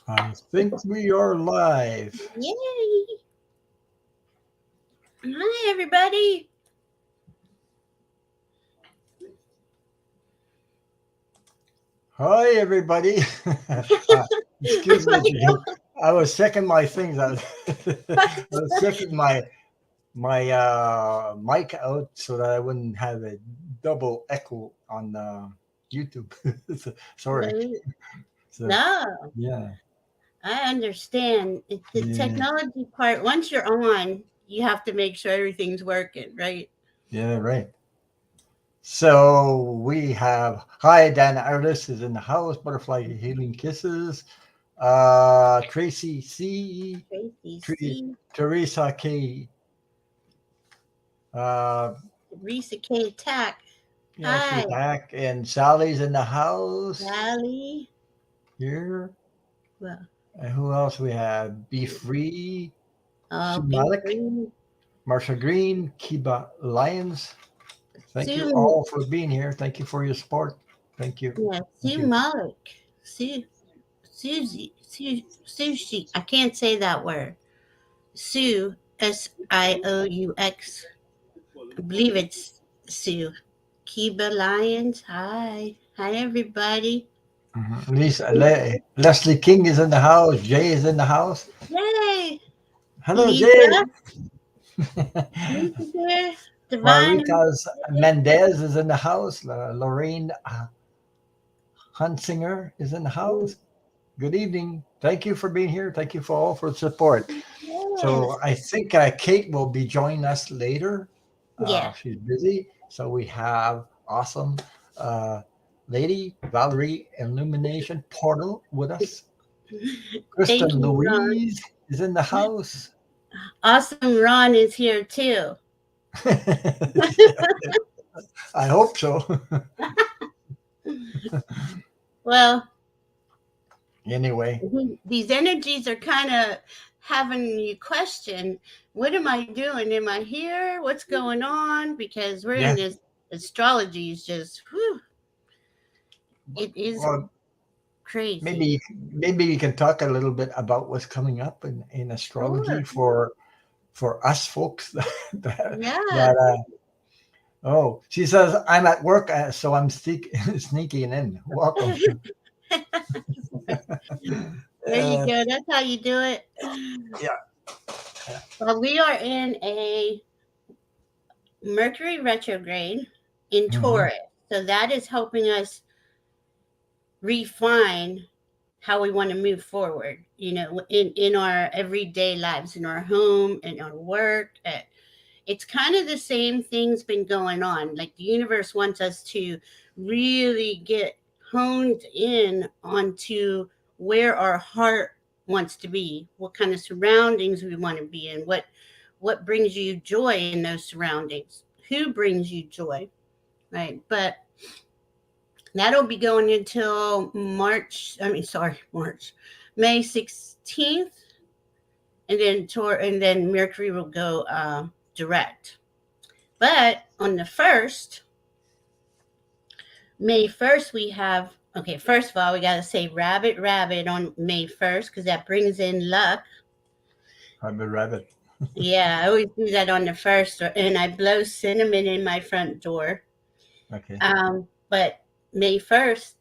I think we are live. Yay! Hi, everybody. Hi, everybody. Excuse me. I was checking my things. I was checking my mic out so that I wouldn't have a double echo on YouTube. Sorry. So No, yeah, I understand. It's the yeah, technology part. Once you're on, you have to make sure everything's working, right? yeah. Right. So we have hi Dana Artis is in the house. Butterfly Healing Kisses. Tracy C. Tracy Tre- C. Teresa K. Uh, Risa K. Tack. yeah, she's Hi, back, and Sally's in the house Valerie. here. Well, And who else we have? Be Free, Sue be Malik, free. Marsha Green, Kiba Lyons. Thank you Sue, all for being here. Thank you for your support. Thank you. yeah, Thank Sue you. Malik. Sushi. I can't say that word. Sue, Sioux. I believe it's Sue. Kiba Lions. Hi. Hi, everybody. Leslie King is in the house. Jay is in the house. Yay. Hello, Jay. Lisa. Lisa here. Divine. Maritas Mendez is in the house. Lorraine Hunsinger is in the house. Good evening. Thank you for being here. Thank you for all for support. Yes. So I think Kate will be joining us later. Yeah. She's busy. So we have awesome uh, lady Valerie Illumination Portal with us. Thank Kristen you, Ron. Louise is in the house. Awesome Ron is here too. I hope so. Well, Anyway, these energies are kind of having you question, what am I doing? Am I here? What's going on? Because we're in yeah. this astrology is just, whew, it is Well, crazy. maybe you can talk a little bit about what's coming up in astrology Sure. for us folks Yeah. that oh, she says I'm at work, so I'm sneaking in. Welcome. There you Uh, go. That's how you do it. yeah. Well, we are in a Mercury retrograde in Hmm. Taurus. So that is helping us refine how we want to move forward, in our everyday lives, in our home, in our work. It's kind of the same thing's been going on. Like the universe wants us to really get honed in onto where our heart wants to be, what kind of surroundings we want to be in, what brings you joy in those surroundings, who brings you joy, right? But that'll be going until March, May 16th, and then Mercury will go direct. But on the May 1st, we have, okay, first of all, we got to say rabbit on May 1st because that brings in luck. I'm a rabbit. Yeah, I always do that on the first, and I blow cinnamon in my front door. Okay. But May 1st,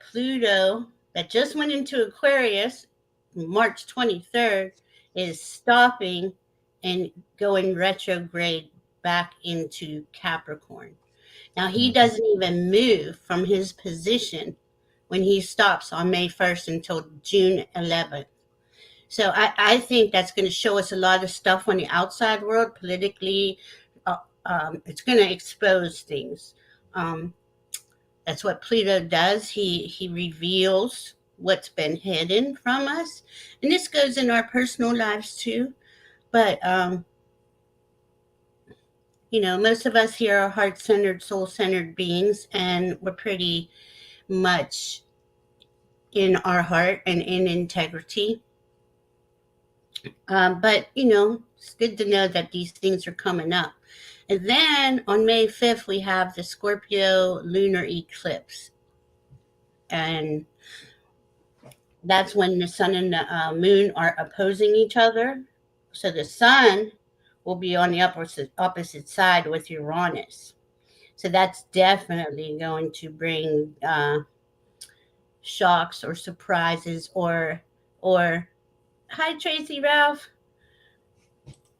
Pluto, that just went into Aquarius, March 23rd, is stopping and going retrograde back into Capricorn. Now, he Mhm. doesn't even move from his position when he stops on May 1st until June 11th. So I think that's going to show us a lot of stuff on the outside world politically. It's going to expose things. Um, that's what Pluto does. He reveals what's been hidden from us, and this goes in our personal lives too. But most of us here are heart-centered, soul-centered beings, and we're pretty much in our heart and in integrity. But it's good to know that these things are coming up. And then on May 5th, we have the Scorpio lunar eclipse, and That's when the sun and the moon are opposing each other. So the sun will be on the opposite side with Uranus. So that's definitely going to bring shocks or surprises or hi Tracy Ralph,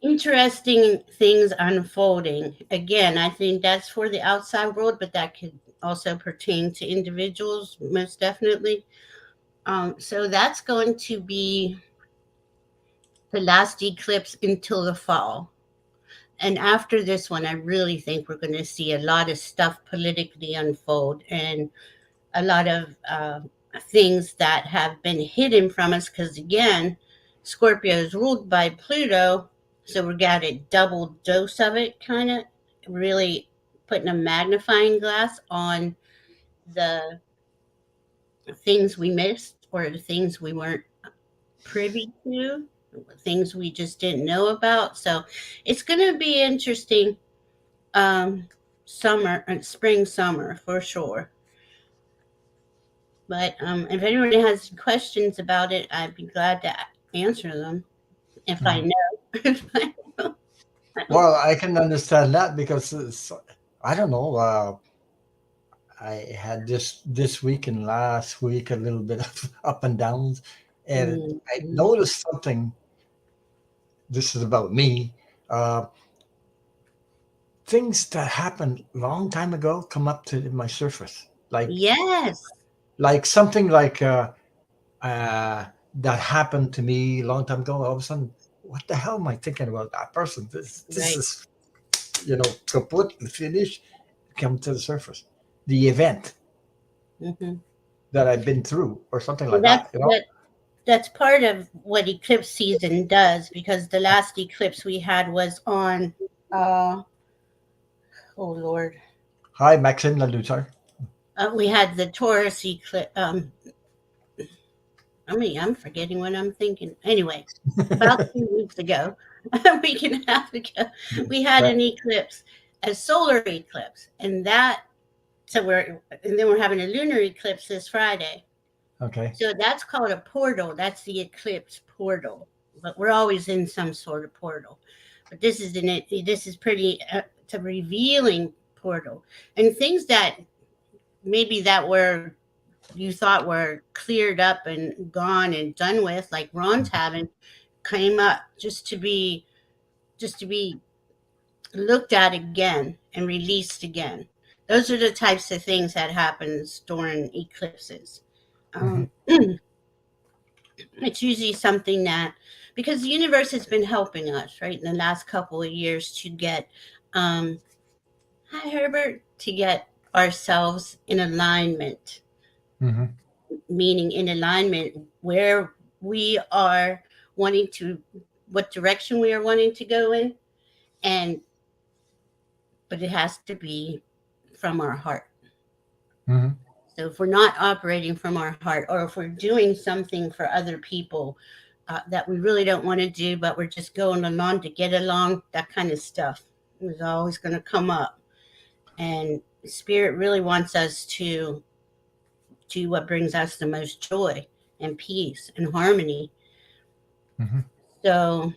interesting things unfolding. Again, I think that's for the outside world, but that could also pertain to individuals most definitely. So that's going to be the last eclipse until the fall. And after this one, I really think we're going to see a lot of stuff politically unfold and a lot of things that have been hidden from us. Because again, Scorpio is ruled by Pluto, so we got a double dose of it, kind of really putting a magnifying glass on the things we missed or the things we weren't privy to, things we just didn't know about. So it's going to be interesting summer and spring summer for sure. But if anyone has questions about it, I'd be glad to answer them if I Mhm. know. If I know. I don't. Well, I can understand that because I don't know. I had this week and last week a little bit of up and downs, and I Mm-hmm. noticed something. This is about me. Uh, Things that happened long time ago come up to my surface, Yes. like something like uh, that happened to me a long time ago. All of a sudden, what the hell am I thinking about that person? This Right. is completely finished. Come to the surface, the event Mm-hmm. that I've been through, or something Well, like that. that's part of what eclipse season does because the last eclipse we had was on. Uh, oh Lord, Hi, Maxime Lalutar. we had the Taurus eclipse. I mean, I'm forgetting what I'm thinking. Anyway, about 2 weeks ago, a week and a half ago, we had Right. an eclipse, a solar eclipse, and that so we're and then we're having a lunar eclipse this Friday. Okay. So that's called a portal. That's the eclipse portal. But we're always in some sort of portal. But this is in it. This is pretty. It's a revealing portal, and things that maybe that were you thought were cleared up and gone and done with, like Ron's having, came up just to be looked at again and released again. Those are the types of things that happens during eclipses. Hmm. It's usually something that because the universe has been helping us right in the last couple of years to get um hi Herbert to get ourselves in alignment, Hmm. meaning in alignment where we are wanting to what direction we are wanting to go in, and but it has to be from our heart. Hmm. So if we're not operating from our heart or if we're doing something for other people that we really don't want to do but we're just going along to get along, that kind of stuff is always going to come up. And spirit really wants us to do what brings us the most joy and peace and harmony. Hmm. So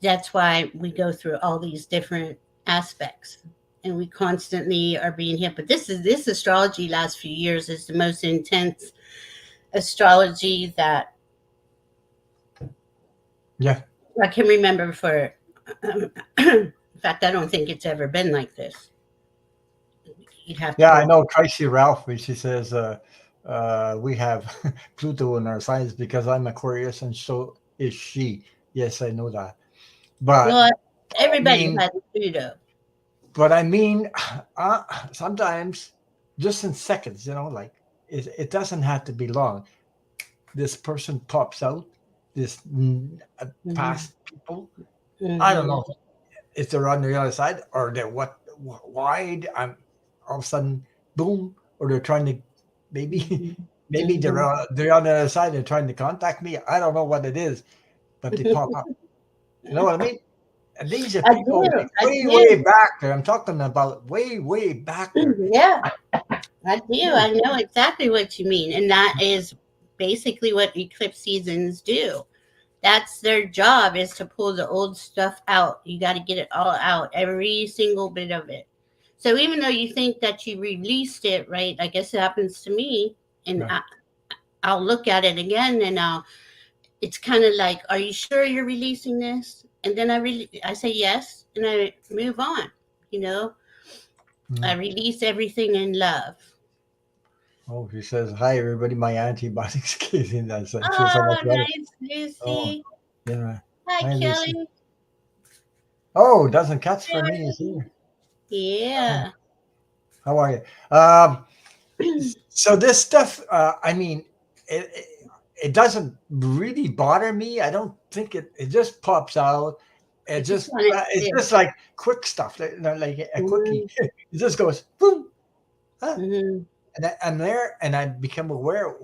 that's why we go through all these different aspects and we constantly are being hit. But this astrology last few years is the most intense astrology that Yeah. I can remember for in fact I don't think it's ever been like this. You'd have to Yeah, I go. know Tracy Ralph. She says we have Pluto in our signs because I'm Aquarius and so is she. Yes, I know that. But Well, I everybody mean, has Pluto. but I mean, sometimes just in seconds, like it doesn't have to be long. This person pops out, this Hmm. past people. I don't Hmm. know if they're on the other side or they're why I'm all of a sudden boom, or they're trying to maybe Hmm. maybe Hmm. they're on the other side and trying to contact me. I don't know what it is, but they pop up. You know what I mean? And these are I people do. like I way do. back there. I'm talking about way back there. Yeah, I do. I know exactly what you mean, and that is. basically what eclipse seasons do. That's their job, is to pull the old stuff out. You got to get it all out, every single bit of it. So even though you think that you released it, right? I guess it happens to me, and Right. I'll look at it again, and it's kind of like, are you sure you're releasing this? And then I say yes, and I move on. You know, I Mm. release everything in love. Oh, she says, "Hi, everybody. My antibiotics kicking." That's I feel so much Oh, better. nice, Oh, Lucy. yeah. Hi, Hi, Lucy. Kelly. Oh, doesn't catch for me is here. Hi. Yeah. How are you? So this stuff, I mean, it doesn't really bother me. I don't think it just pops out. I just want to It's sit. just like quick stuff, like a quickie. Mm-hmm. It just goes boom, huh? Mm-hmm. And I'm there, and I become aware,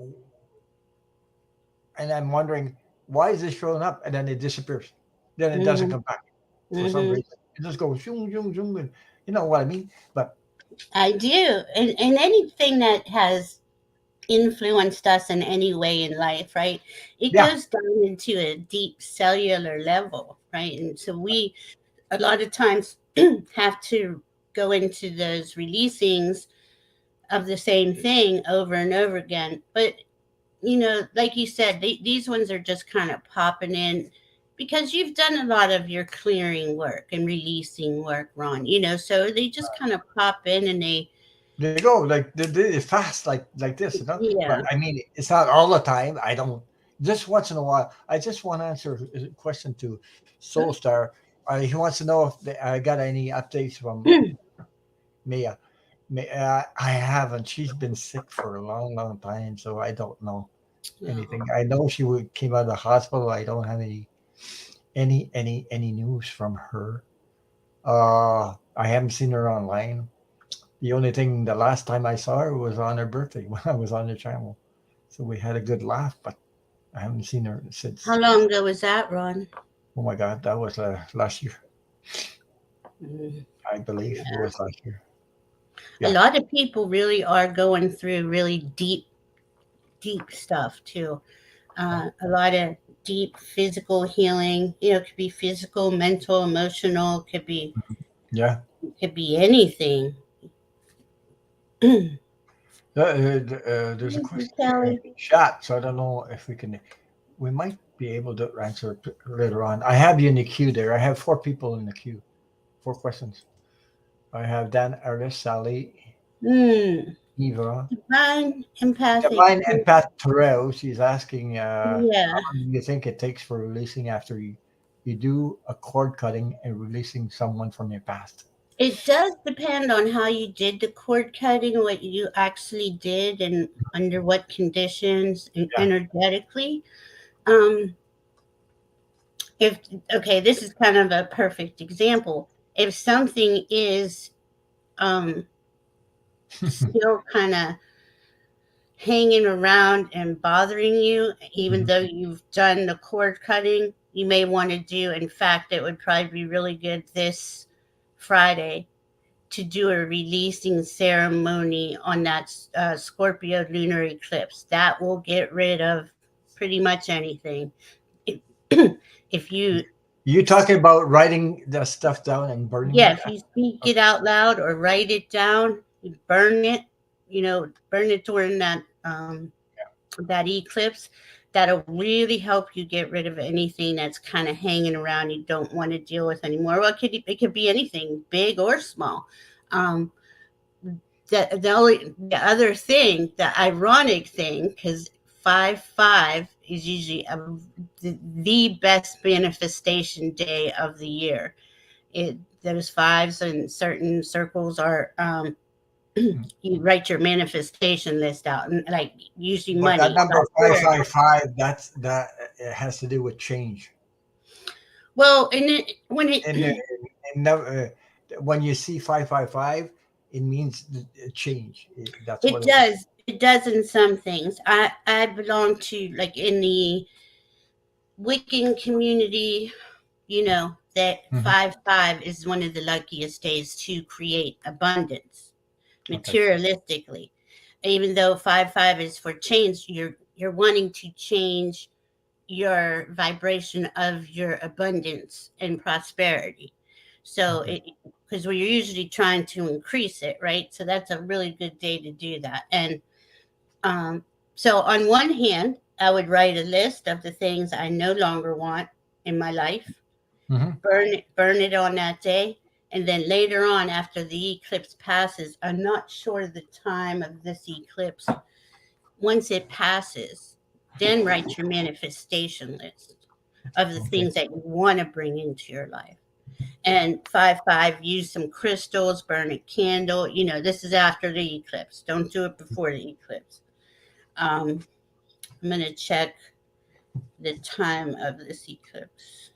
and I'm wondering why is this showing up, and then it disappears. Then it doesn't Mm-hmm. come back for some Mm-hmm. reason. It just goes zoom, zoom, zoom, and you know what I mean. But I do. And anything that has influenced us in any way in life, right? It yeah, goes down into a deep cellular level, right? And so we, a lot of times, have to go into those releasings of the same thing over and over again. But like you said, these ones are just kind of popping in because you've done a lot of your clearing work and releasing work, Ron. So they just kind of pop in, and they go like they fast like this, you know. But yeah. I mean, it's not all the time. I don't. Just once in a while, I just want to answer a question to Soulstar. He wants to know if I got any updates from Mia. I haven't. She's been sick for a long, long time, so I don't know anything. I know came out of the hospital. I don't have any news from her. I haven't seen her online. The only thing, the last time I saw her was on her birthday when I was on the channel. So we had a good laugh, but I haven't seen her How since. long ago was that, Ron? Oh my God, that was last year. Mm. I believe it was last year. A Yeah. lot of people really are going through really deep, deep stuff too. A lot of deep physical healing. It could be physical, mental, emotional. Yeah. Could be anything. There's a Thank you, question here in Kelly. the chat, so I don't know if we can. We might be able to answer it later on. I have you in the queue there. I have four people in the queue. Four questions. I have Dan, Ernest, Sally, Hmm. Eva, Divine empathic. Divine, and Pat Terrell. She's asking, how Yeah. long do you think it takes for releasing after you do a cord cutting and releasing someone from your past? It does depend on how you did the cord cutting, what you actually did, and under what conditions and Yeah. energetically. Um, if Okay, this is kind of a perfect example. If something is um, still kind of hanging around and bothering you, even Mhm. though you've done the cord cutting, you may want to do. In fact, it would probably be really good this Friday to do a releasing ceremony on that Scorpio lunar eclipse. That will get rid of pretty much anything. If, if you, You talking about writing the stuff down and burning yeah, it? if you speak it out loud or write it down, you burn it, burn it during that eclipse. That'll really help you get rid of anything that's kind of hanging around you don't want to deal with anymore. Well, it could be anything, big or small. Um, the other thing, the ironic thing, because 5/5 is usually the best manifestation day of the year. Those fives in certain circles are you write your manifestation list out, and like usually But that money. So number I five swear. five five, that it has to do with change. Well, and it, when it And, when you see 555, it means change. That's it what it is. does in some things. I belong to, like, in the Wiccan community. That Mhm. 5/5 is one of the luckiest days to create abundance Okay. materialistically. Even though 5/5 is for change, you're wanting to change your vibration of your abundance and prosperity. So Okay. it, because we're usually trying to increase it, right? So that's a really good day to do that. And um, so on one hand, I would write a list of the things I no longer want in my life, Hmm. burn it on that day, and then later on, after the eclipse passes, I'm not sure the time of this eclipse. Once it passes, then write your manifestation list of the Okay. things that you want to bring into your life. And 5 use some crystals, burn a candle. This is after the eclipse. Don't do it before the eclipse. um, I'm going to check the time of this eclipse.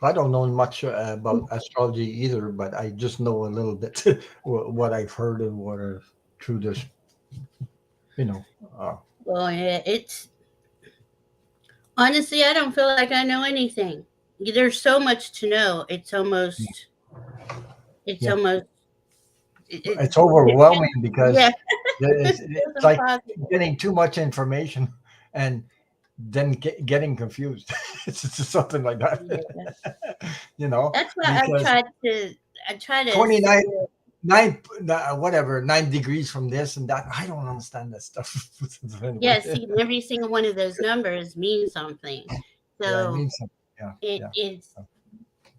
I don't know much about astrology either, but I just know a little bit what I've heard and what are through this, you know. Uh, Well, yeah, it's honestly, I don't feel like I know anything. There's so much to know. It's yeah, almost, it, it's it overwhelming yeah, because it's it's like impossible. getting too much information and then getting confused. It's something like that, Yeah. you know, That's why because I try to say 29, it. 9, whatever, 9 degrees from this and that. I don't understand that stuff. Anyway, Yeah, see, every single one of those numbers means something. yeah, it So means something. Yeah, yeah. it's,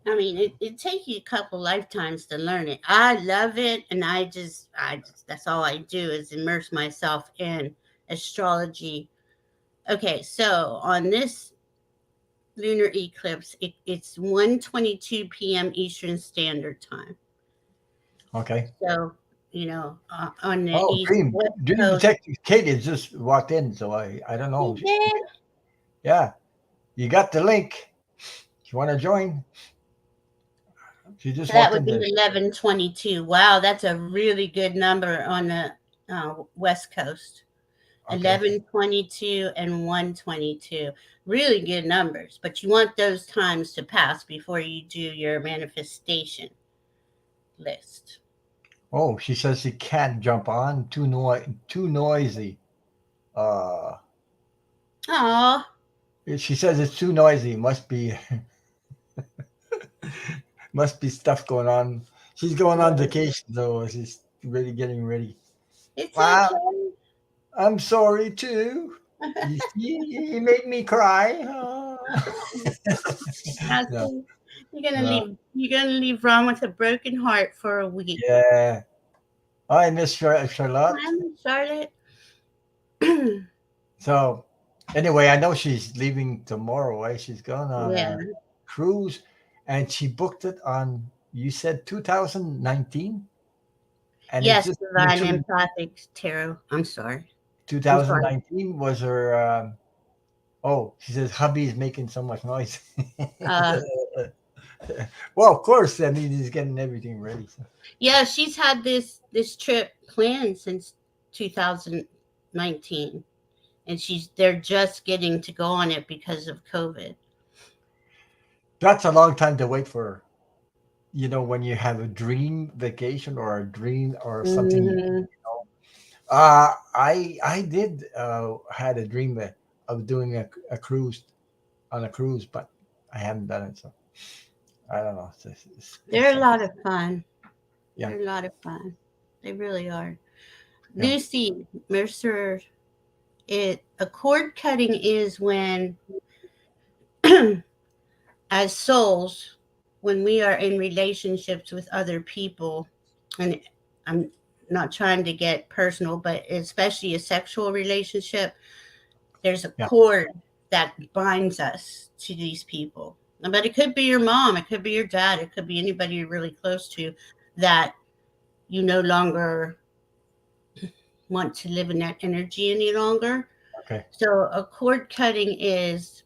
I mean, it takes you a couple lifetimes to learn it. I love it, and that's all I do is immerse myself in astrology. Okay, so on this lunar eclipse, it's 1:22 p.m. Eastern Standard Time. Okay. So, on the Oh, east Dream. west Dream coast. Detective Katie has just walked in, so I don't know. You did? Yeah, you got the link. If you want to join, she just So that walked would in be there. 11:22. Wow, that's a really good number on the west coast. Okay. 11:22 and 1:22. Really good numbers, but you want those times to pass before you do your manifestation list. Oh, she says she can't jump on. Too noisy. Uh, Oh, she says it's too noisy. Must be stuff going on. She's going on yeah. vacation, so she's really getting ready. It's Wow, okay. I'm sorry too. You made me cry. I No, see. no. You're gonna leave Ron with a broken heart for a week. Yeah. I miss Charlotte. I'm Charlotte. So, anyway, I know she's leaving tomorrow, right? She's going on Yeah. a cruise and she booked it on, you said 2019? And it Yes, just went divine through empathic tarot. I'm sorry. I'm sorry. 2019 was her. Oh, she says, hubby is making so much noise. Uh, Well, of course, I mean, he's getting everything ready. So. yeah, she's had this trip planned since 2019, and they're just getting to go on it because of COVID. That's a long time to wait for, when you have a dream vacation or a dream or something. Hmm. I did had a dream of doing a cruise on a cruise, but I haven't done it, so I don't know. It's They're a something. lot of fun. Yeah, They're a lot of fun. They really are. yeah, Lucy Mercer, a cord cutting is when, as souls, when we are in relationships with other people, and I'm not trying to get personal, but especially a sexual relationship, there's a yeah. cord that binds us to these people. But it could be your mom, it could be your dad, it could be anybody you're really close to that you no longer want to live in that energy any longer. Okay. So a cord cutting is,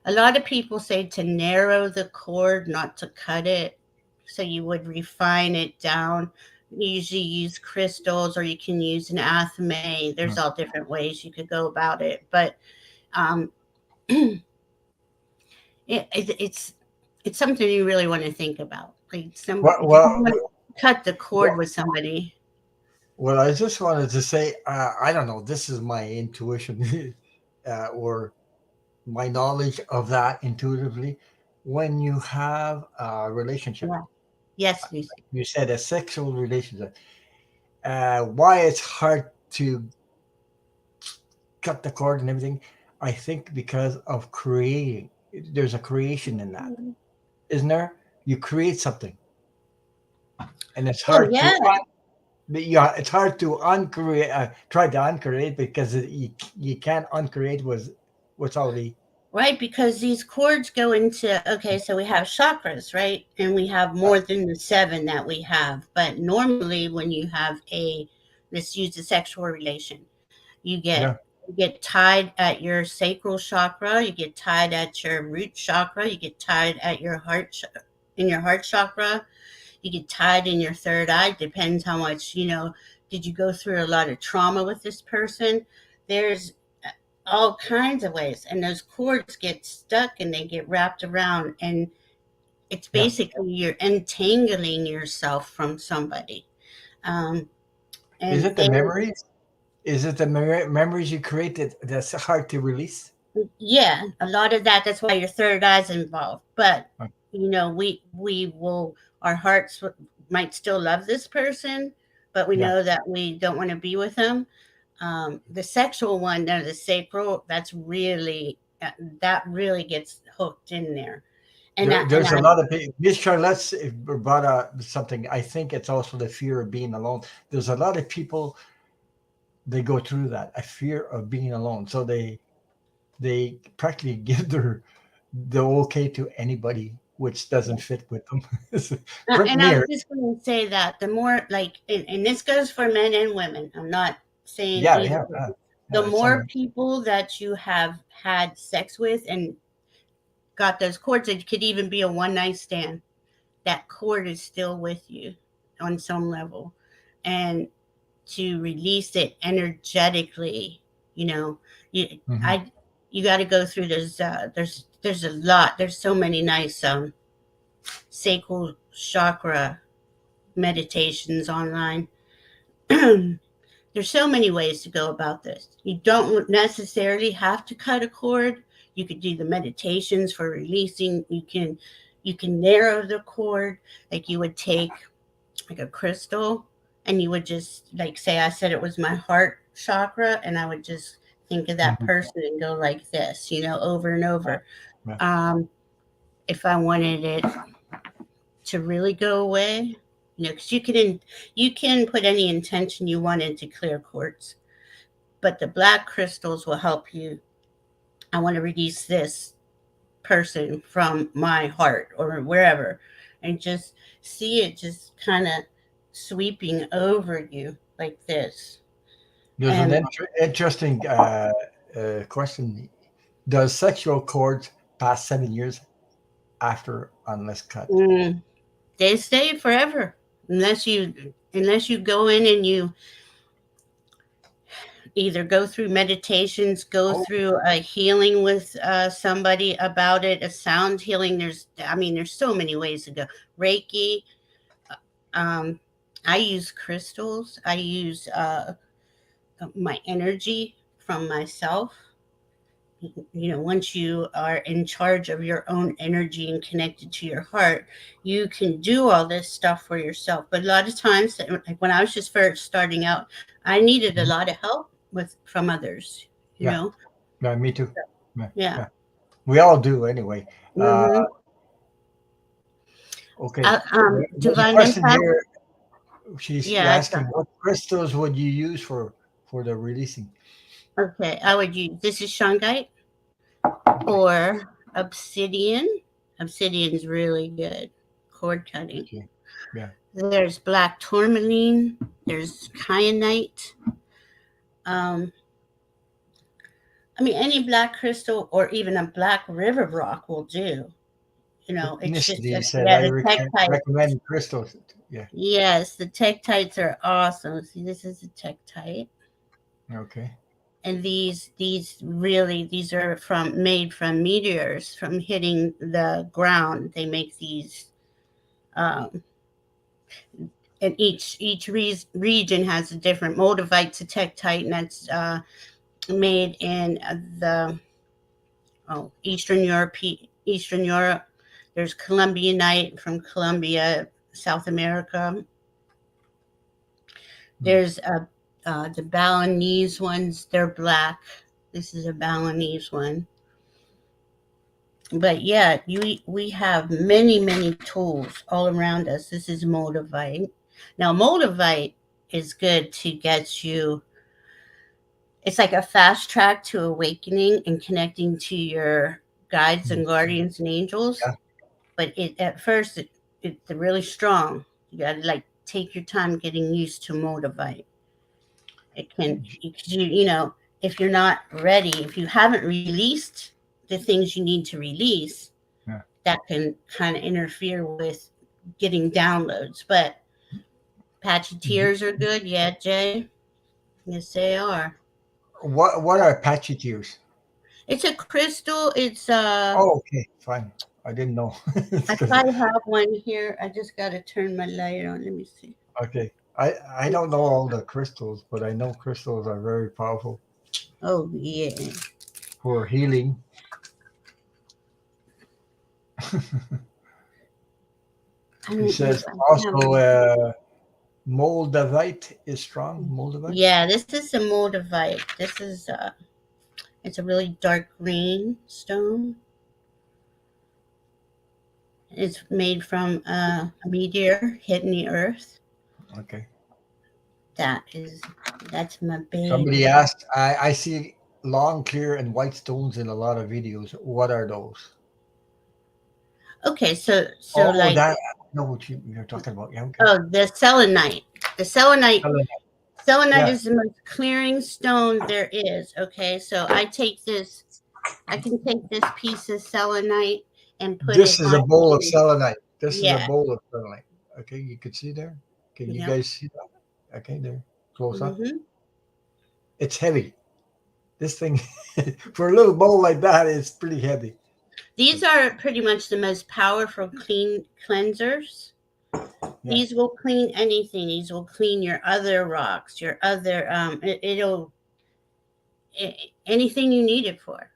a lot of people say to narrow the cord, not to cut it. So you would refine it down. You usually use crystals or you can use an athame. There's Mm. all different ways you could go about it. But um, it, it, it's it's something you really want to think about. Like some, Well, if you well, want. cut the cord Well, with somebody. well, I just wanted to say, I don't know. This is my intuition, or my knowledge of that intuitively. When you have a relationship, Yeah. Yes, Lucy. you said a sexual relationship. Why it's hard to cut the cord and everything? I think because of creating. There's a creation in that, isn't there? You create something, and it's Oh hard to yeah. yeah, it's hard to uncreate. Try to uncreate because you can't uncreate what's already. Right, because these chords go into, okay, so we have chakras, right? And we have Uh, more than the seven that we have. But normally when you have let's use a sexual relation, you get yeah, you get tied at your sacral chakra, you get tied at your root chakra, you get tied at your in your heart chakra, you get tied in your third eye. Depends how much, did you go through a lot of trauma with this person? There's all kinds of ways. And those cords get stuck and they get wrapped around. And it's yeah. basically you're entangling yourself from somebody. Um, Is and it the memories? Is it the memories you create that's hard to release? yeah, a lot of that's why your third eye's involved. But, Uh, we will, our hearts might still love this person, but we Yeah, know that we don't want to be with them. The sexual one, no, the sacral, that really gets hooked in there. And there's a lot of people. Miss Charlotte's brought something. I think it's also the fear of being alone. There's a lot of people, they go through that, a fear of being alone. So they practically give the okay to anybody which doesn't fit with them. For and I me, was just going to say that the more, like, and this goes for men and women. I'm not saying yeah, either. yeah, The yeah. It's more something. people that you have had sex with and got those cords, it could even be a one night stand. That cord is still with you on some level. And to release it energetically, you know, you Hmm. I you got to go through there's a lot. There's so many nice sacral chakra meditations online. There's so many ways to go about this. You don't necessarily have to cut a cord. You could do the meditations for releasing. You can narrow the cord, like you would take like a crystal, and you would just, like, say I said it was my heart chakra, and I would just think of that Hmm. person and go like this, over and Yeah, over. yeah. Um, if I wanted it to really go away, because you can put any intention you want into clear quartz, but the black crystals will help you. I want to release this person from my heart or wherever, and just see it just kind of sweeping over you like this. There's an And interesting question. Does sexual cords pass 7 years after unless cut? mm, they stay forever unless you go in and you either go through meditations, go Oh, through a healing with somebody about it, a sound healing. There's so many ways to go. Reiki. um, I use crystals. I use my energy from myself. Once you are in charge of your own energy and connected to your heart, you can do all this stuff for yourself. But a lot of times, like when I was just first starting out, I needed a mhm. lot of help from others. you Yeah, know yeah, me too. Yeah, yeah. yeah. We all do anyway. Uh, Hmm. okay. There's a Divine question empath. here. She's Yeah. asking, what crystals would you use for the releasing? Okay, I would use, this is shungite Okay, or obsidian. Obsidian's really good cord cutting. okay, yeah. There's black tourmaline. There's kyanite. Um, any black crystal or even a black river rock will do. It's just Ethnicity said, yeah, I the tektites. recommend crystals. Yeah. Yes, the tektites are awesome. See, this is a tektite, Okay. and these are from made from meteors from hitting the ground. They make these. Um, and region has a different moldavite to tektite, and that's made in the Eastern Europe. There's Columbianite from Colombia, South America. Hmm. There's the Balinese ones. They're black. This is a Balinese one. But yeah, we have many tools all around us. This is moldavite. Now, moldavite is good to get you. It's like a fast track to awakening and connecting to your guides Hmm. and guardians and angels. Yeah. But it at first it's really strong. You gotta like take your time getting used to moldavite. It can you know, if you're not ready, if you haven't released the things you need to release, Yeah. that can kind of interfere with getting downloads. But patchy D- tears are good, yeah, Jay. Yes, they are. what are Apache tears? It's a crystal. It's Oh, okay, fine. I didn't know. I 'Cause- probably have one here. I just gotta turn my light on. Let me see. okay, I don't know all the crystals, but I know crystals are very powerful Oh yeah. for healing. I He don't know if says I have also one. Moldavite is strong. Moldavite. Yeah, this is a moldavite. This is it's a really dark green stone. It's made from a meteor hitting the earth. Okay. That is that's my Somebody baby. asked. I see long, clear, and white stones in a lot of videos. What are those? Okay, so Oh, like that I know what you're talking about. Yeah. Okay. oh the selenite. The selenite Selenite. selenite Yeah. is the most clearing stone there is. Okay, so I can take this piece of selenite and put it This is on a bowl of you. selenite. This is a Yeah. bowl of selenite. Okay, you can see there. Can you Yep. guys see that? Okay, there, close up. Hmm. It's heavy. This thing, for a little bowl like that, it's pretty heavy. These are pretty much the most powerful clean cleansers. Yeah. These will clean anything. These will clean your other rocks, your other it'll anything you need it for.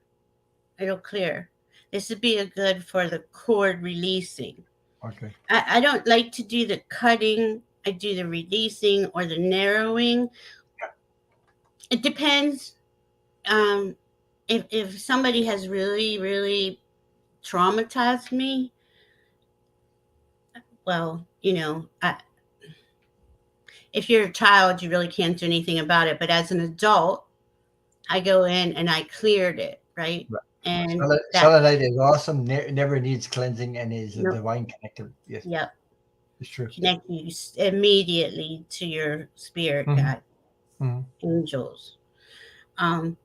It'll clear. This would be a good for the cord releasing. Okay. I don't like to do the cutting. I do the releasing or the narrowing. It depends. Um, if somebody has really traumatized me, well, if you're a child, you really can't do anything about it. But as an adult, I go in and I cleared it, right? Right. And that, Selenite is awesome. Never needs cleansing and is a no, divine connector. Yes, yep, it's true. connect you immediately to your spirit Hmm. guide, Hmm. angels. Um,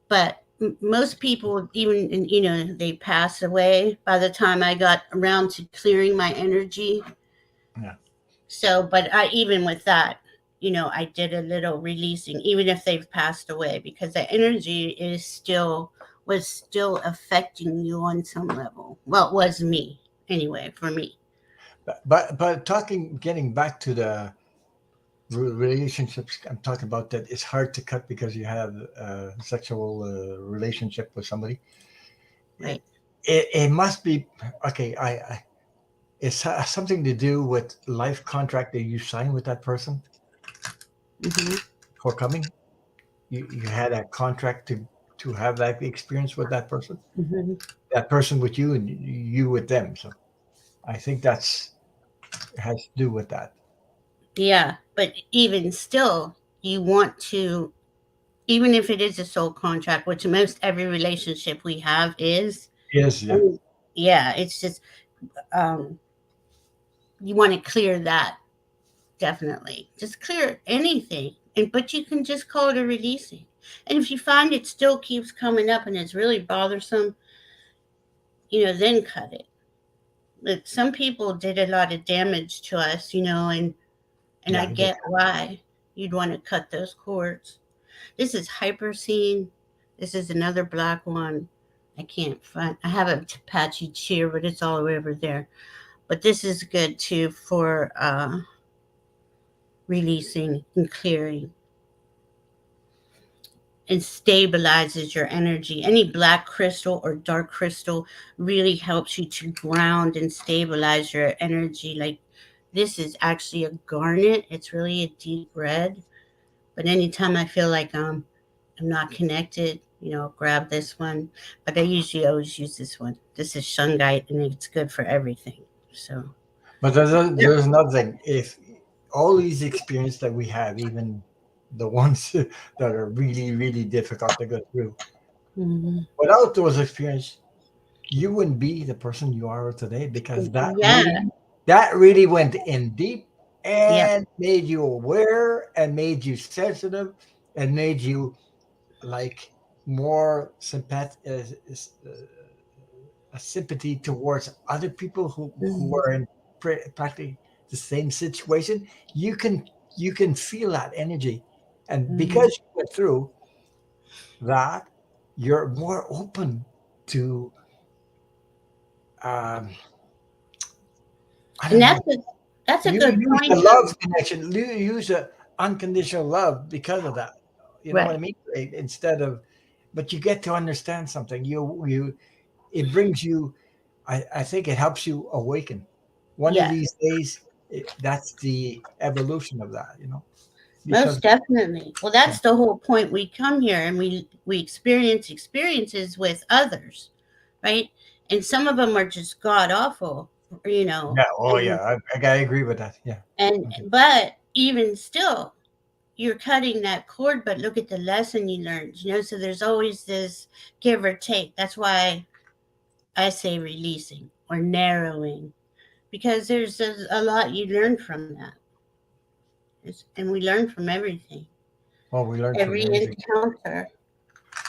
but most people, even they pass away by the time I got around to clearing my energy. Yeah. So, but I even with that, I did a little releasing, even if they've passed away, because the energy is still was still affecting you on some level. Well, it was me anyway for me. But getting back to the relationships, I'm talking about that. It's hard to cut because you have a sexual relationship with somebody. Right. It must be okay. It's something to do with life contract that you sign with that person Hmm. for coming. You had a contract to have that experience with Hmm. that person with you, and you with them. So I think that's has to do with that. Yeah, but even still, you want to, even if it is a soul contract, which most every relationship we have is. Yes, yeah. And yeah, it's just um, you want to clear that. Definitely. Just clear anything. And but you can just call it a releasing. And if you find it still keeps coming up and it's really bothersome, then cut it. But some people did a lot of damage to us, and I Yeah, they get why you'd want to cut those cords. This is hyperscene. This is another black one. I can't find. I have a Apache cheer, but it's all over there. But this is good too for releasing and clearing, and stabilizes your energy. Any black crystal or dark crystal really helps you to ground and stabilize your energy. Like this is actually a garnet. It's really a deep red. But anytime I feel like I'm not connected, I'll grab this one. But I usually always use this one. This is shungite and it's good for everything. So But there's another thing. If all these experiences that we have, even the ones that are really, really difficult to go through, mhm. without those experiences, you wouldn't be the person you are today because Yeah, that really went in deep yeah. and made you aware and made you sensitive and made you like more a sympathy towards other people who Mhm, are in practically the same situation. You can feel that energy, and mhm. because you went through that, you're more open to um, I And don't know. that's a You good use the point though. love connection. You use the unconditional love because of that. You know what I Right. mean? Instead of, but you get to understand something. It brings you. I think it helps you awaken. One of Yeah. these days, that's the evolution of that. Because Most definitely. Well, yeah, that's the whole point. We come here and we experience experiences with others, right? And some of them are just god awful, you know. yeah, oh And yeah, I agree with that. Yeah, and okay. but even still, you're cutting that cord. But look at the lesson you learned, So there's always this give or take. That's why I say releasing or narrowing, because there's a lot you learn from that. And we learn from everything, Well, we learn from every everything. encounter.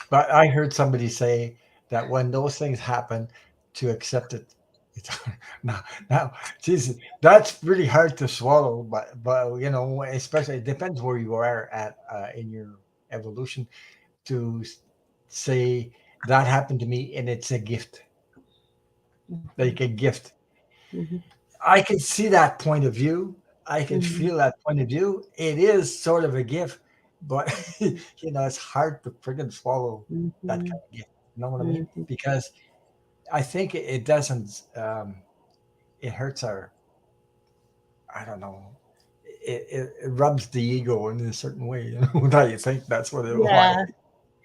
But I heard somebody say that when those things happen, to accept it, it's now, now, Jesus, that's really hard to swallow. But especially it depends where you are at in your evolution. To say that happened to me and it's a gift, Mhm, like a gift. mhm, I can see that point of view. I can mhm, feel that point of view. It is sort of a gift, but it's hard to friggin' swallow that mhm, kind of gift. You know what I mean? mhm. Because I think it doesn't. It hurts our. I don't know. It rubs the ego in a certain way. That you think that's what it why. Yeah.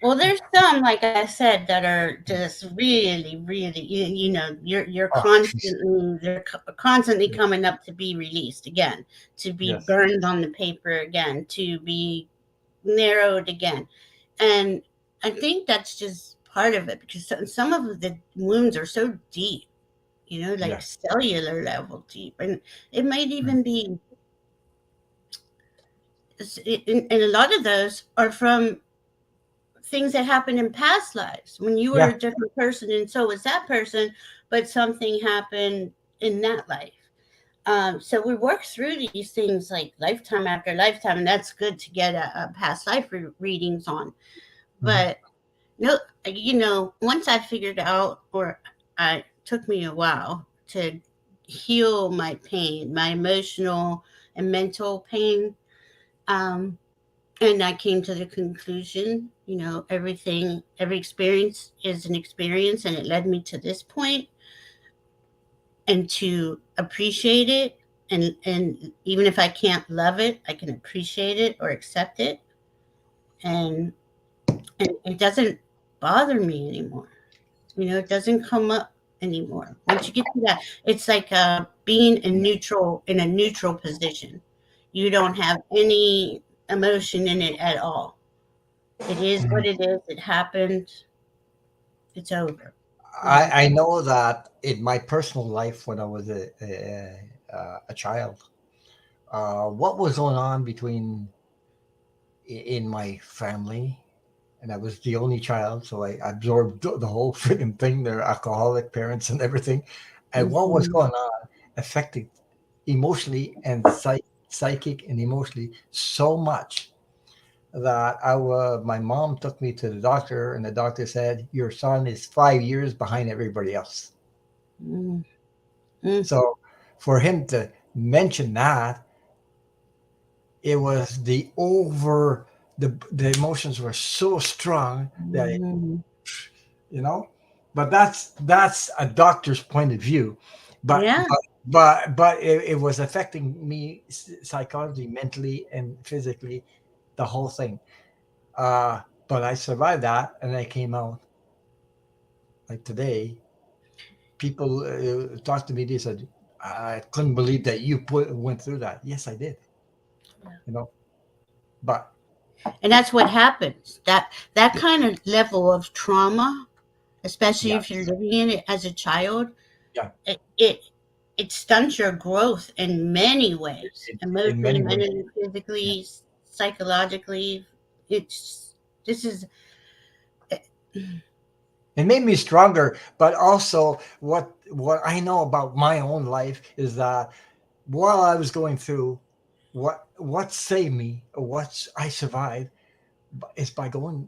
Well, there's some, like I said, that are just really, really, you're Oh, jeez. constantly, they're constantly Yeah. coming up to be released again, to be Yes. burned on the paper again, to be narrowed again. And I think that's just part of it, because some of the wounds are so deep, like Yeah. cellular level deep. And it might Mm. even be, and a lot of those are from things that happened in past lives when you were Yeah. a different person and so was that person, but something happened in that life. So we work through these things like lifetime after lifetime, and that's good to get a past life readings on. Mhm. But no, once I figured out, or I took me a while to heal my pain, my emotional and mental pain. Um, and I came to the conclusion, every experience is an experience, and it led me to this point, and to appreciate it, and even if I can't love it, I can appreciate it or accept it, and it doesn't bother me anymore. It doesn't come up anymore. Once you get to that, it's like being in a neutral position. You don't have any emotion in it at all. It is Mhm. what it is. It happened. It's over. I know that in my personal life when I was a child, what was going on in my family, and I was the only child, so I absorbed the whole freaking thing. Their alcoholic parents and everything, and what was Mhm. going on affected emotionally and psychic and emotionally so much that my mom took me to the doctor, and the doctor said your son is 5 years behind everybody else. Mm, mm, So for him to mention that, it was the over the emotions were so strong that Mhm. you know. But that's a doctor's point of view, but Yeah. it was affecting me psychologically, mentally, and physically, the whole thing. But I survived that, and I came out like today. People talked to me. They said, "I couldn't believe that you went through that." Yes, I did. You know, but And that's what happens. That kind of level of trauma, especially yeah, if you're living in it as a child, yeah, it it, it stunts your growth in many ways, in emotionally, many ways. mentally, Yeah. physically, psychologically. It's this is It made me stronger, but also what I know about my own life is that while I was going through what saved me or what I survived is by going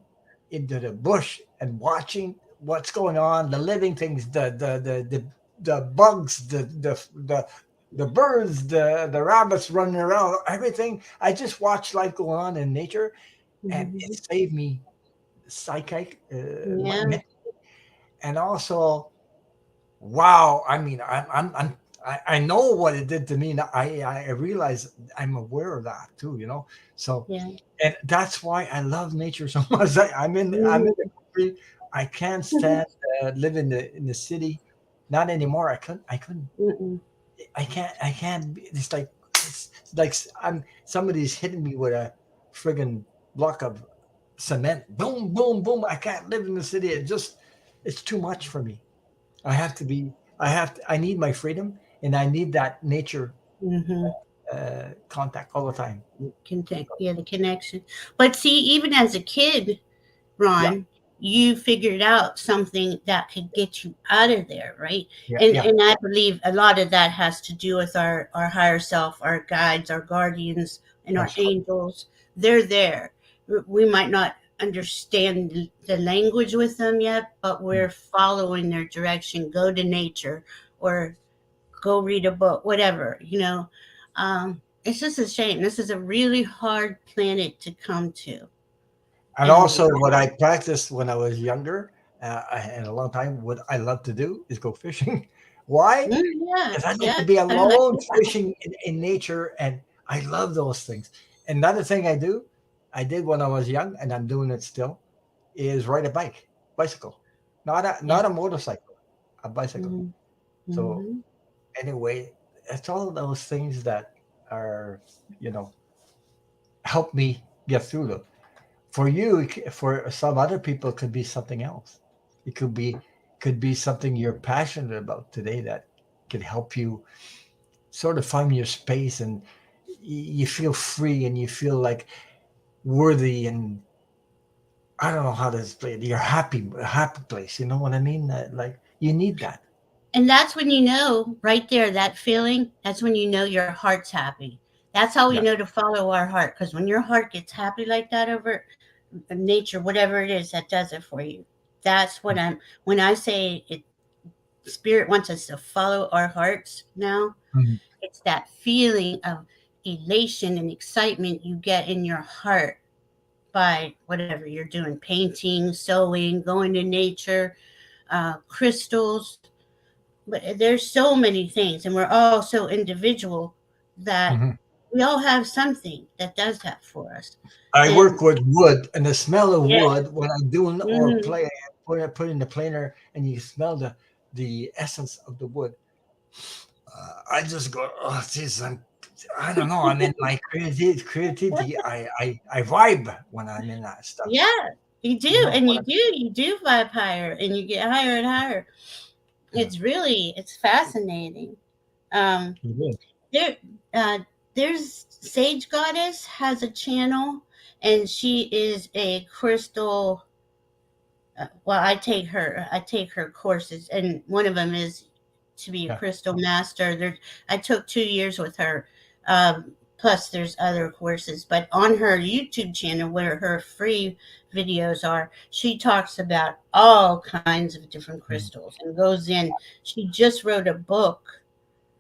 into the bush and watching what's going on, the living things, the bugs, the birds, the rabbits running around, everything. I just watched life going on in nature, and it Mhm. saved me psychic, Yeah, and also wow, I mean, I know what it did to me. Now I realize I'm aware of that too, you know. So, yeah. and that's why I love nature so much. I'm in the Mhm. country. I can't stand live in the city. Not anymore. I couldn't. Mm-mm. I can't. It's like I'm somebody's hitting me with a friggin' block of cement. Boom, boom, boom. I can't live in the city. It's too much for me. I have to be. I need my freedom, and I need that nature Mhm. contact all the time. Contact, yeah, the connection. But see, even as a kid, Yeah, Ron, you figured out something that could get you out of there, right? yeah, And yeah. and I believe a lot of that has to do with our higher self, our guides, our guardians, and our That's correct. angels. They're there. We might not understand the language with them yet, but Mm. we're following their direction. Go to nature or go read a book, whatever, you know. It's just a shame. This is a really hard planet to come to. And And also, what I practiced when I was younger, and a long time, what I love to do is go fishing. Why? yeah, Because I like yeah, to be I like alone it. fishing in nature, and I love those things. Another thing I did when I was young, and I'm doing it still, is ride a bicycle, Yeah. not a motorcycle, a bicycle. Mhm. So Mhm. anyway, it's all those things that are, you know, help me get through them. For you, for some other people, it could be something else. It could be something you're passionate about today that could help you sort of find your space, and you feel free and you feel like worthy, and I don't know how to explain it. You're happy place. You know what I mean? Like you need that. And that's when you know, right there, that feeling, that's when you know your heart's happy. That's how we Yeah. know to follow our heart. Because when your heart gets happy like that over nature, whatever it is that does it for you, that's what when I say it, Spirit wants us to follow our hearts now. Mhm. It's that feeling of elation and excitement you get in your heart by whatever you're doing, painting, sewing, going to nature, crystals. But there's so many things, and we're all so individual that Mhm. we all have something that does that for us. I And work with wood, and the smell of yeah, wood when I'm doing or mm, play, put in the planer, and you smell the essence of the wood. I just go, oh, geez, I don't know. I'm in my creativity. I vibe when I'm in that stuff. yeah, you do, You know and what I you do vibe higher, and you get higher and higher. mean? It's fascinating. Um, Yeah. You did. there, there's Sage Goddess has a channel, and she is a crystal. Well, I take her courses, and one of them is to be a Yeah. crystal master. There, I took 2 years with her. Plus, there's other courses, but on her YouTube channel, where her free videos are, she talks about all kinds of different Mhm. crystals and goes in. She just wrote a book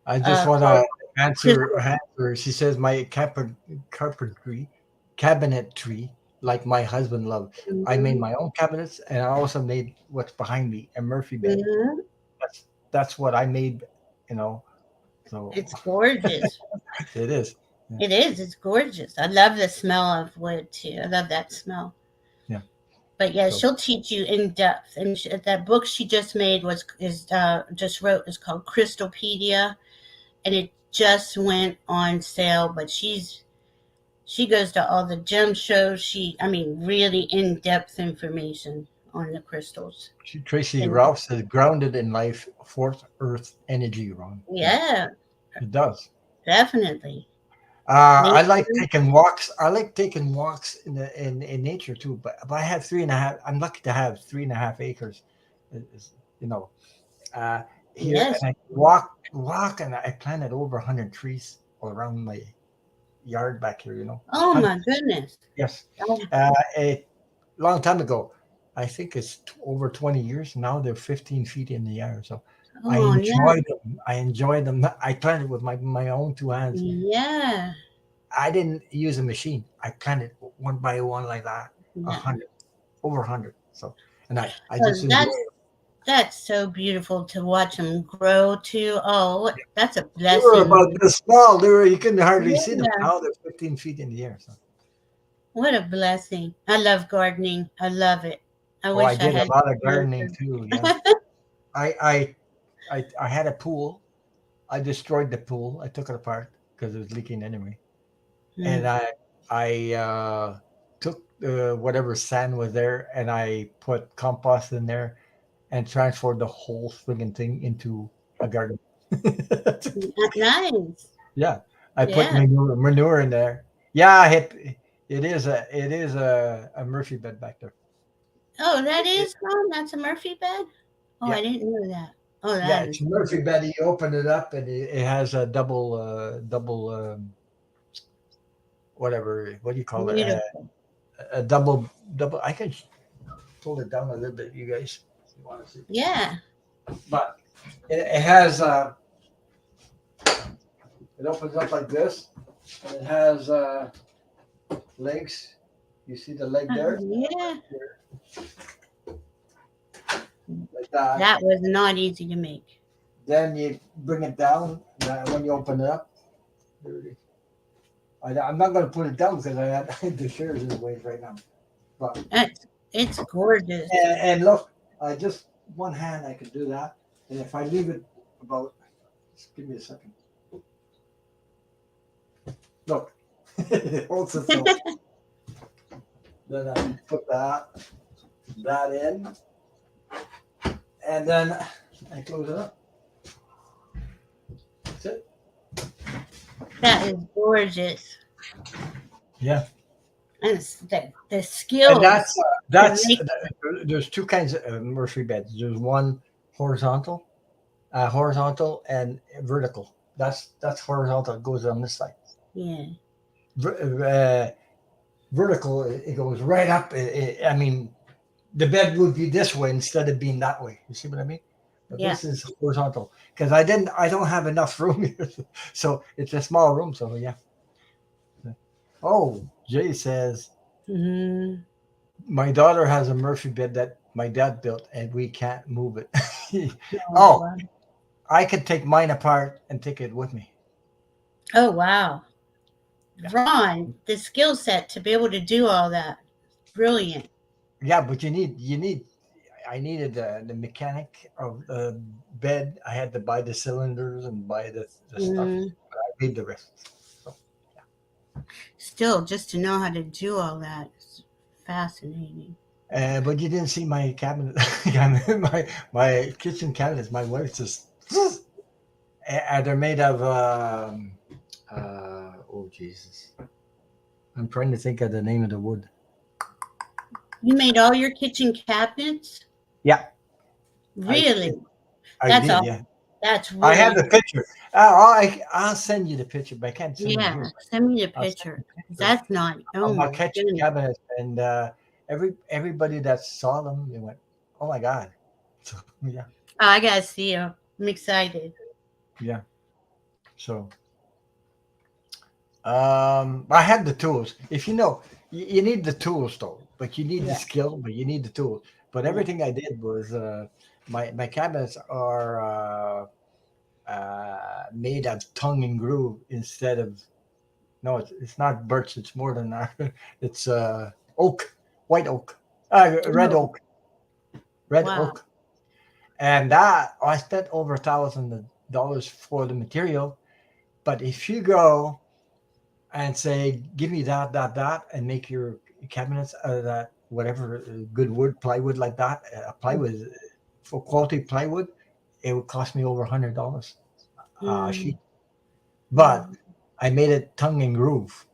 I just want called to answer. Crystal. Answer. She says my carpentry, cabinetry, like my husband loved. I made Mhm, my own cabinets, and I also made what's behind me a Murphy bed. mhm. That's what I made. You know, so It's gorgeous. it is. Yeah. It is. It's gorgeous. I love the smell of wood too. I love that smell. Yeah. But yeah, So she'll teach you in depth. And that book she just made was is just wrote is called Crystalpedia, and it just went on sale. But she goes to all the gem shows. I mean, really in depth information on the crystals. Tracy And Ralph says grounded in life, fourth earth energy. Ron. Yeah, yeah, it does. definitely. I like Nature. taking walks. I like taking walks in in nature too. But I have 3.5. I'm lucky to have 3.5 acres. You know, uh, here, Yes. and I walk, and I planted over 100 trees all around my yard back here. Oh my 100. goodness. Yes, Oh, a long time ago. I think it's over 20 years now. They're 15 feet in the air. So I oh yeah. enjoy them. I enjoy them. I planted with my own two hands. Yeah. I didn't use a machine. I planted one by one like that, a Yeah. hundred, over 100. So, and I just Oh, enjoy that's it. That's so beautiful to watch them grow too. Oh, that's a They were blessing. about this small. You couldn't hardly see them. Yeah, Now they're 15 feet in the air. So, what a blessing. I love gardening. I love it. I oh, I wish I did a had lot of more gardening too. Yeah, I I I had a pool. I destroyed the pool. I took it apart because it was leaking anyway. And Mm. I took whatever sand was there, and I put compost in there and transferred the whole friggin' thing into a garden. Nice. Yeah, I put Yeah. manure in there. Yeah, it is a Murphy bed back there. Oh, that It- is gone. That's a Murphy bed. Oh, yeah, I didn't know that. Oh, yeah, that it's is a Murphy bed. You open it up, and it has a double whatever. What do you call it? beautiful. A double. I can pull it down a little bit, you guys. If you want to see, Yeah. but it has it opens up like this, and it has legs. You see the leg there, Yeah. like that. That was not easy to make. Then you bring it down. When you open it up, there it is. I'm not going to put it down because I had the chairs in the way right now. But It's gorgeous. and look, I just one hand I can do that, and if I leave it about, just give me a second. Look, it holds itself. Then I put that in, and then I close it up. That's it. That is gorgeous. Yeah, And the and skills to make. there's two kinds of Murphy beds. There's one horizontal, and vertical. That's horizontal. It goes on this side. Yeah. Ver- uh, Vertical, it goes right up. I mean, the bed would be this way instead of being that way. You see what I mean? But Yeah. this is horizontal because I don't have enough room here, so it's a small room. So yeah. Oh, Jay says Hmm. my daughter has a Murphy bed that my dad built, and we can't move it. Oh, Oh, wow. I could take mine apart and take it with me. Oh, wow. Yeah, Ron, the skill set to be able to do all that. Brilliant. yeah, but you need. I needed the mechanic of the bed. I had to buy the cylinders and buy the stuff. Mm. But I paid the rest. So Still, just to know how to do all that is fascinating. but you didn't see my cabinet, my kitchen cabinets. My wife just, and they're made of. Oh Jesus! I'm trying to think of the name of the wood. You made all your kitchen cabinets? Yeah, I Really? I That's did. all. Yeah, That's I have really the nice. picture. I'll send you the picture, but I can't send it Yeah. here. Send me a I'll send picture. you a picture That's not. Oh of my my kitchen goodness. cabinets, and everybody that saw them, they went, "Oh my god!" So yeah, Oh, I gotta see you. I'm excited. yeah. So I had the tools. If you know, you need the tools though, but you need the Yeah. skill, but you need the tools. But Yeah. everything I did was my cabinets are made of tongue and groove instead of no, it's not birch. It's more than that. It's oak, white oak, red Oh, oak, red wow. oak, and that I spent over $1,000 for the material. But if you go and say, give me that, and make your cabinets out of that, whatever good wood, plywood like that, plywood for quality plywood, it would cost me over $100 a sheet. Mm, But mm. I made it tongue and groove,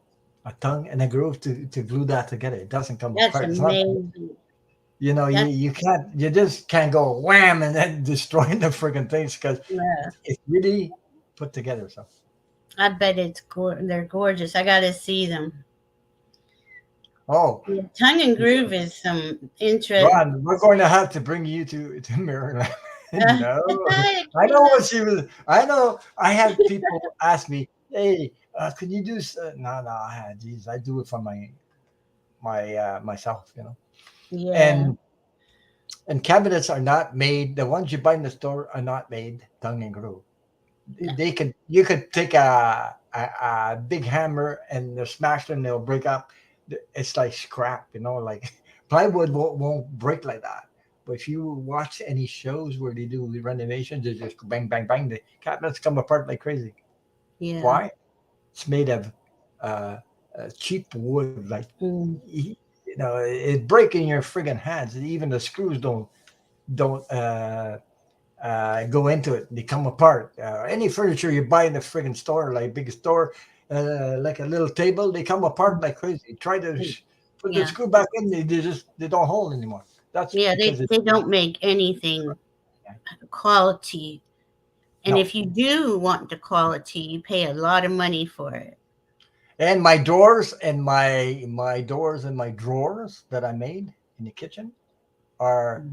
a tongue and a groove to glue that together. It doesn't come That's apart. It's not, amazing. you That you just can't go wham and then destroying the friggin' things because yeah. it's really put together. So, I bet they're gorgeous. I gotta see them. oh, Yeah, tongue and groove is some interest. Ron, we're going to have to bring you to Maryland. No, I I know cannot. what she was. I know. I had people ask me, "Hey, can you do?" No, no. Geez, I do it for my myself, Yeah, And cabinets are not made. The ones you buy in the store are not made tongue and groove. no, They could you could take a big hammer and they'll smash them. They'll break up. It's like scrap, like plywood won't break like that. But if you watch any shows where they do renovations, they just bang, bang, bang. The cabinets come apart like crazy. yeah. Why? It's made of uh, cheap wood. Like Mm, it break in your friggin' hands. Even the screws don't go into it. They come apart. Any furniture you buy in the friggin' store, like big store, like a little table, they come apart like crazy. Try to mm, put the yeah, screw back in, they don't hold anymore. That's yeah. because They it's they don't make anything quality, and no. if you do want the quality, you pay a lot of money for it. And my doors and my doors and my drawers that I made in the kitchen are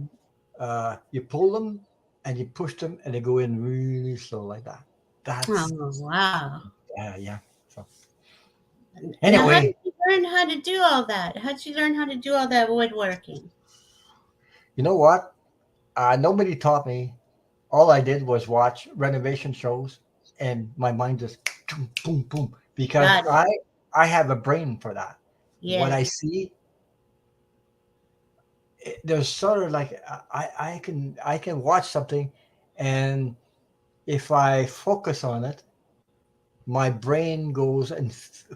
Mm. you pull them and you push them and they go in really slow like that. That's Oh wow! yeah. So Now, how did anyway, you learn how to do all that? How did you learn how to do all that woodworking? you know what? Nobody taught me. All I did was watch renovation shows, and my mind just boom, boom, boom, because Got it. I have a brain for that. What I Yes, see, there's sort of like I can watch something, and if I focus on it, my brain goes and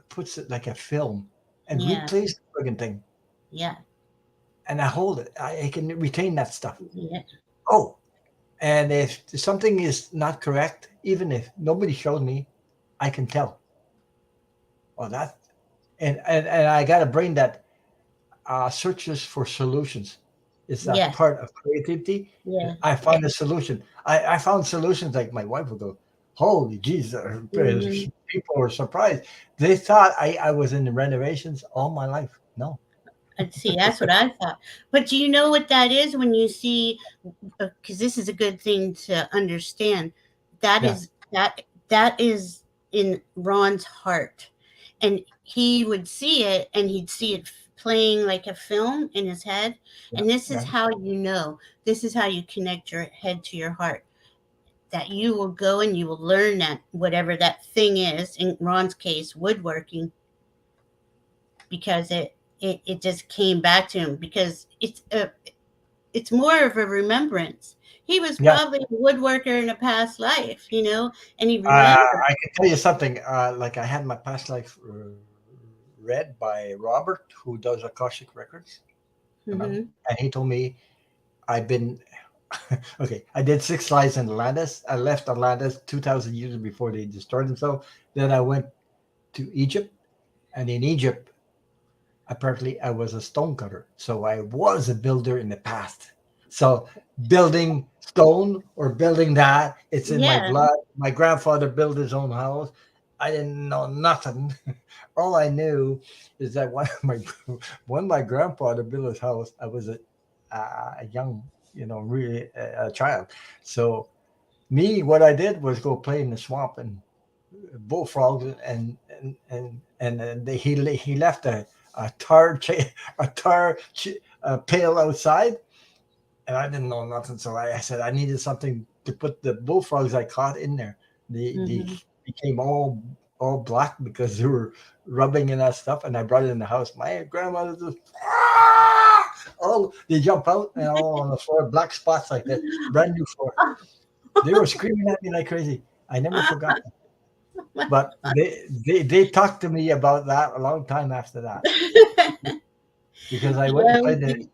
puts it like a film and yeah, replays the friggin' thing, yeah, and I hold it. I can retain that stuff. yeah. Oh, and if something is not correct, even if nobody showed me, I can tell. Oh, that and I got a brain that searches for solutions. It's that Yes, part of creativity. yeah. I find a solution. I found solutions like my wife would go, "Holy jeez!" Hmm. People were surprised. They thought I was in the renovations all my life. No, I'd see. That's what I thought. But do you know what that is when you see? Because this is a good thing to understand. That yeah, is that is in Ron's heart, and he would see it, and he'd see it playing like a film in his head. yeah, And this is yeah. how you know. This is how you connect your head to your heart. That you will go and you will learn that whatever that thing is. In Ron's case, woodworking, because it just came back to him because it's more of a remembrance. He was Yeah. probably a woodworker in a past life, and he remembered. I can tell you something. Like I had my past life read by Robert, who does Akashic Records, Hmm. and he told me I've been okay. I did 6 lives in Atlantis. I left Atlantis 2,000 years before they destroyed themselves. Then I went to Egypt, and in Egypt, apparently I was a stonecutter. So I was a builder in the past. So building stone or building that, it's in my Yeah, blood. My grandfather built his own house. I didn't know nothing. All I knew is that when my grandfather built his house, I was a young, really a child. So me, what I did was go play in the swamp and bullfrogs, and then he left a tar cha- a tar ch- pail outside, and I didn't know nothing. So I said I needed something to put the bullfrogs I caught in there. They Hmm. became all black because they were rubbing in that stuff, and I brought it in the house. My grandmother just oh, they jump out and all on the floor, black spots like that, brand new floor. They were screaming at me like crazy. I never forgot that. But they talked to me about that a long time after that because I went and Yeah, played it.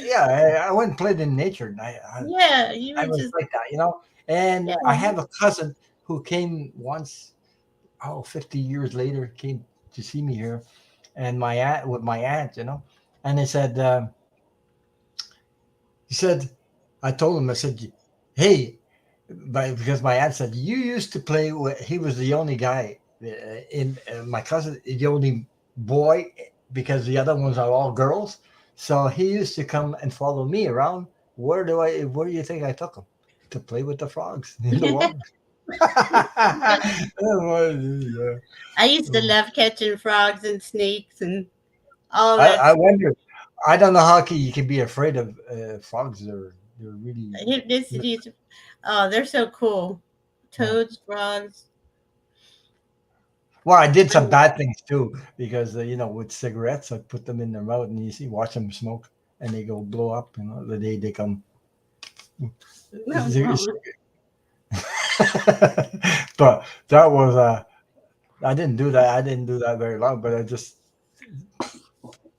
Yeah, I went and played in nature, and yeah, you I were was just like that, you know. And I yeah. have a cousin who came once, 50 years later, came to see me here, and my aunt, you know, and he said, I told him, I said, hey, because my aunt said you used to play with. He was the only guy in my cousin, the only boy, because the other ones are all girls. So he used to come and follow me around. Where do you think I took him? To play with the frogs in the water. Yeah. I used to So, love catching frogs and snakes and all that I stuff. wonder. I don't know how you can be afraid of frogs. They're really. Hypnoticities. Oh, they're so cool. Yeah. Toads, frogs. Well, I did some bad things too because with cigarettes, I put them in their mouth and you see, watch them smoke, and they go blow up. The day they come. No, no. But that was I didn't do that. I didn't do that very long, but I just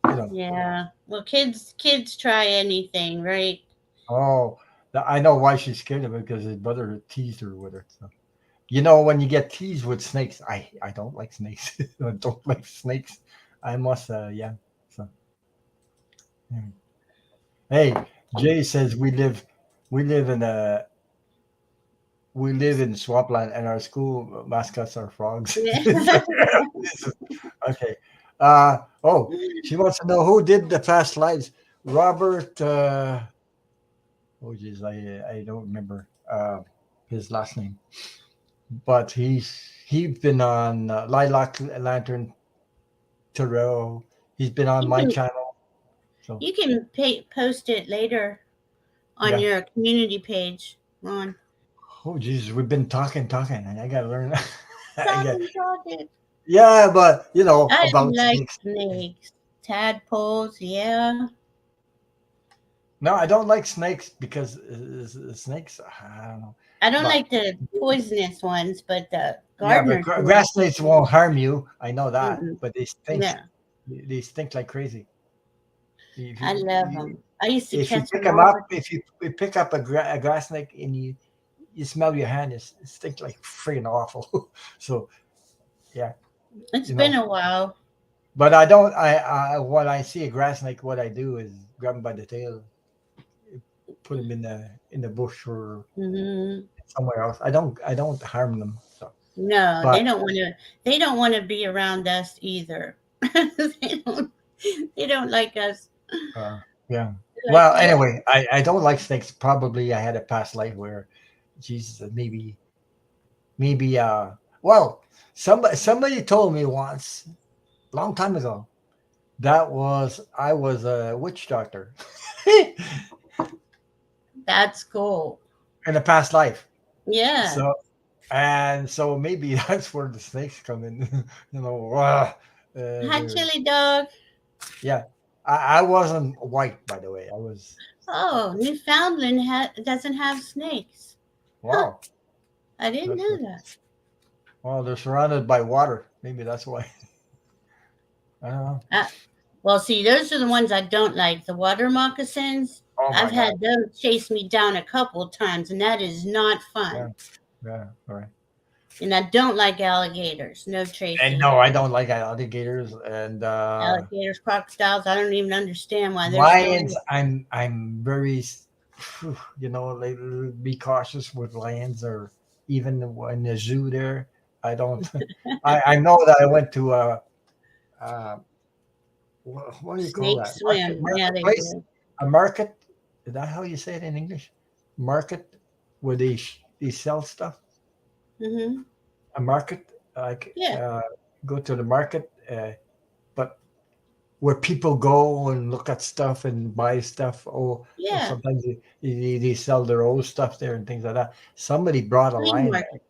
you know. Yeah. Well, kids try anything, right? Oh, I know why she's scared of it because his brother teased her with it. So. When you get teased with snakes, I don't like snakes. I don't like snakes. I must, yeah. So, yeah. Hey, Jay says we live in swampland, and our school mascots are frogs. Yeah. Okay. Oh, she wants to know who did the past lives. Robert. Oh, geez, I don't remember his last name, but he's been on Lilac Lantern Terrell. He's been on You my can channel. So post it later on yeah. your community page, Ron. Oh, Jesus, we've been talking, and I gotta learn. I got Talking, talking. yeah, but I about like snakes. snakes. Tadpoles, yeah. No, I don't like snakes because snakes. I don't know, I don't but like the poisonous ones, but the yeah, but gardener snakes. grass snakes won't harm you. I know that, Mm-mm. but they stink. Yeah, They stink like crazy. I love them. I used to If you catch pick them them all up, the if you pick up a grass snake and you smell your hand, it stinks like freaking awful. So yeah, It's you been know. a while. But I don't. When I see a grass snake, what I do is grab him by the tail, put him in the bush or Hmm. somewhere else. I don't harm them. So, No, they but don't want to. They don't want to be around us either. they don't. They don't like us. yeah. They're like, Well, yeah, anyway, I don't like snakes. Probably I had a past life where, Jesus, maybe well, somebody told me once, long time ago, that was I was a witch doctor in that's cool. a past life. Yeah. So and so maybe that's where the snakes come in. Hi, They're chili dog. yeah. I wasn't white, by the way. I was Oh, Newfoundland doesn't have snakes. Huh? wow. I didn't That's know that. well, they're surrounded by water. Maybe that's why. I don't know. Uh, well, see, those are the ones I don't like. The water moccasins. Oh I've my God. had those chase me down a couple times, and that is not Yeah, fun. yeah, all right. And I don't like alligators. No, And Tracy. no, I don't like alligators and Alligators, crocodiles. I don't even understand why they're still lions. here. I'm very, like be cautious with lions or even in the zoo there. I don't. I know that I went to uh what do you call that? Snakes swim. Yeah, they Marketplace? do. A market? Is that how you say it in English? Market where they sell stuff? Hmm. A market? like Yeah, go to the market, but where people go and look at stuff and buy stuff. Oh, yeah. sometimes they sell their old stuff there and things like that. Somebody brought a Flea lion there, market.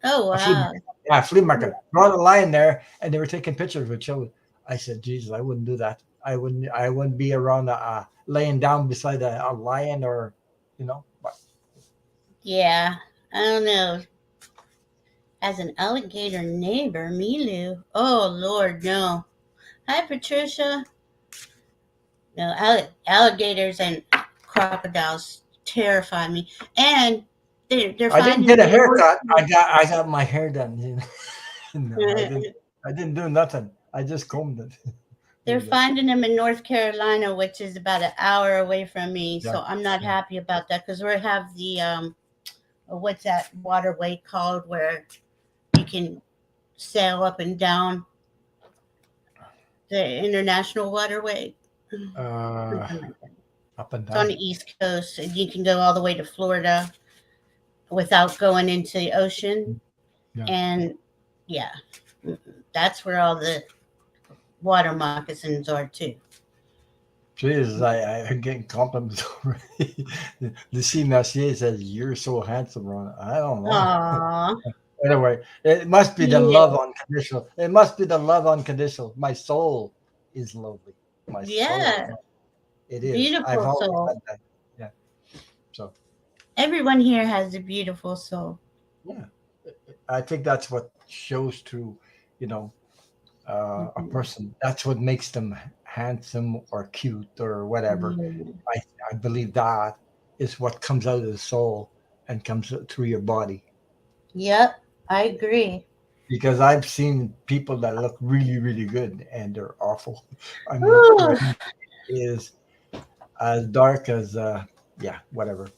Oh a flea wow. market. Yeah, flea market brought a lion there, and they were taking pictures with children. I said, Jesus, I wouldn't do that. I wouldn't be around laying down beside a lion or, But Yeah. I don't know. As an alligator neighbor, Milu. Oh Lord, no. Hi, Patricia. No, alligators and crocodiles terrify me, and they're I didn't finding get them a in North. haircut. I got my hair done. No, I didn't. I didn't do nothing. I just combed it. They're There you go. finding them in North Carolina, which is about an hour away from me. Yeah, So I'm not yeah. happy about that because we have the what's that waterway called where you can sail up and down the international waterway. Uh, Something like that. Up and It's on down. the East Coast, and you can go all the way to Florida without going into the ocean. Yeah. And yeah, that's where all the water moccasins are too. Jesus, I'm getting compliments already. The C. Mercier says, "You're so handsome, Ron." I don't know. Aww. Anyway, it must be the Yeah. love unconditional. It must be the love unconditional. My soul is lovely. My soul is Yeah. lovely. It is. I've Beautiful always soul. had that. Yeah. So, Everyone here has a beautiful soul. yeah, I think that's what shows through, you know, a Mhm. person. That's what makes them handsome or cute or whatever. Mhm. I, I believe that is what comes out of the soul and comes through your body. Yep, I agree. Because I've seen people that look really, really good and they're awful. I mean, Whew. their hair is as dark as, yeah, whatever.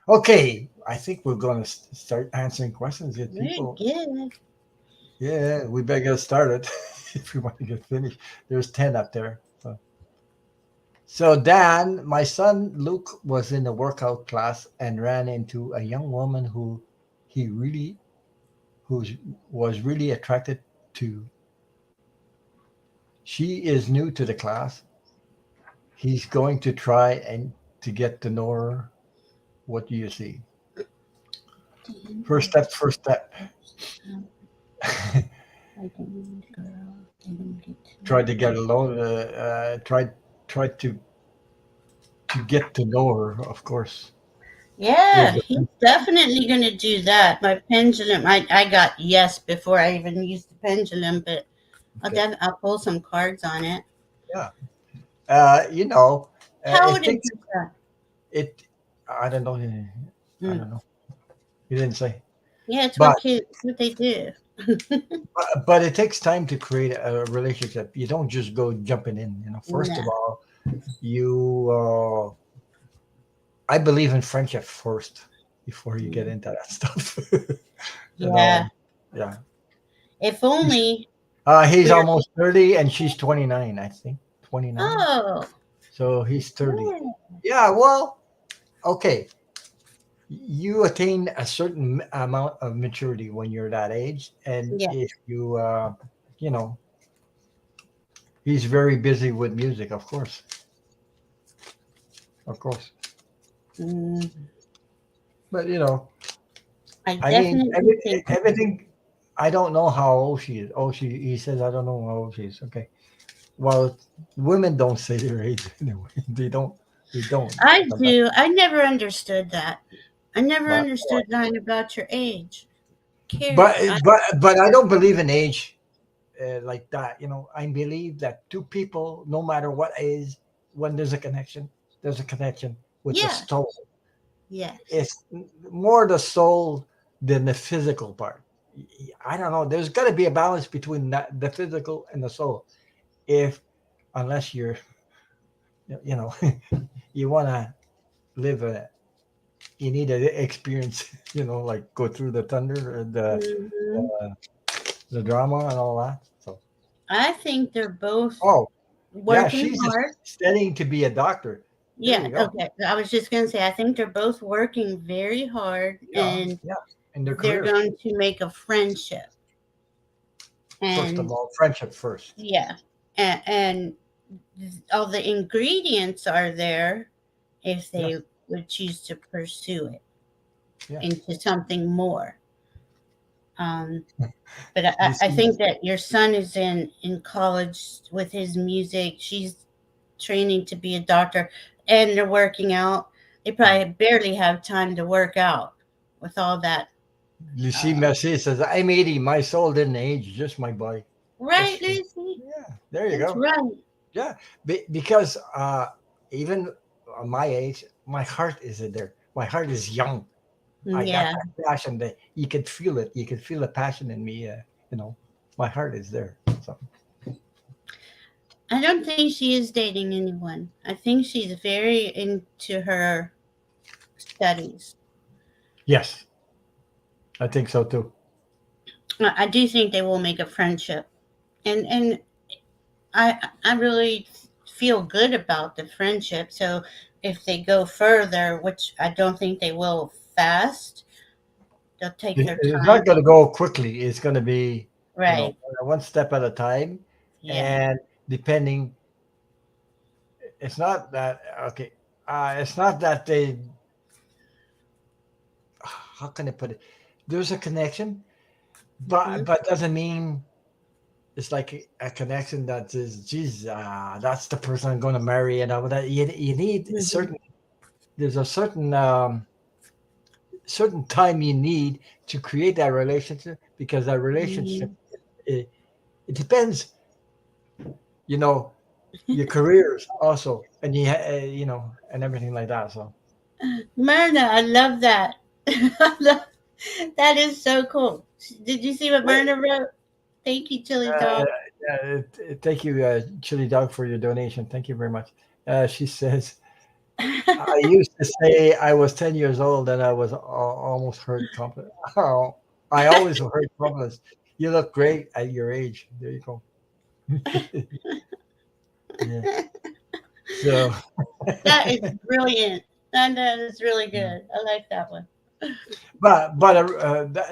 Okay, I think we're going to start answering questions. If We're people, good. yeah, we better get started if we want to get finished. There's 10 up there. So, Dan, my son Luke was in a workout class and ran into a young woman he really, who was really attracted to. She is new to the class. He's going to try and to get to know her. What do you see? First step, first step. Try to get alone. Try to get to know her. Of course, is Yeah, the he's first step. definitely going to do that. My pendulum, I got yes before I even used the pendulum, but Okay. I'll pull some cards on it. Yeah. You How old it is takes your son? it. I don't know. I Mm. don't know. He didn't say. Yeah, it's But what kids, what they do. but it takes time to create a relationship. You don't just go jumping in. First No. of all, you. I believe in friendship first before you get Mm. into that stuff. you Yeah. know. Yeah. If He's only he's we're, almost 30 and she's 29. I think 29. oh, So he's 30. yeah. Yeah. Well. Okay. You attain a certain amount of maturity when you're that age, and Yeah. if you know, he's very busy with music, of course, of course. Mm. But I I mean, definitely think, everything. I don't know how old she is. Oh, he says I don't know how old she is. Okay. Well, women don't say their age anyway. They don't. They don't. I Sometimes. do. I never understood that. I never But understood lying about your age. but Cares. but I don't believe in age like that. I believe that two people, no matter what age, when there's a connection with the Yeah. soul. Yes. It's more the soul than the physical part. I don't know. There's got to be a balance between the physical and the soul. If unless you know, you want to live you need to experience, like go through the thunder, Hmm. the, the drama and all that. So, I think they're both oh yeah, working she's hard. studying to be a doctor. There Yeah, you go. okay. I was just gonna say I think they're both working very hard Yeah, and yeah, in their they're careers. going to make a friendship. First of And all, friendship first. yeah, and all the ingredients are there if Yes, they would choose to pursue it yes. into something more. Um, but You I see, think that your son is in college with his music. She's training to be a doctor, and they're working out. They yeah. probably barely have time to work out with all that. Lucy Uh, Mercier says, "I'm 80. My soul didn't age, just my body." That's right, true. Lucy? Yeah, there you That's go. right. Yeah, because even at my age, my heart isn't there. My heart is young. I got Yeah. that passion that you could feel it. You could feel the passion in me. You know, my heart is there. So I don't think she is dating anyone. I think she's very into her studies. yes, I think so too. I do think they will make a friendship, and I really feel good about the friendship. So if they go further, which I don't think they will fast, they'll take their It's not time. going to go quickly. It's going to be, Right. one step at a time, Yeah. and depending, it's not that okay. It's not that they. How can I put it? There's a connection, Hmm. but doesn't mean it's like a connection that is, geez, that's the person I'm going to marry and all that. You need a Hmm. certain. There's a certain time you need to create that relationship because that relationship, Hmm. it, it depends, you know, your careers also, and and everything like that. So Myrna, I love that. That is so cool. Did you see what wait, Myrna wrote? Thank you, Chili uh, Dog. thank you, Chili Dog, for your donation. Thank you very much. She says, I used to say I was 10 years old and I was almost heard compliment. Oh, I always heard compliments. You look great at your age. There you go. Yeah. So, That is brilliant. That is really good. I like that one.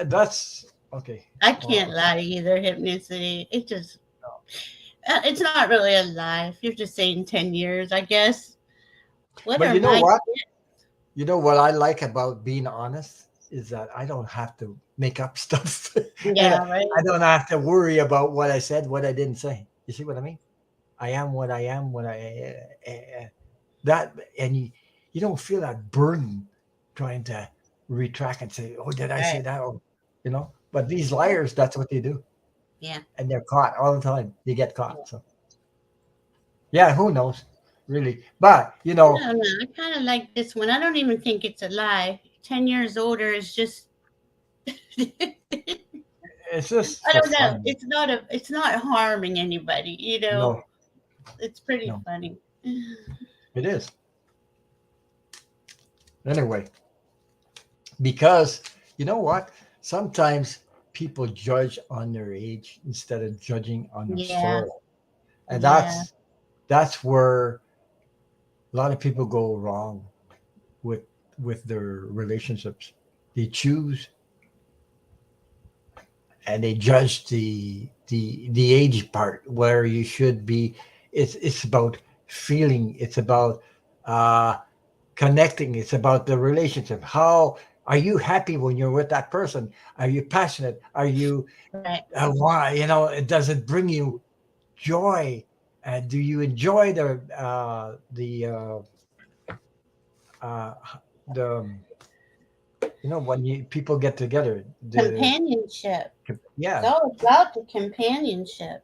that's okay. I can't Well, lie either. Hypnicity. It's not really a lie. If you're just saying 10 years, I guess. What but are you know my? what? You know what I like about being honest is that I don't have to make up stuff, and Yeah, right. I don't have to worry about what I said, what I didn't say. You see what I mean? I am what I am. That, and you don't feel that burden trying to retract and say, "Oh, did I say Right. that?" Or, But these liars, that's what they do, Yeah. and they're caught all the time. They get caught. So yeah, who knows, really? But I don't know. I kind of like this one. I don't even think it's a lie. 10 years older is just. I it's just for don't know. fun. It's not harming anybody. No, It's pretty no, funny. it is anyway. Because you know what? Sometimes people judge on their age instead of judging on their Yeah. soul, and Yeah. that's where a lot of people go wrong with their relationships. They choose and they judge the age part where you should be. It's about feeling. It's about uh, connecting. It's about the relationship. How are you happy when you're with that person? Are you passionate? Are you Right. why? Does it bring you joy? Do you enjoy uh, the when people get together? Companionship. It's Yeah, all about the companionship.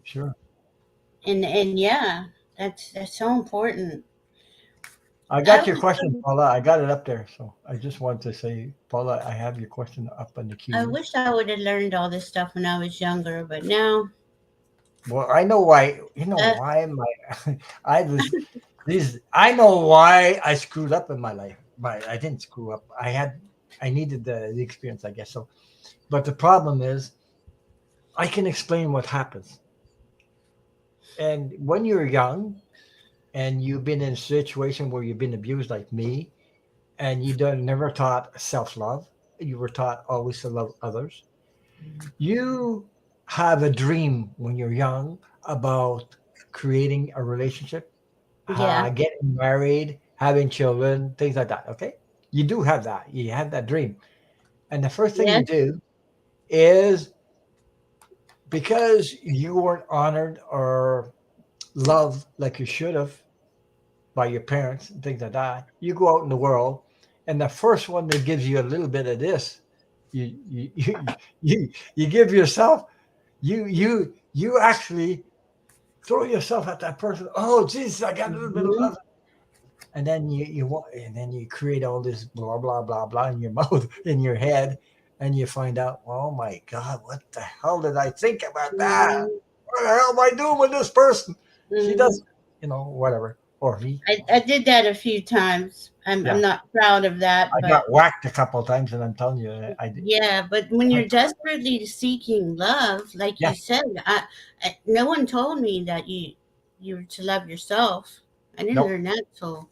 sure. And yeah, that's so important. I I got your wish question, Paula. I got it up there. So I just want to say, Paula, I have your question up on the I queue. wish I would have learned all this stuff when I was younger, but now, Well, I know why. You know uh, why my I was these. I know why I screwed up in my life. But I didn't screw up. I needed the experience, I guess. So, but the problem is, I can explain what happens. And when you're young and you've been in a situation where you've been abused, like me, and you don't never taught self love, you were taught always to love others. You have a dream when you're young about creating a relationship, Yeah. getting married, having children, things like that. Okay, you do have that. You have that dream, and the first thing you Yes. do is, because you weren't honored or loved like you should have by your parents and things like that. You go out in the world, and the first one that gives you a little bit of this, you give yourself, you actually throw yourself at that person. Oh Jesus, I got a little bit of Hmm. love, and then and then you create all this blah blah blah blah in your mouth, in your head, and you find out, oh my God, what the hell did I think about that? Hmm. What the hell am I doing with this person? She Hmm. does, whatever, or he. I did that a few times. I'm Yeah, not proud of that, I but got whacked a couple of times, and I'm telling you, I did. yeah. But when I, you're desperately seeking love, like you yes, said, no one told me that you were to love yourself. I didn't no, learn that till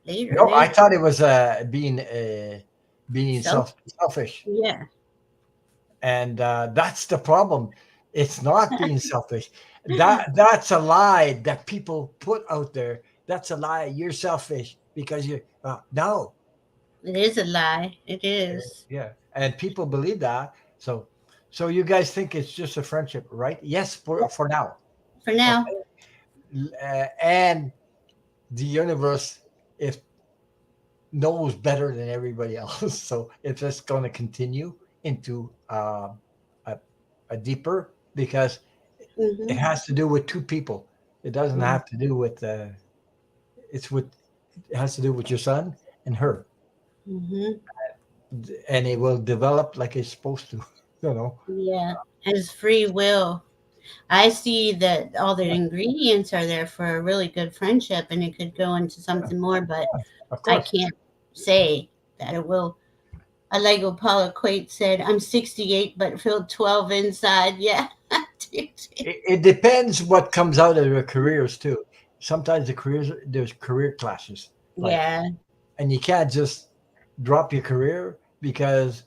later. no. I Later, thought it was being self. selfish, Yeah. and that's the problem. It's not being selfish. That's a lie that people put out there. That's a lie. You're selfish because you no, It is a lie. It is. yeah, and people believe that. So you guys think it's just a friendship, right? Yes, for now. For now. Okay, and the universe, if knows better than everybody else. So it's just going to continue into a, a deeper, because it Hmm. has to do with two people. It doesn't have to do with it's with it has to do with your son and her, Hmm. and it will develop like it's supposed to. You know. Yeah. As free will. I see that all the Yeah, ingredients are there for a really good friendship and it could go into yeah, something more, but of I course. can't say that it will. A Lego Paula Quate said, I'm 68 but feel 12 inside. Yeah. It depends what comes out of your careers too. Sometimes there's career clashes, like, Yeah. and you can't just drop your career because,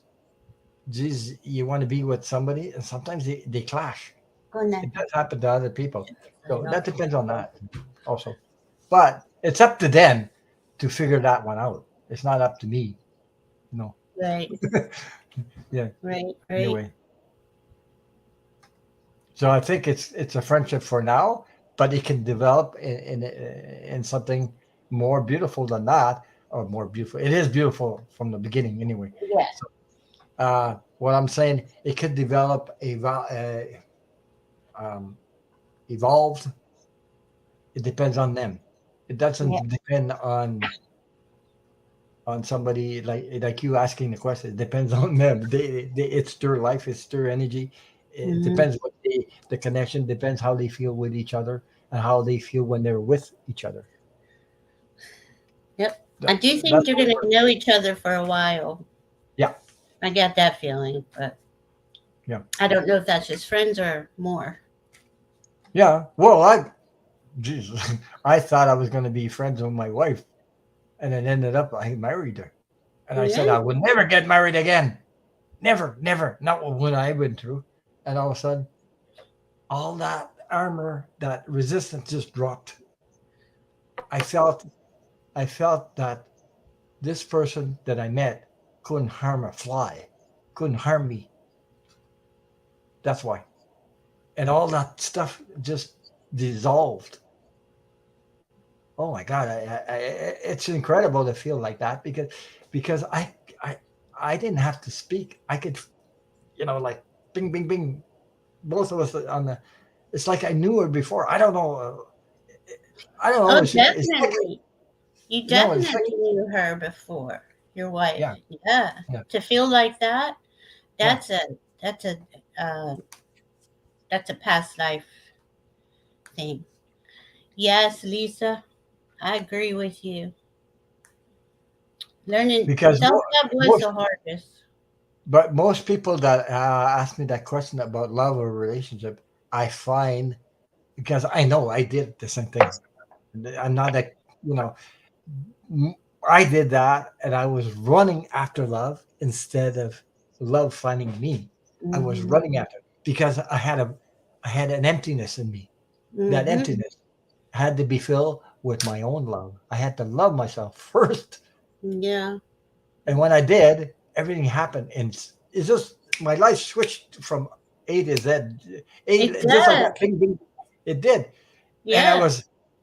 geez, you want to be with somebody, and sometimes they clash. Gonna It does happen to other people. So that okay. depends on that also. But it's up to them to figure that one out. It's not up to me. No. Right, Yeah. right, right. Anyway, so I think it's a friendship for now, but it can develop in something more beautiful than that, or more beautiful. It is beautiful from the beginning, anyway. Yeah. So, what I'm saying, it could develop um, evolved. It depends on them. It Yeah. doesn't depend on somebody like you asking the question. It depends on them. It's their life. It's their energy. It Hmm. depends the connection depends how they feel with each other, and how they feel when they're with each other. Yep. I That, do think that's they're what gonna we're. know each other for a while. Yeah, I got that feeling, but yeah, I don't know if that's just friends or more. yeah. Well, Jesus, I thought I was going to be friends with my wife, and then ended up I married her, and I said Yeah. I would never get married again. Never, never. Not what I went through. And all of a sudden, all that armor, that resistance just dropped. I felt I felt that this person that I met couldn't harm a fly, couldn't harm me. That's why. And all that stuff just dissolved. Oh my God, it's incredible to feel like that, because I I didn't have to speak. I could, like, bing bing bing, both of us on the. It's like I knew her before. I don't know. I don't know. Oh, It's like, definitely. You no, it's like, definitely knew her before, your wife. yeah, Yeah. yeah, To feel like that, yeah. that's a that's a uh, that's a past life thing. Yes, Lisa, I agree with you. Learning Because self love was most the hardest. most people that ask me that question about love or relationship, I find, because I know I did the same thing. I'm not that, you know, m- I did that, and I was running after love instead of love finding me. I was Hmm. running after. because I had an emptiness in me. That Mm-hmm. emptiness had to be filled with my own love. I had to love myself first. Yeah, And when I did, everything happened. And it's just my life switched from A to Z. it Just like does. that. Bing, bing. It did. And Yeah,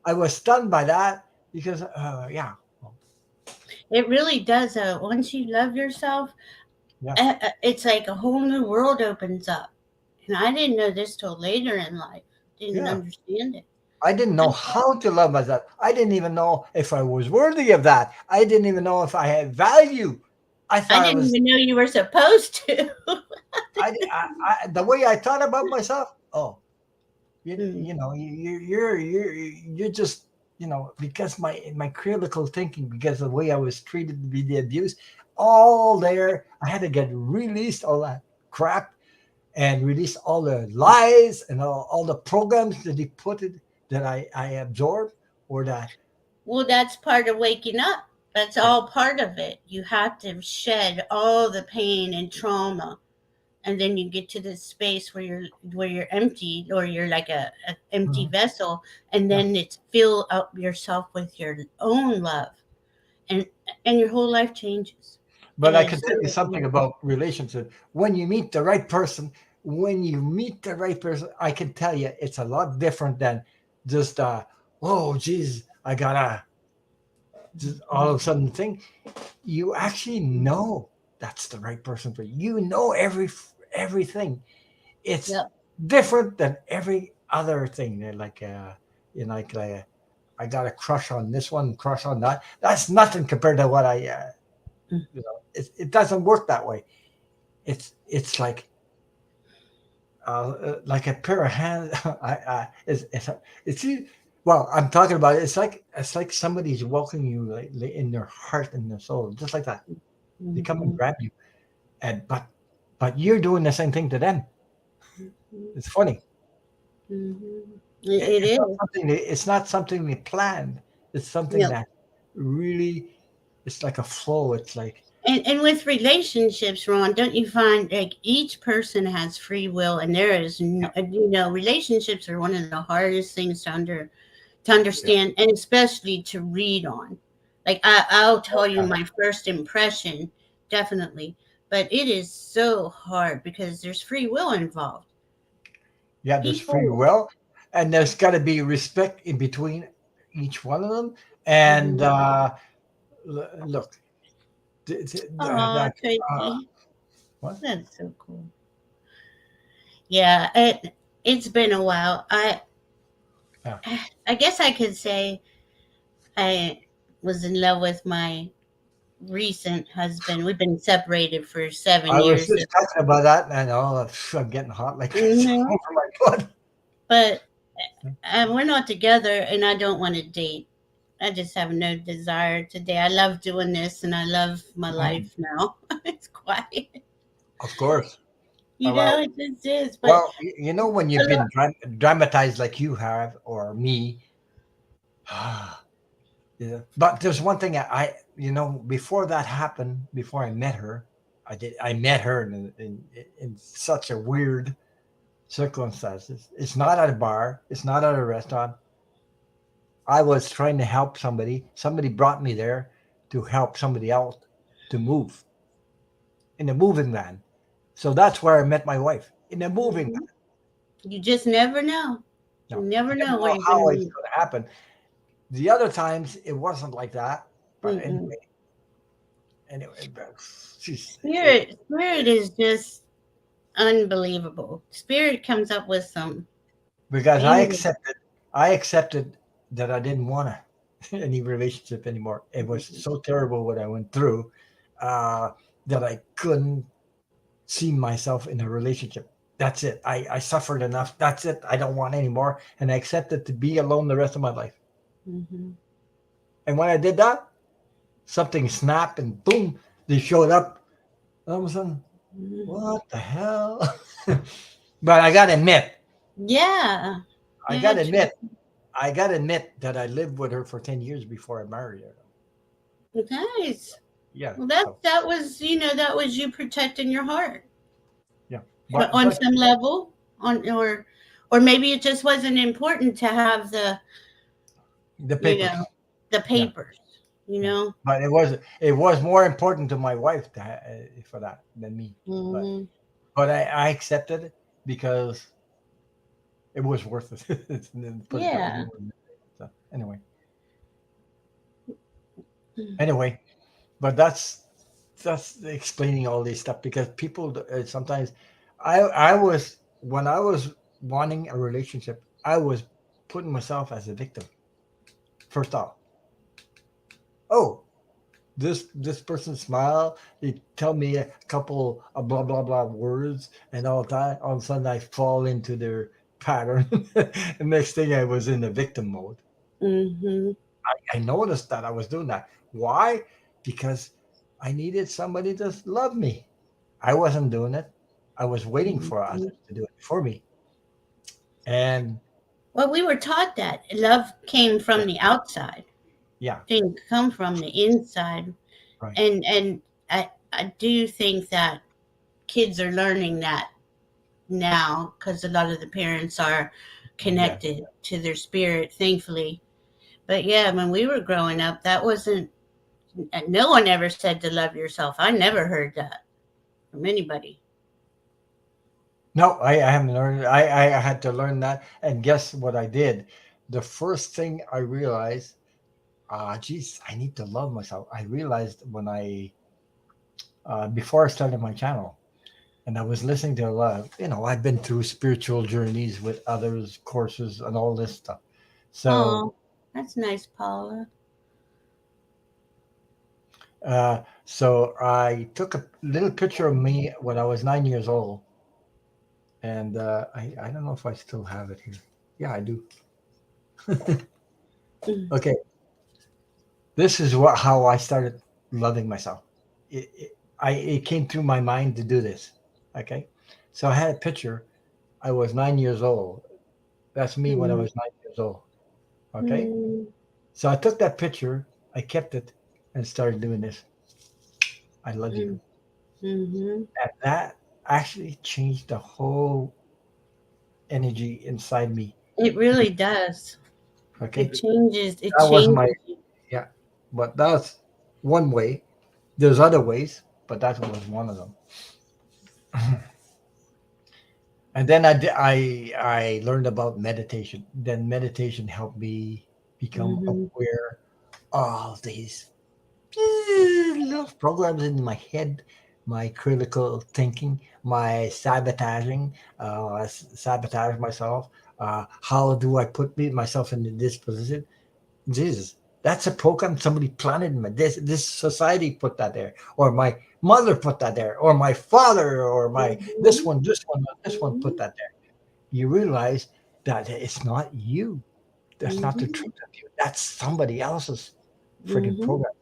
I was stunned by that because, yeah, it really does. Once you love yourself, yeah, it's like a whole new world opens up. And I didn't know this till later in life. Didn't yeah. understand it. I didn't know how to love myself. I didn't even know if I was worthy of that. I didn't even know if I had value. I I thought I didn't was even know you were supposed to. the way I thought about myself. Oh, Mm. you're just because my critical thinking, because of the way I was treated, to be the abuse, all there. I had to get released all that crap and release all the lies and all the programs that he put it that I absorbed or that. Well, that's part of waking up. That's Yeah. all part of it. You have to shed all the pain and trauma, and then you get to this space where you're empty, or you're like a empty Mhm. vessel, and Yeah. then it's fill up yourself with your own love, and your whole life changes. But It I can is tell you so something beautiful. about relationship. When you meet the right person, when you meet the right person, I can tell you it's a lot different than just oh geez, I gotta just all of a sudden thing. You actually know that's the right person for you. You know everything. It's Yep. different than every other thing. Like I got a crush on this one, crush on that. That's nothing compared to what I it doesn't work that way. It's like a pair of hands. It's well, I'm talking about it. It's like somebody's welcoming you like in their heart and their soul, just like that. They come and Mhm. grab you, and but you're doing the same thing to them. It's funny. Mhm. It It's not is. something. It's not something they planned. It's something Yep. that really. It's like a flow. It's like And with relationships, Ron, don't you find like each person has free will, and there is yeah, relationships are one of the hardest things to yeah. understand, and especially to read on. Like I'll Oh tell you yeah, my first impression, definitely, but it is so hard because there's free will involved. yeah. There's free People, will, and there's got to be respect in between each one of them. And mhm. look, Oh, that Tracy, what? that's so cool. Yeah, it's been a while. Yeah. I guess I could say I was in love with my recent husband. We've been separated for seven I was years. just talking about that, and I'm getting hot like it's Hmm. over my blood. But we're not together, and I don't want to date. I just have no desire today. I love doing this, and I love my Mhm. life now. It's quiet, Of course. Well, it just is. But well, when you've been dramatized like you have, or me. Yeah. But there's one thing before that happened, before I met her, I met her in such a weird circumstances. It's not at a bar. It's not at a restaurant. I was trying to help somebody. Somebody brought me there to help somebody else to move in a moving van. So that's where I met my wife in a moving mhm, van. you just never know. You No, never you never know where know you're going how to it's meet. going to happen. The other times it wasn't like that. But Mm-mm. anyway, she's, Spirit is just unbelievable. Spirit comes up with some because things. I accepted that I didn't want any relationship anymore. It was so terrible what I went through uh, that I couldn't see myself in a relationship. That's it. I suffered enough. That's it. I don't want any more. And I accepted to be alone the rest of my life. Mm-hmm. And when I did that, something snapped and boom, they showed up. All of a sudden, what the hell? But I gotta admit, Yeah, I yeah, gotta admit, I gotta admit that I lived with her for 10 years before I married her. nice. Yeah. Well, So that was that was you protecting your heart. yeah. on but some level, on or maybe it just wasn't important to have the, the you know, papers, the yeah, papers, you yeah. know. But it was more important to my wife for that than me. But Hmm. I accepted it because it was worth it. Put it that way. Yeah. So anyway, but that's explaining all this stuff because people sometimes I was when I was wanting a relationship, I was putting myself as a victim first off. Oh, this person smile, they tell me a couple of blah blah blah words, and all of a sudden I fall into their pattern. The next thing I was in the victim mode. Hmm. I noticed that I was doing that. Why? Because I needed somebody to love me. I wasn't doing it. I was waiting for Hmm. others to do it for me. And Well, we were taught that love came yeah, from the outside, yeah, didn't come from the inside, right. and I do think that kids are learning that now because a lot of the parents are Yeah. connected to their spirit, thankfully. But yeah, when we were growing up, that wasn't. No one ever said to love yourself. I never heard that from anybody. No, I haven't learned. I had to learn that. And guess what I did? The first thing I realized, geez, I need to love myself. I realized when before I started my channel, and I was listening to a lot. I've been through spiritual journeys with others, courses, and all this stuff. So, Oh, that's nice, Paula. so I took a little picture of me when I was 9 years old, and I don't know if I still have it here. Yeah, I do. Mm, Okay, this is how I started loving myself. It came through my mind to do this. Okay, so I had a picture. I was 9 years old. That's me when I mm, was 9 years old. Okay, mm, so I took that picture, I kept it, and started doing this. I love you. mm, mm-hmm. And that actually changed the whole energy inside me. It really does. Okay. It changes. It That was my, changes you. yeah. But that's one way. There's other ways, but that was one of them. And then I learned about meditation. Then meditation helped me become Mm-hmm. aware of these little programs in my head, my critical thinking, my sabotaging, sabotage myself. How do I put myself in this position? Jesus, that's a program somebody planted in my this society put that there, or my mother put that there, or my father, or my Mm-hmm. this one put that there. You realize that it's not you. That's not the Mm-hmm. truth of you. That's somebody else's freaking Mm-hmm. program.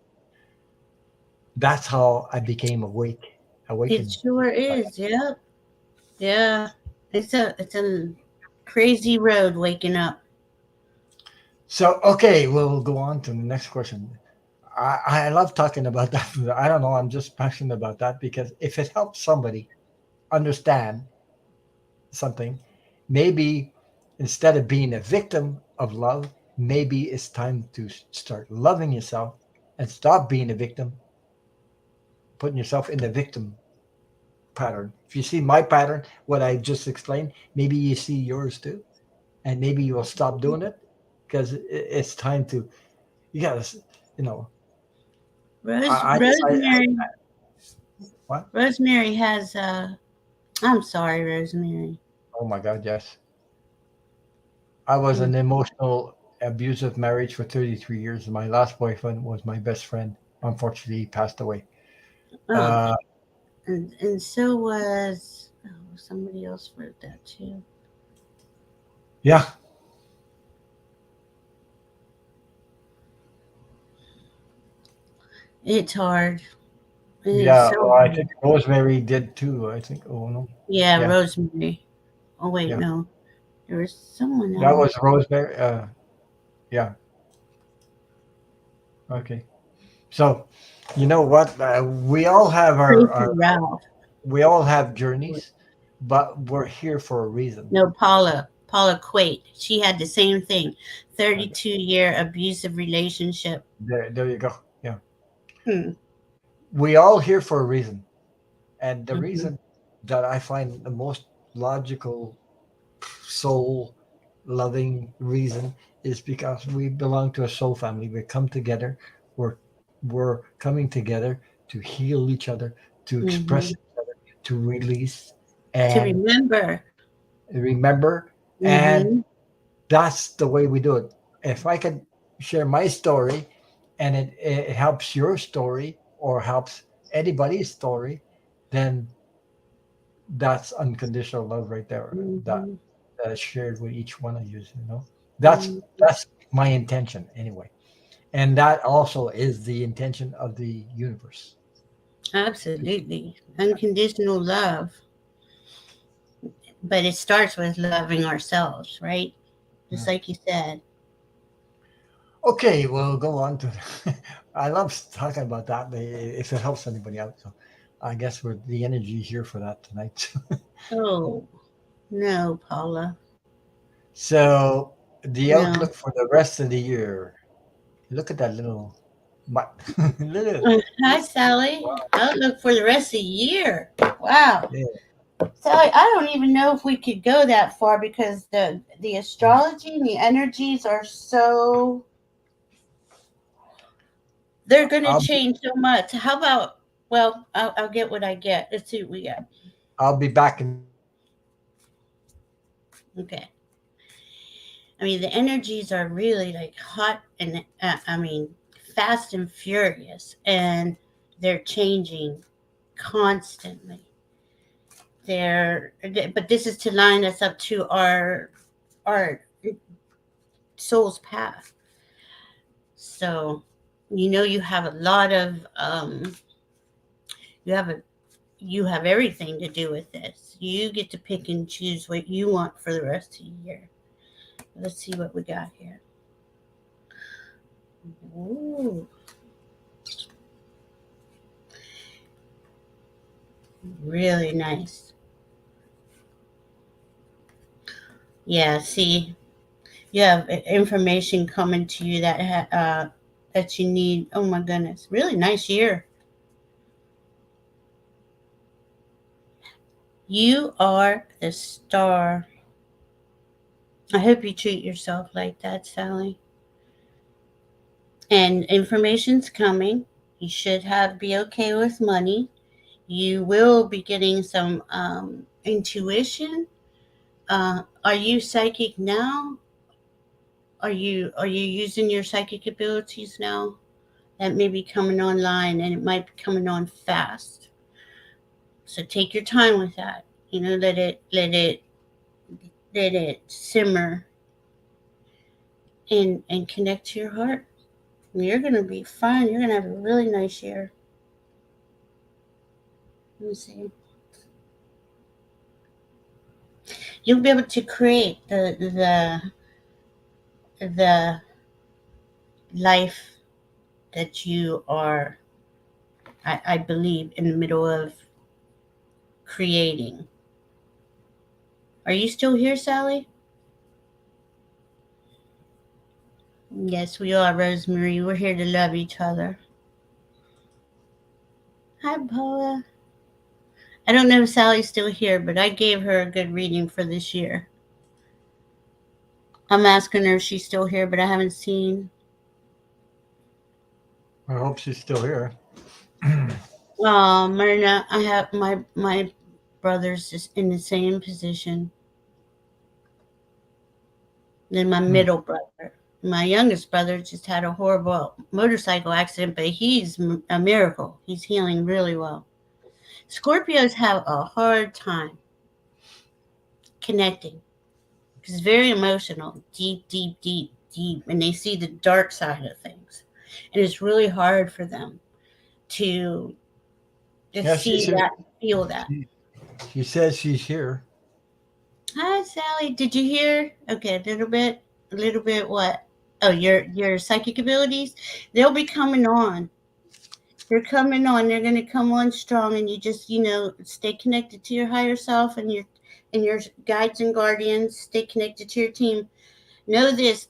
That's how I became It awakened. sure is. Yep. Yeah. It's a crazy road waking up. So okay, we'll go on to the next question. I love talking about that. I don't know. I'm just passionate about that because if it helps somebody understand something, maybe instead of being a victim of love, maybe it's time to start loving yourself and stop being a victim, putting yourself in the victim pattern. If you see my pattern, what I just explained, maybe you see yours too, and maybe you will stop doing it because it's time to. You gotta, you know. I decided. Rosemary. What? Rosemary has. I'm sorry, Rosemary. Oh my God, yes. I was Mm. an emotional abusive marriage for 33 years. My last boyfriend was my best friend. Unfortunately, he passed away. Oh, Uh, and so was. Oh, somebody else wrote that too. yeah, It's hard. It is yeah. so Well, I think hard. Rosemary did too. I think. Oh no. Yeah, Yeah, Rosemary. Oh wait, yeah. no, there was someone That else. was Rosemary. Yeah. Okay. So, you know what? We all have Tracy Ralph. we all have journeys. but we're here for a reason. No, Paula Quate. She had the same thing. Okay. 32-year abusive relationship. There you go. Yeah, Hmm. we all here for a reason, and the Hmm. reason that I find the most logical, soul loving reason is because we belong to a soul family. We come together. We're we're coming together to heal each other, to express Hmm. each other, to release To and remember. remember. And Hmm. that's the way we do it. If I can share my story and it helps your story or helps anybody's story, then that's unconditional love right there. Hmm. That is shared with each one of you. You know, Hmm. that's my intention anyway, and that also is the intention of the universe. Absolutely. Unconditional love. But it starts with loving ourselves, right? Just Yeah. like you said. Okay, we'll go on to. I love talking about that if it helps anybody out. So, I guess we're the energy here for that tonight. Oh, no, Paula. So, the No. outlook for the rest of the year. Look at that little, little. Hi, Sally. Outlook for the rest of the year. Wow. Yeah. Sally, I don't even know if we could go that far because the astrology and the energies are so they're gonna I'll be, change so much. How about well, I'll get what I get. Let's see what we got. I'll be back in 2 weeks. Okay. I mean, the energies are really like hot and I mean, fast and furious, and they're changing constantly. But this is to line us up to our soul's path. So, you have a lot of you have a you have everything to do with this. You get to pick and choose what you want for the rest of the year. Let's see what we got here. Ooh, really nice. Yeah, see, you have information coming to you that you need. Oh my goodness, really nice year. You are the star. I hope you treat yourself like that, Sally. And information's coming. You should have be okay with money. You will be getting some intuition. Are you psychic now? Are you using your psychic abilities now? That may be coming online, and it might be coming on fast. So take your time with that. Let it simmer and connect to your heart. You're gonna be fine. You're gonna have a really nice year. Let me see. You'll be able to create the life that you are, I believe, in the middle of creating. Are you still here, Sally? Yes, we are, Rosemary. We're here to love each other. Hi, Paula. I don't know if Sally's still here, but I gave her a good reading for this year. I'm asking her if she's still here, but I haven't seen. I hope she's still here. Myrna, I have my brother's just in the same position than my Hmm. middle brother. My youngest brother just had a horrible motorcycle accident, but he's a miracle. He's healing really well. Scorpios have a hard time connecting because it's very emotional, deep, deep, deep, deep, and they see the dark side of things, and it's really hard for them to Yeah, just she's see here. that, feel that. She, she says she's here. Hi, Sally. Did you hear? Okay, a little bit. A little bit. What? Oh, your psychic abilities. They'll be coming on. They're coming on. They're going to come on strong, and you just, stay connected to your higher self and your guides and guardians. Stay connected to your team. Know this: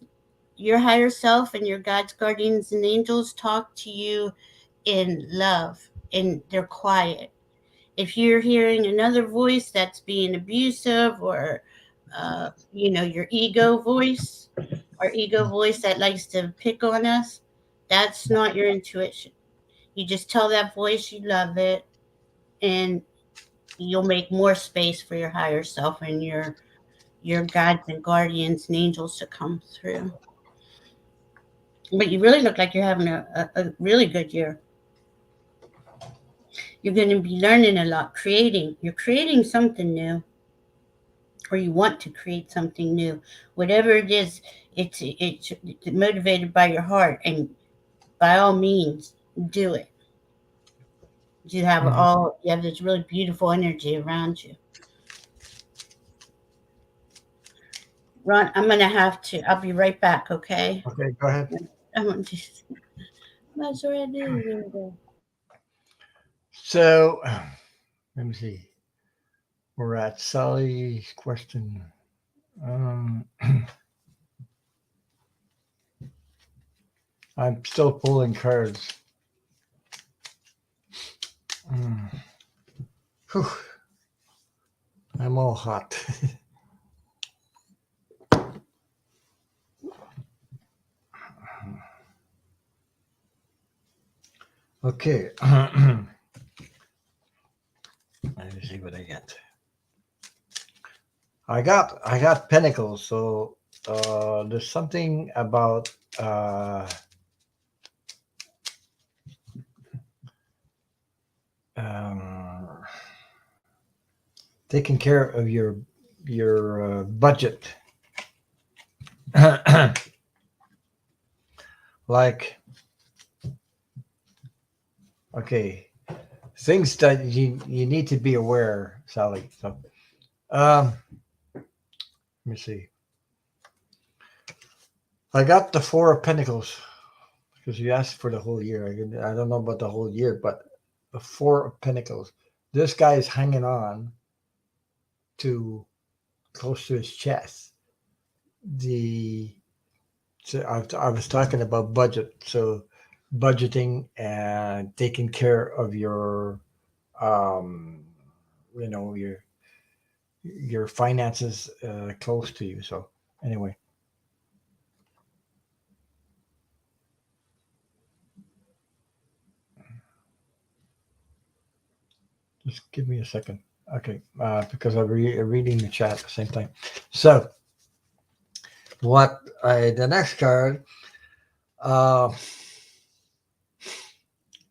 your higher self and your guides, guardians, and angels talk to you in love, and they're quiet. If you're hearing another voice that's being abusive, or your ego voice that likes to pick on us, that's not your intuition. You just tell that voice you love it, and you'll make more space for your higher self and your guides and guardians and angels to come through. But you really look like you're having a really good year. You're going to be learning a lot, creating. You're creating something new, or you want to create something new. Whatever it is, it's motivated by your heart, and by all means, do it. Mhm. You have this really beautiful energy around you. Ron, I'm gonna have to. I'll be right back. Okay. Okay, go ahead. I'm gonna just. That's what I do. So, let me see. We're at Sally's question. Um, I'm still pulling cards. Mm. Whew, I'm all hot. Okay. Let me see what I get. I got Pentacles. So there's something about um, taking care of your budget. Like, okay, things that you need to be aware, Sally. So um, let me see. I got the Four of Pentacles because you asked for the whole year. I don't know about the whole year, but the Four of Pentacles. This guy is hanging on to close to his chest. The so I was talking about budget. So budgeting and taking care of um, you know, your finances close to you. So anyway, just give me a second. Okay, because I'm reading the chat at the same time. So what the next card? Uh,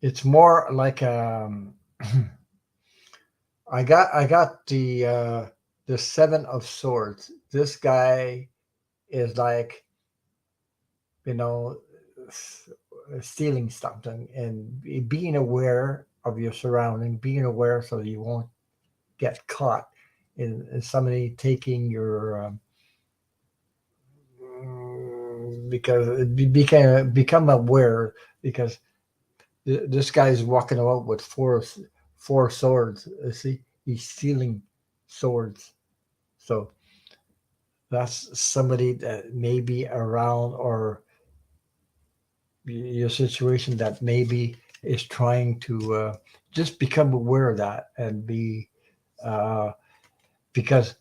it's more like I got the Seven of Swords. This guy is like, you know stealing something, and being aware of your surrounding, being aware so you won't get caught in somebody taking your because become aware, because this guy is walking around with four swords. See, he's stealing swords. So that's somebody that may be around, or your situation that maybe is trying to just become aware of that, and be uh, because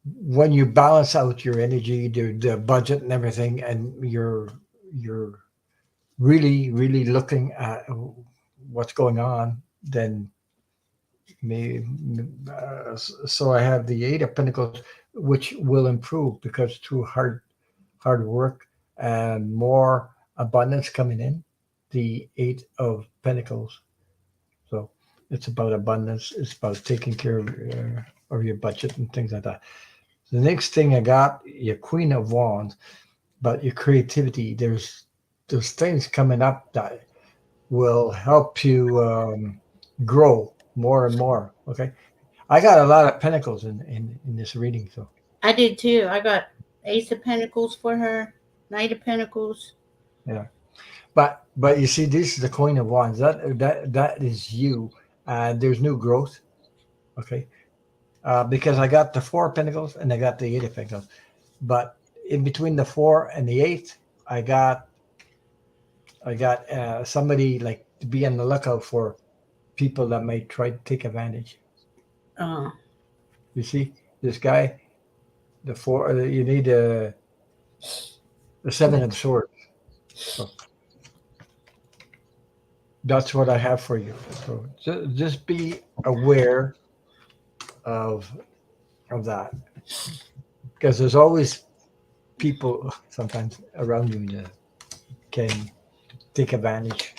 when you balance out your energy, the budget and everything, and you're really looking at what's going on, then may so I have the Eight of Pentacles, which will improve because through hard work and more abundance coming in. The Eight of Pentacles. So it's about abundance. It's about taking care of your budget and things like that. The next thing I got, your Queen of Wands, but your creativity. There's things coming up that will help you grow more and more. Okay, I got a lot of pentacles in this reading. So I did too. I got Ace of Pentacles for her, Knight of Pentacles. yeah. But you see, this is the coin of wands. That is you. There's new growth. Okay, because I got the four of pentacles and I got the eight of pentacles. But in between the four and the eight, I got somebody like to be on the lookout for people that might try to take advantage. Oh, You see, this guy, the four. You need the seven of swords. So that's what I have for you. So just be aware of that, because there's always people sometimes around you that can take advantage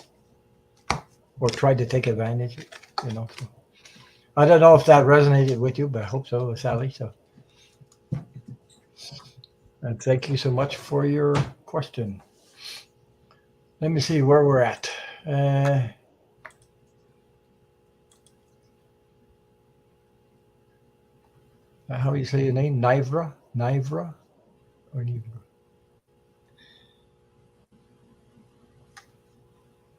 or try to take advantage. So I don't know if that resonated with you, but I hope so, Sally. So and thank you so much for your question. Let me see where we're at. Uh, how do you say your name? Nivra or Nivra?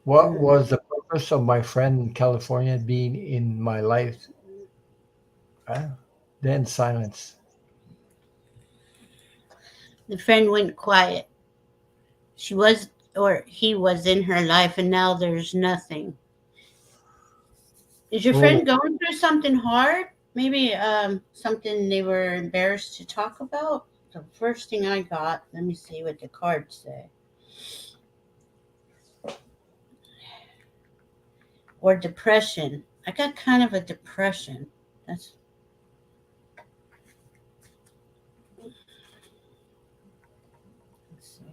What mm. was the purpose of my friend in California being in my life? Ah, then silence. The friend went quiet. She was, or he was in her life, and now there's nothing. Is your Oh, friend going through something hard? Maybe something they were embarrassed to talk about? The first thing I got, let me see what the cards say. Or depression. I got kind of a depression. That's let's see.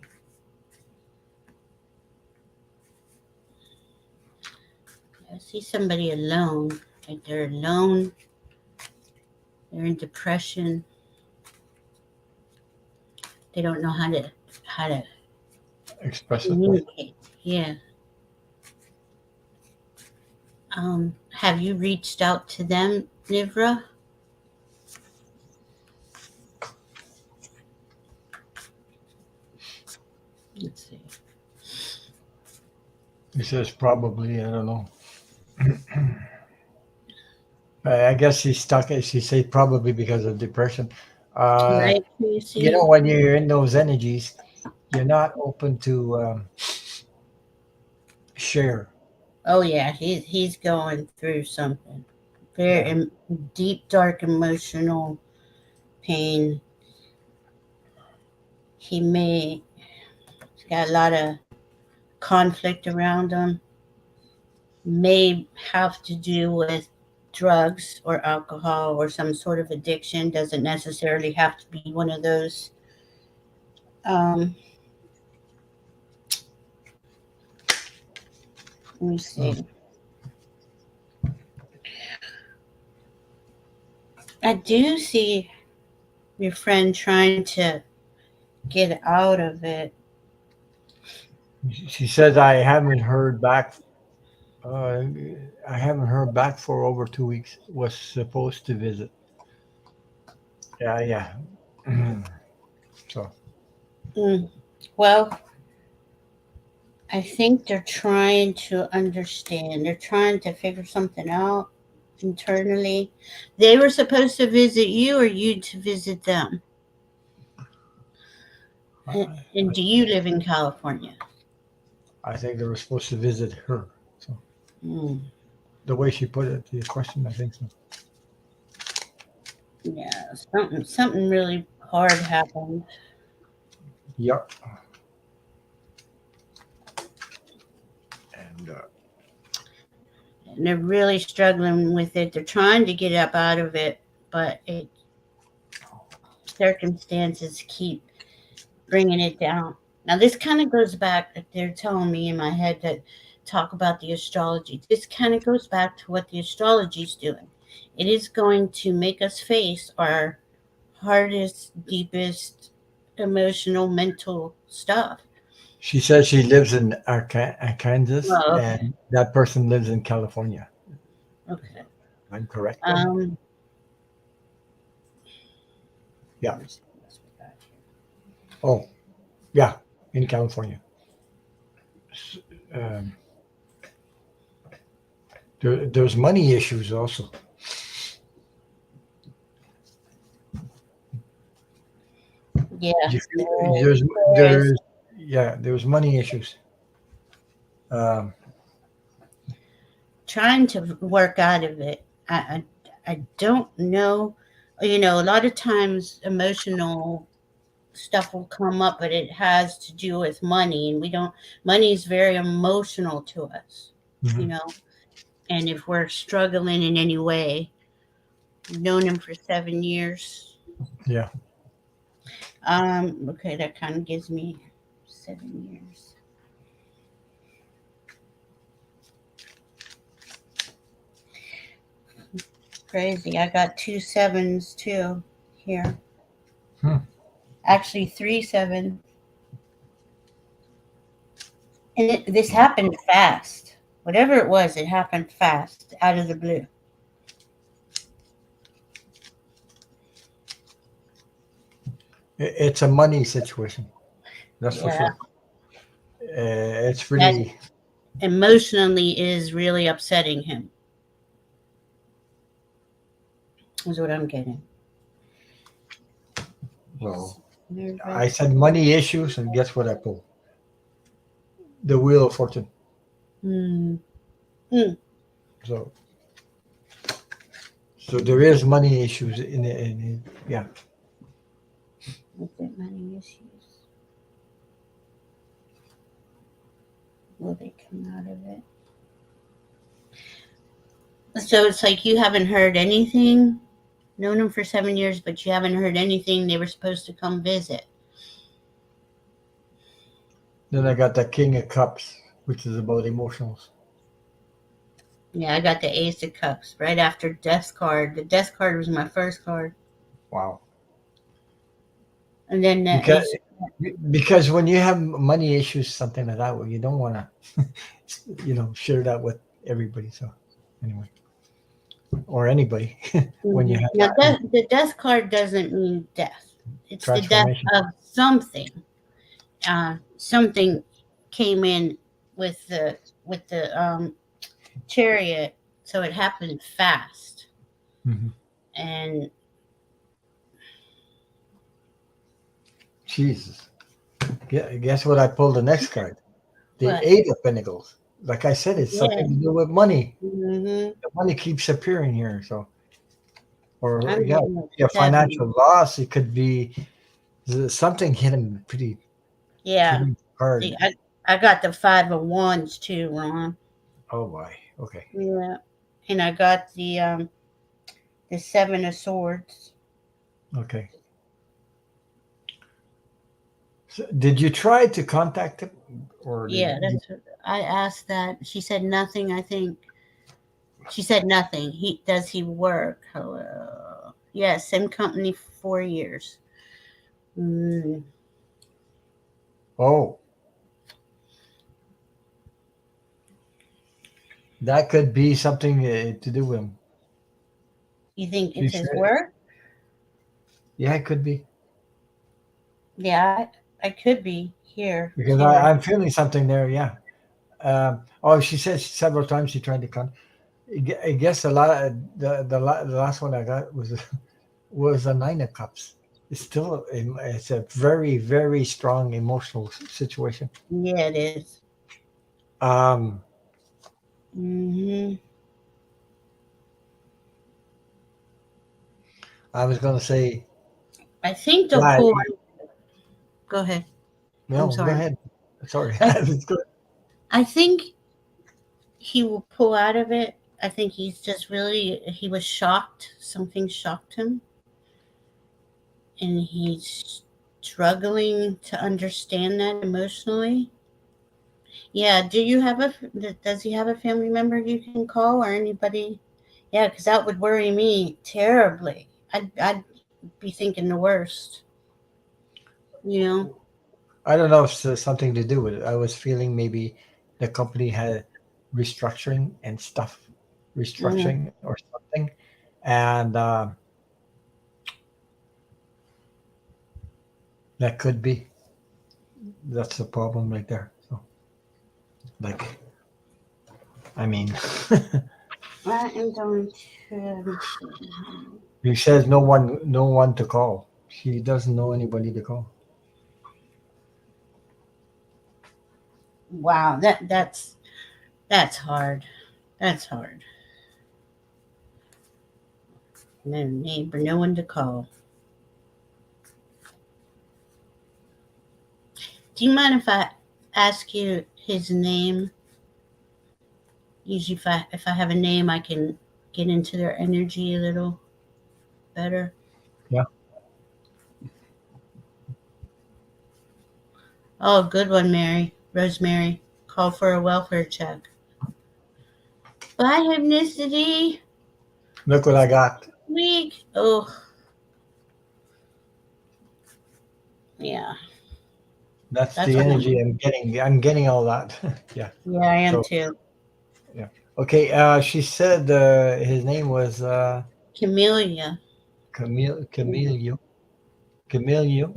I see somebody alone. Like they're alone. They're in depression. They don't know how to express it. communicate. Yeah. Have you reached out to them, Nivra? Let's see. He says probably. I don't know. I guess she's stuck. She said probably because of depression. Uh, Right? Can you see? when you're in those energies, you're not open to share. Oh yeah, he's going through something. Very Yeah. deep, dark, emotional pain. He's got a lot of conflict around him. May have to do with drugs or alcohol or some sort of addiction. Doesn't necessarily have to be one of those. Um, Let me Mm. see. I do see your friend trying to get out of it. She says I haven't heard back. Uh, I haven't heard back for over 2 weeks. Was supposed to visit. Yeah, yeah. So Mm. Well, I think they're trying to understand. They're trying to figure something out internally. They were supposed to visit you or you to visit them. I, And do you live in California? I think they were supposed to visit her. So Mm. the way she put it, the question, I think so. Yeah, something really hard happened. Yeah. And And they're really struggling with it. They're trying to get up out of it, but circumstances keep bringing it down. Now, this kind of goes back, they're telling me in my head that talk about the astrology. This kind of goes back to what the astrology is doing. It is going to make us face our hardest, deepest emotional, mental stuff. she says she lives in Arkansas, Oh, okay. and that person lives in California. Okay. I'm correct on that. Um, Yeah. let me see what else we got here. Oh, yeah, in California. Um, there's money issues also. Yeah, You feel- there, There's there is. there's yeah, there's money issues. Um, Trying to work out of it. I don't know. You know, a lot of times emotional stuff will come up, but it has to do with money, and we don't. Money is very emotional to us, you mhm. know. And if we're struggling in any way, we've known him for 7 years. Yeah, Okay, that kind of gives me 7 years. Crazy. I got two sevens too here. hmm. Actually, three sevens. And this happened fast. Whatever it was, it happened fast, out of the blue. It's a money situation. That's for Yeah, sure. It's that really emotionally is really upsetting him, is what I'm getting. well. I Nervous. said money issues, and guess what I pulled? The Wheel of Fortune. Hmm. Hmm. So there is money issues yeah. Is it money issues? Will they come out of it? So it's like you haven't heard anything. Known him for 7 years, but you haven't heard anything. They were supposed to come visit. Then I got the King of Cups, which is about emotionals. Yeah, I got the Ace of Cups right after Death card. The Death card was my first card, Wow. and then the Because Ace. because when you have money issues, something like that, well, you don't want to, share that with everybody. So anyway, or anybody when you Mhm. have Now, that the death card doesn't mean death. It's the death transformation. of something. Something came in with the chariot, so it happened fast. Hmm. And Jesus. Guess what I pulled the next card? The what? Eight of Pentacles. Like I said, it's Yeah. something to do with money. Hmm. The money keeps appearing here. So, or I'm yeah, getting a yeah, seven. financial loss. It could be something hit him Yeah. pretty hard. See, I got the five of wands too, Ron. Oh boy. Okay. Yeah. And I got the seven of swords. Okay. So did you try to contact him, or did Yeah, you? that's what I asked that. She said nothing, I think. She said nothing. He work? Hello. Yes, same company for 4 years. Mm, Oh, that could be something to do with him. you think She it's his said, work? yeah, it could be Yeah, I could be here because too. I'm feeling something there. Yeah. Oh, she said several times she tried to contact. I guess a lot of the last one I got was a Nine of Cups. It's still it's a very very strong emotional situation. Yeah, it is. Um, Mm-hmm. I was gonna say, I think they'll yeah, pull. Go ahead. I'm no, go sorry. ahead. Sorry, I it's good. I think he will pull out of it. I think he was shocked. Something shocked him, and he's struggling to understand that emotionally. Yeah. Does he have a family member you can call or anybody? Yeah, because that would worry me terribly. I'd be thinking the worst. You know. I don't know if it's something to do with it. I was feeling maybe the company had restructuring and stuff, Mm. restructuring or something, and that could be that's the problem right there. So. Like, I mean, I am going to let me see. he says no one to call. She doesn't know anybody to call. Wow, that's hard. That's hard. No neighbor, no one to call. Do you mind if I ask you his name? Usually, if I have a name, I can get into their energy a little better. Yeah. Oh, good one, Mary. Rosemary. Call for a welfare check. Bye, Hymnicity. Look what I got. Week. Oh, yeah. That's That's the what I'm. energy I'm getting. I'm getting all that. Yeah. Yeah, I am So too. yeah. Okay. She said his name was Camellia. Camilio. Camilio.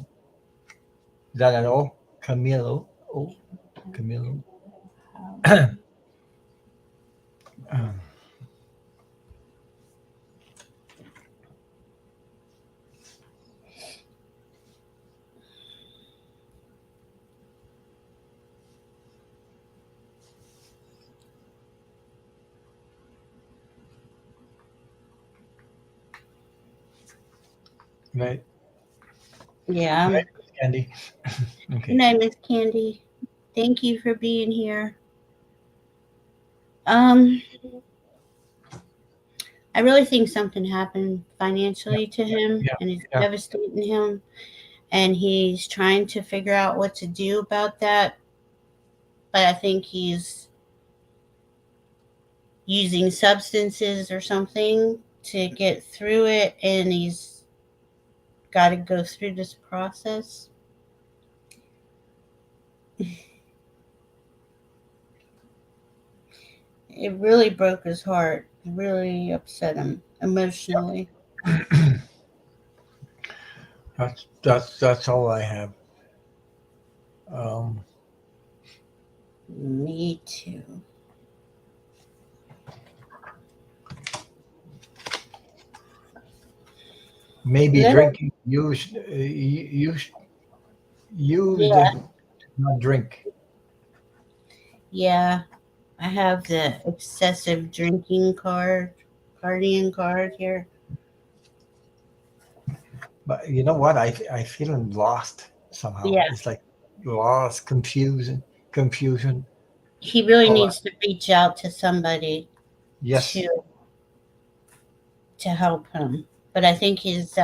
Is that an O? Camilo. Oh, Camilo. Um, right. Yeah. Right, Candy. Good Okay. night, Miss Candy. Thank you for being here. Um, I really think something happened Yeah. financially to him, Yeah. and it's Yeah. devastating him. And he's trying to figure out what to do about that. But I think he's using substances or something to get through it, and he's got to go through this process. It really broke his heart. It really upset him emotionally. That's all I have. Um, Me too. maybe Let us, drinking. Use yeah, the not drink. yeah. I have the excessive drinking card, guardian card here. But you know what? I feeling lost somehow. Yeah, It's like lost, confusion. he really All that. needs to reach out to somebody Yes. to to help him. But I think his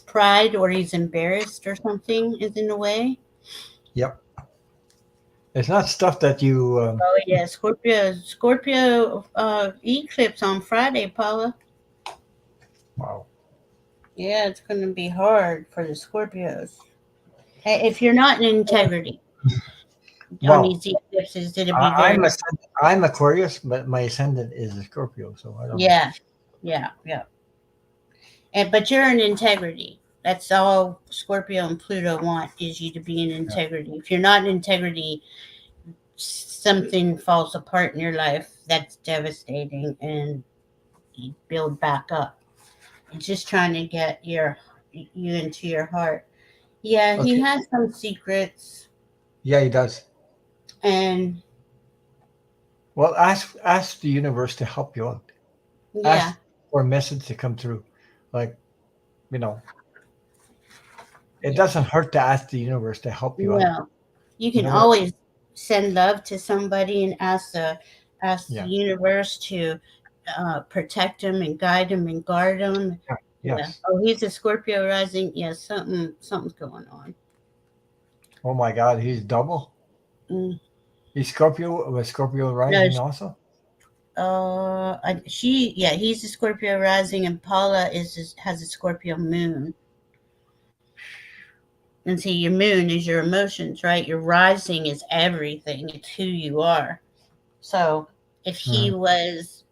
pride or he's embarrassed or something is in the way. Yep. It's not stuff that you. Oh yeah, Scorpio eclipse on Friday, Paula. Wow. Yeah, it's going to be hard for the Scorpios. Hey, if you're not in integrity on Well, these eclipses, it'll be I'm very I'm Aquarius, but my ascendant is a Scorpio, so I don't know. yeah, yeah, yeah. And but you're in integrity. That's all Scorpio and Pluto want is you to be in Yeah. integrity. If you're not in integrity, something falls apart in your life that's devastating, and you build back up. It's just trying to get you into your heart. Yeah, he Okay. has some secrets, Yeah, he does. and Well, ask the universe to help you out. yeah, Ask for a message to come through. Like, you know, it yeah. doesn't hurt to ask the universe to help you out. No, you You can know what? always send love to somebody and ask the Yeah. universe to protect him and guide him and guard him. Yeah. Yeah. Yes. Oh, he's a Scorpio rising. Yeah, something's going on. Oh my God, he's double. Mm. He's Scorpio with Scorpio No, rising also. yeah, he's a Scorpio rising, and Paula has a Scorpio moon. And see, your moon is your emotions, right? Your rising is everything. It's who you are. So if he Mhm. was,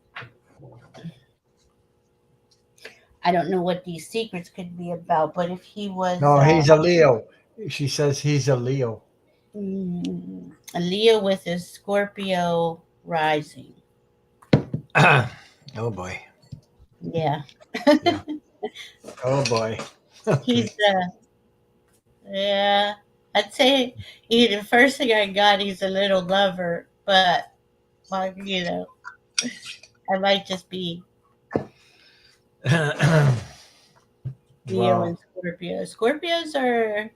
I don't know what these secrets could be about, but if he was, No, he's a Leo. She says he's a Leo. mm, A Leo with a Scorpio rising. Oh boy. Yeah. Yeah. Oh boy. He's Okay. yeah. I'd say the first thing I got, he's a little lover, but like I might just be Leo Well, and Scorpio. Scorpios are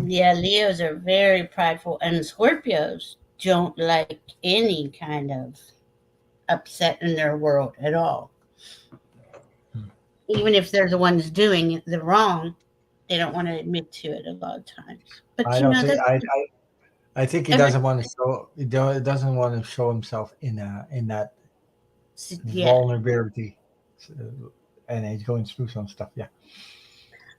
yeah, Leos are very prideful, and Scorpios don't like any kind of upset in their world at all. Even if they're the ones doing the wrong, they don't want to admit to it a lot of times. But I don't think that's I think he every doesn't want to show doesn't want to show himself in that yeah. vulnerability, and he's going through some stuff. Yeah.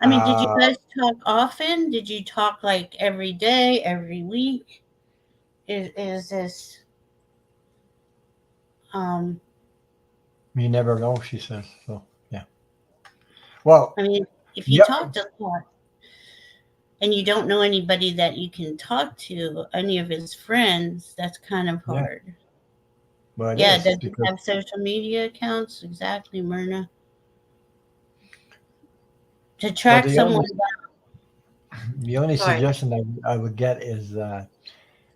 I mean, did you Uh, guys talk often? Did you talk like every day, every week? Is this um you never know, she says. So yeah. Well, I mean, if you yeah, talked a lot and you don't know anybody that you can talk to, any of his friends, that's kind of yeah. hard. But it Yeah, is does he because have social media accounts? Exactly, Myrna. To but track someone the only sorry. suggestion I would get is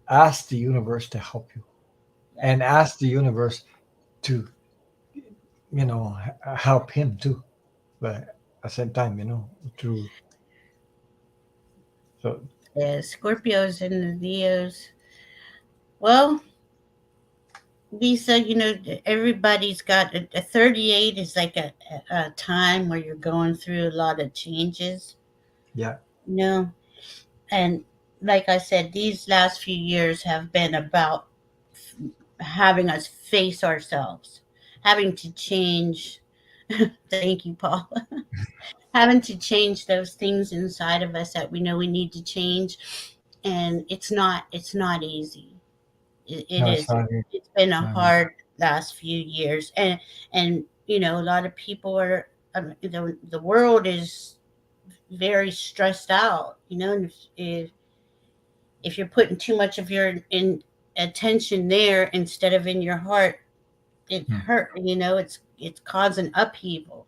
ask the universe to help you, and ask the universe to help him too. But at the same time, through so Yeah, Scorpios and the Leos. Well, Lisa, everybody's got a 38 is like a time where you're going through a lot of changes, yeah. you know, and like I said, these last few years have been about having us face ourselves, having to change. Thank you, Paul. Having to change those things inside of us that we know we need to change, and it's not easy. It No, it's is. not. It's been It's a not. hard last few years, and a lot of people are. The world is very stressed out. And if you're putting too much of your in attention there instead of in your heart, it Hmm. hurt. It's causing upheaval.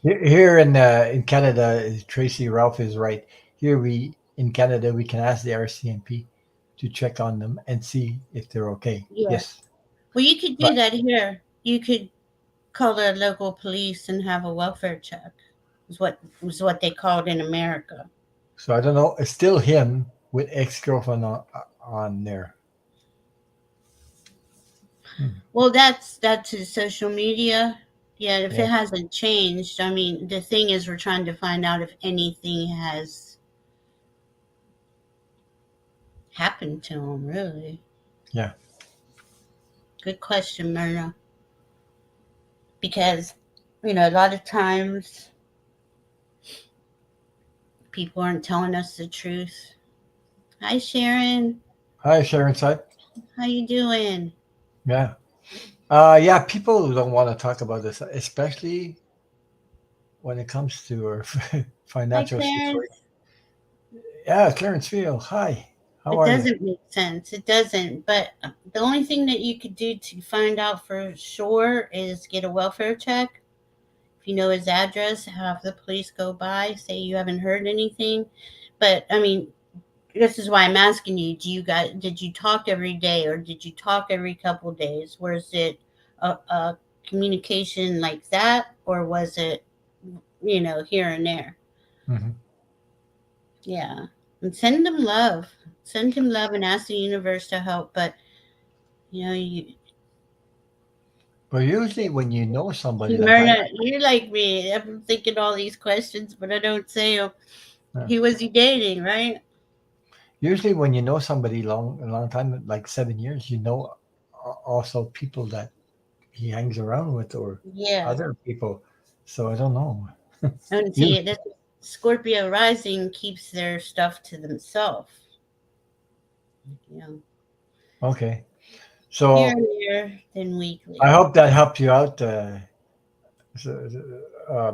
Here in Canada, Tracy Ralph is right. Here in Canada we can ask the RCMP to check on them and see if they're okay. Yeah. Yes, Well, you could do but that here. You could call the local police and have a welfare check. Is what they called in America. so I don't know. It's still him with ex girlfriend on there. Hmm. Well, that's his social media. Yeah, if it Yeah, hasn't changed, I mean, the thing is, we're trying to find out if anything has happened to him. Really, yeah. good question, Myrna. Because a lot of times people aren't telling us the truth. Hi, Sharon. Hi, Sharon Side. How you doing? Yeah. Yeah. People don't want to talk about this, especially when it comes to our Hi, financial situation. Clarence. Yeah, Clarence Field. Hi. How It are you? doesn't make sense. It doesn't. But the only thing that you could do to find out for sure is get a welfare check. If you know his address, have the police go by, say you haven't heard anything. But I mean, this is why I'm asking you: did you talk every day, or did you talk every couple days? Was it a communication like that, or was it here and there? Hmm. Yeah, and send them love. Send him love and ask the universe to help. But you But usually, when you know somebody see, like Myrna, you're like me. I'm thinking all these questions, but I don't say them. uh, He was he dating, right? usually when you know somebody a long time, like 7 years, also people that he hangs around with or Yeah. other people. So I don't know. And You see, that Scorpio rising keeps their stuff to themselves. You know, okay? here So and there, then I weekly. hope that helped you out,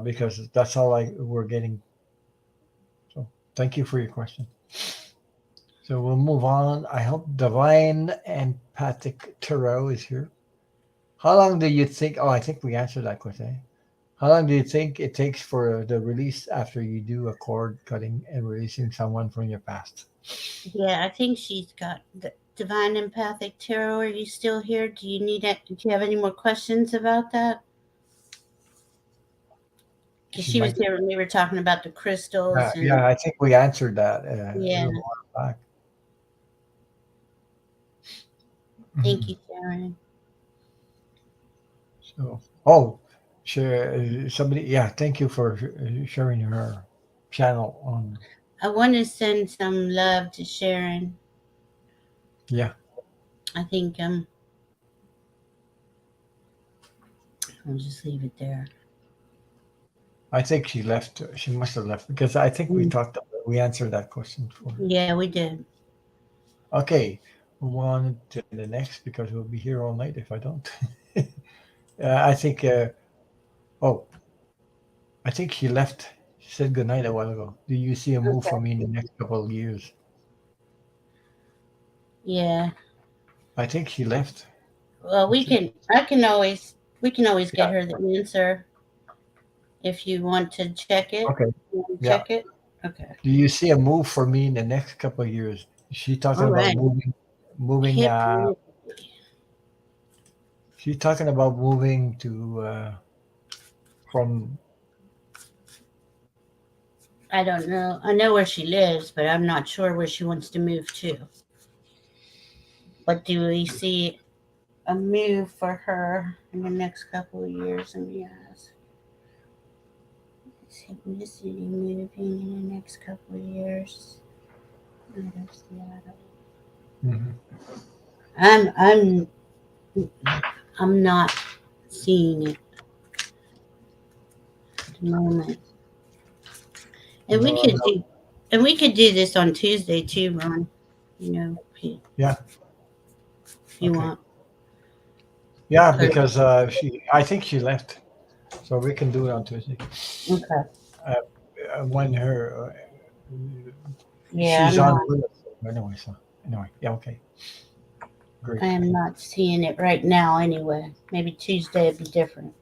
because that's all I we're getting. So thank you for your question. So we'll move on. I hope divine empathic tarot is here. How long do you think? Oh, I think we answered that question. How long do you think it takes for the release after you do a cord cutting and releasing someone from your past? Yeah, I think she's got the divine empathic tarot. Are you still here? Do you need it? Do you have any more questions about that? Because She she was might. here when we were talking about the crystals and Yeah, I think we answered that a yeah. little while back. Thank Mhm. you, Sharon. So, oh, share somebody. Yeah, thank you for sharing your channel on. I want to send some love to Sharon. Yeah, I think I'll just leave it there. I think she left. She must have left because I think we Mm, talked. We answered that question for her. yeah, we did. Okay, move on to the next because we'll be here all night if I don't. I think. Oh, I think she left. She said goodnight a while ago. Do you see a move Okay. for me in the next couple of years? Yeah. I think she left. Well, we That's it. can. I can always. We can always get Yeah. her the answer if you want to check it. Okay. You want to Yeah. check it? Okay. Do you see a move for me in the next couple of years? Is she talking All about right. moving, moving. Hip. She's talking about moving to from. I don't know. I know where she lives, but I'm not sure where she wants to move to. But do we see a move for her in the next couple of years? Let me ask. Synchronicity moving in the next couple of years. Out of Seattle. Mhm. I'm I'm I'm not seeing it at the moment. And we No, could no. do this on Tuesday too, Ron. You know, Yeah. if you Okay. want. Yeah, 'Cause- because she. I think she left, so we can do it on Tuesday. okay. Uh, when her Yeah, she's I'm on not. with us anyway. So anyway, yeah. Okay. I Great. am not seeing it right now. Anyway, maybe Tuesday would be different.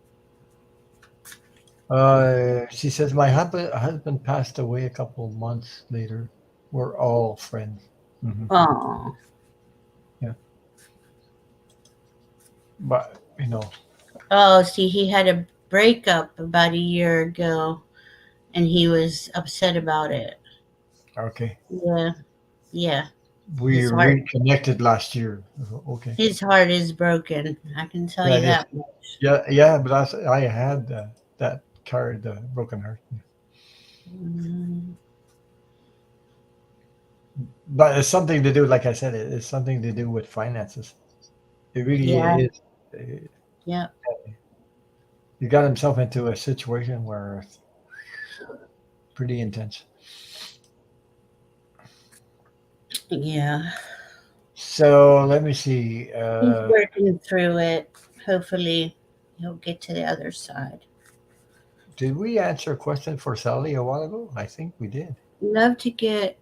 She says my husband passed away a couple of months later. We're all friends. Hmm. Oh, Yeah, but oh. See, he had a breakup about a year ago, and he was upset about it. okay. Yeah, yeah. We His heart, reconnected last year. Okay. his heart is broken. I can tell Yeah, you it is. that much. Yeah, yeah. But I had that card, the broken heart. Mm, But it's something to do, like I said, it's something to do with finances. It really yeah, is. Uh, yeah, He got himself into a situation where it's pretty intense. yeah. So let me see. He's working through it. Hopefully, he'll get to the other side. Did we answer a question for Sally a while ago? I think we did. Love to get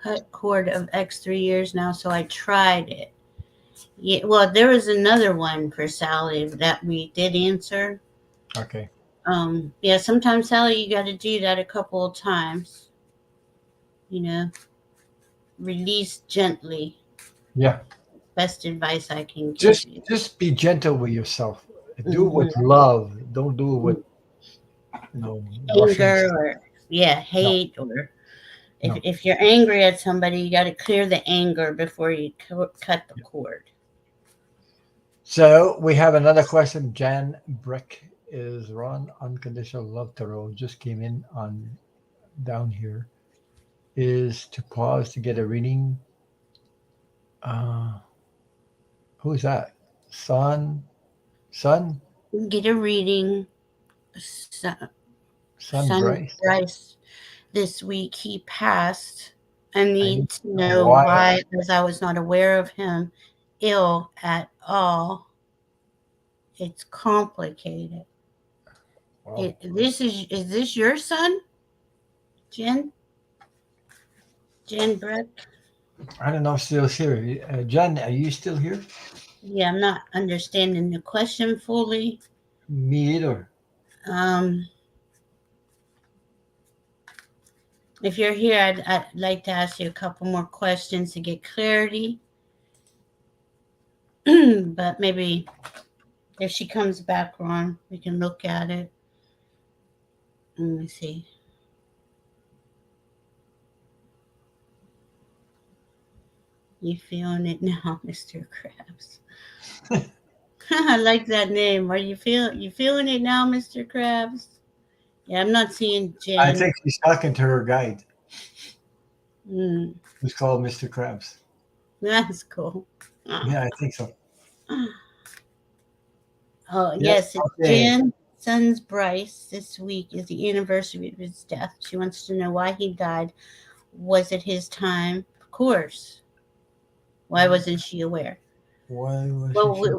cut cord of X 3 years now, so I tried it. Yeah, well, there was another one for Sally that we did answer. Okay. Yeah, sometimes Sally, you got to do that a couple of times. You know, release gently. Yeah. Best advice I can give Just you. just be gentle with yourself. Do it with Hmm. love. Don't do it with you know rushing Anger stuff. or yeah, No, hate or no. if you're angry at somebody, you got to clear the anger before you cut the cord. So we have another question. Jan Brick is Ron Unconditional Love Tarot just came in on down here. Is to pause to get a reading. Uh, who's that? Son, son, Get a reading. Son, son son Bryce. Bryce this week he passed. I I need need to to know know why. why, as I was not aware of him ill at all. It's complicated. Wow. This is this your son, Jen? Jen Breck. I don't know if still here. Jen, are you still here? Yeah, I'm not understanding the question fully. Me either. Um, if you're here, I'd like to ask you a couple more questions to get clarity. But maybe if she comes back on, we can look at it. Let me see. You feeling it now, Mr. Krabs? I like that name. Are you feeling it now, Mr. Krabs? Yeah, I'm not seeing I Jen. think she's talking to her guide, Mm, who's called Mr. Krabs. that's cool. Uh, Yeah, I think so. Oh, Yes. yes, it's Okay. Jan Son's Bryce. This week is the anniversary of his death. She wants to know why he died. Was it his time? Of course. Why wasn't she aware? Why wasn't Well, she?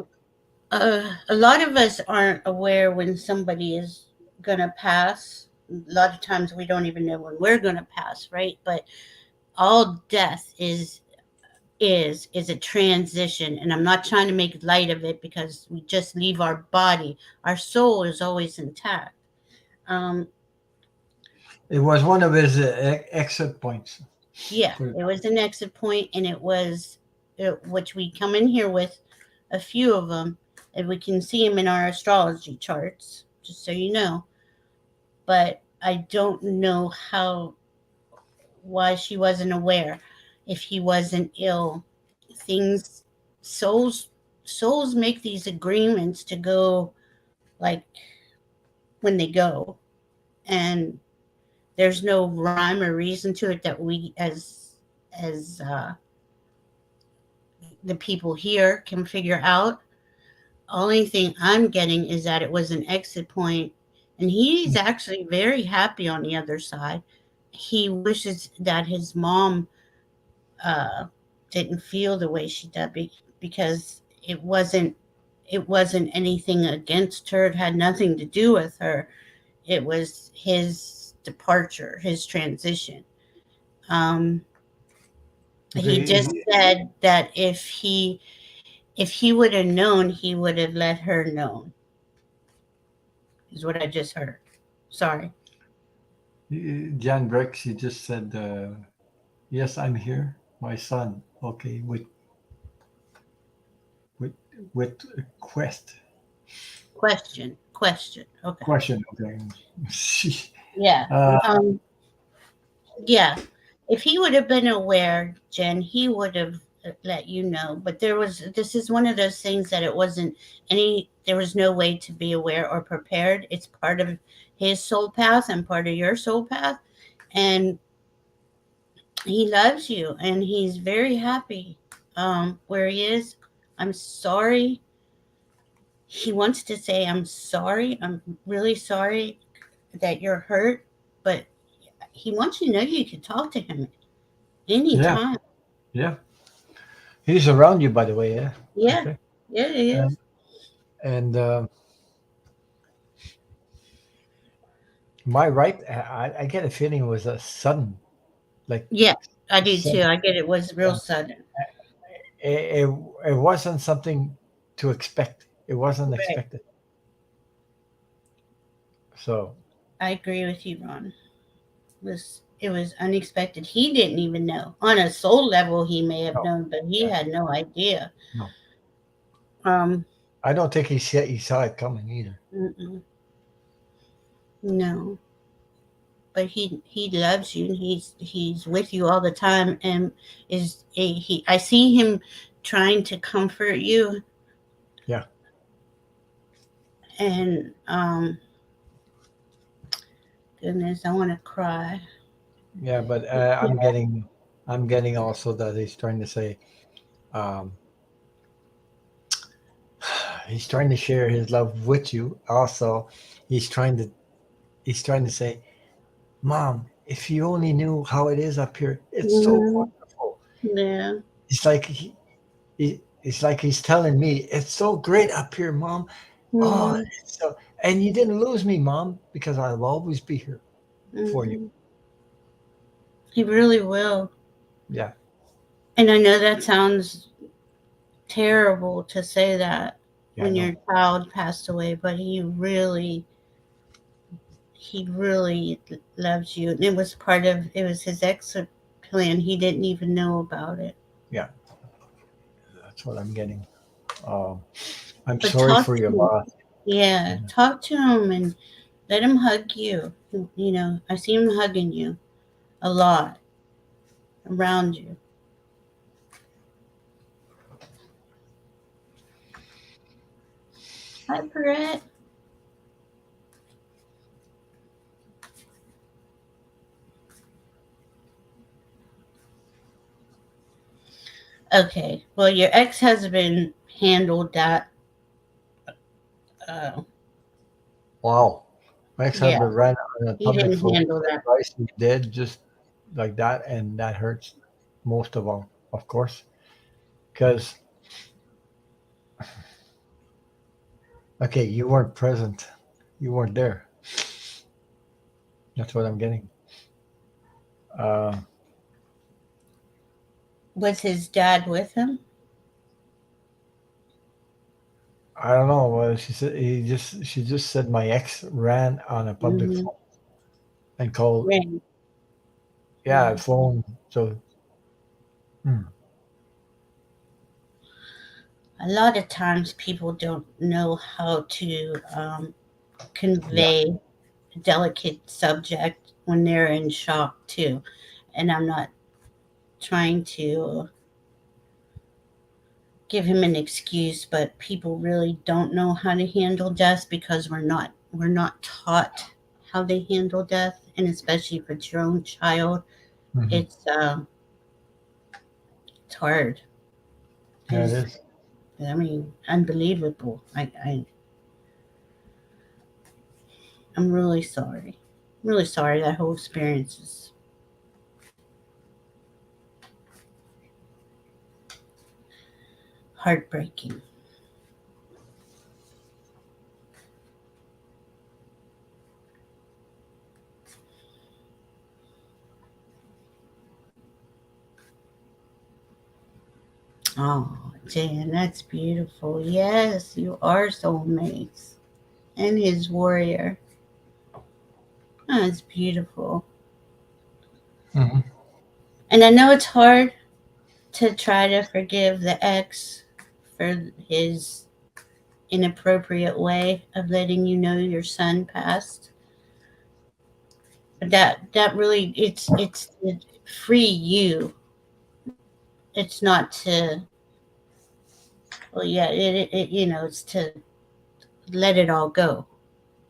a lot of us aren't aware when somebody is going to pass. A lot of times we don't even know when we're going to pass, right? But all death is a transition, and I'm not trying to make light of it because we just leave our body. Our soul is always intact. Um, It was one of his exit points. yeah, For, it was an exit point, and it was which we come in here with a few of them, and we can see them in our astrology charts, just so you know. But I don't know how why she wasn't aware if he wasn't ill. Things souls make these agreements to go like when they go, and there's no rhyme or reason to it that we as the people here can figure out. Only thing I'm getting is that it was an exit point, and he's actually very happy on the other side. He wishes that his mom uh, didn't feel the way she did because it wasn't anything against her. It had nothing to do with her. It was his departure, his transition. Um, he okay. just said that if he would have known, he would have let her know. Is what I just heard. Sorry. Jan Breck, she just said, "Yes, I'm here, my son." Okay, with with a Question. Okay. question. Okay. She, Yeah. uh, Um. Yeah. If he would have been aware, Jen, he would have let you know. But this is one of those things that it wasn't there was no way to be aware or prepared. It's part of his soul path and part of your soul path. And he loves you and he's very happy where he is. I'm sorry. He wants to say, I'm sorry. I'm really sorry that you're hurt. But he wants you to know you can talk to him yeah, anytime. yeah. He's around you, by the way. Yeah. Yeah, Okay. yeah, it And is. and my right, I get a feeling it was a sudden, like Yeah, I do too. sudden. I get it was real sudden. It, it, it wasn't something to expect. It wasn't Right. expected. So I agree with you, Ron. It was unexpected. He didn't even know. On a soul level, he may have no, known, but he yeah, had no idea. no. Um, I don't think he saw it coming either. mm-mm, no. But he loves you. And he's with you all the time, and he. I see him trying to comfort you, Yeah, and goodness, I want to cry. yeah. But I'm getting also that he's trying to say, um, he's trying to share his love with you. Also, he's trying to he's trying to say, Mom, if you only knew how it is up here, it's so Mhm. wonderful. Yeah. It's like it's like he's telling me, it's so great up here, Mom. Oh, Mhm. it's so, and you didn't lose me, Mom, because I'll always be here for you. Mhm. He really will. Yeah, And I know that sounds terrible to say that yeah, I when your know. child passed away, but he really loves you. And it was it was his exit plan. He didn't even know about it. Yeah, that's what I'm getting. Um, I'm But sorry talk for your to him. loss. Yeah, Yeah. talk to him and let him hug you. You know, I see him hugging you a lot around you. Hi, Brett. Okay, well, your ex-husband handled that. Uh, Wow. My yeah, ex-husband ran on a he public didn't phone handle that. advice. He did just like that, and that hurts most of all, of course, because okay, you weren't present, you weren't there. That's what I'm getting. Uh, Was his dad with him? I don't know. She said she just said my ex ran on a public Mm-hmm. phone and called. Right. Yeah, Yeah. phone. So hmm, A lot of times people don't know how to yeah, convey a delicate subject when they're in shock too. And I'm not trying to give him an excuse, but people really don't know how to handle death because we're not taught how to handle death, and especially if it's your own child, hmm, it's it's hard yeah, it because is. I mean, unbelievable. I'm really sorry. I'm really sorry that whole experience is heartbreaking. Oh, Jan, that's beautiful. Yes, you are soulmates. And his warrior. That's beautiful. Hmm. And I know it's hard to try to forgive the ex for his inappropriate way of letting you know your son passed. But that really it's to free you. It's not to well yeah, it's to let it all go.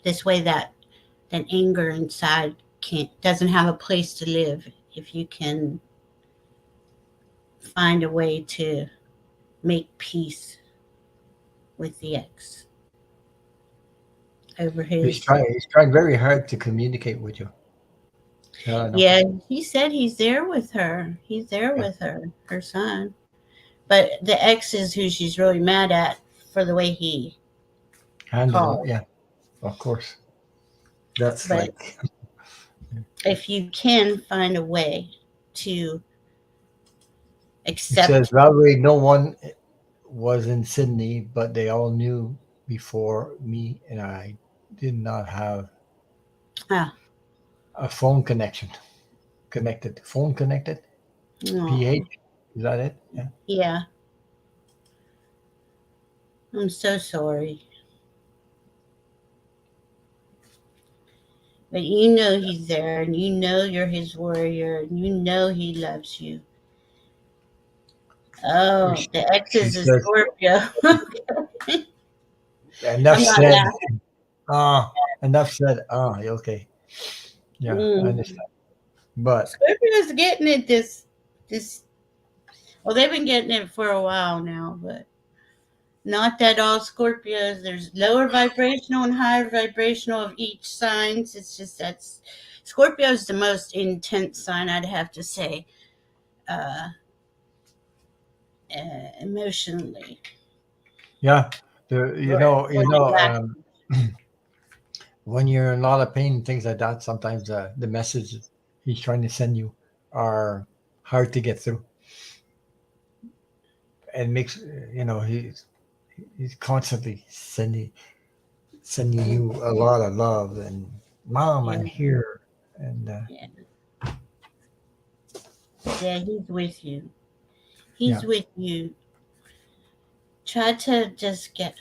This way that anger inside can't doesn't have a place to live if you can find a way to make peace with the ex over He's his. trying. He's trying very hard to communicate with you. Yeah, I know. Yeah, he said he's there with her. He's there Yeah, with her son. But the ex is who she's really mad at for the way he handle it. called. Yeah, of course. That's But like if you can find a way to it says, accept, Valerie. No one was in Sydney, but they all knew before me, and I did not have ah, a phone connection. Connected. Phone connected. oh, PH. Is that it? Yeah. yeah, I'm so sorry. But you know he's there, and you know you're his warrior, and you know he loves you. Oh, She, the ex she is a says, Scorpio. enough I'm not said. laughing. Ah, enough said. Ah, okay. Yeah, I Mm. understand. But Scorpio's getting it this. Well, they've been getting it for a while now, but not that all Scorpios. There's lower vibrational and higher vibrational of each signs. It's just that's Scorpio's the most intense sign, I'd have to say, uh, emotionally. yeah, More than black. when you're in a lot of pain and things like that, sometimes the messages he's trying to send you are hard to get through, and makes he's constantly sending Mm, you a lot of love and mom, yeah, I'm here, and yeah, yeah. He's with you. yeah, He's with you. Try to just that,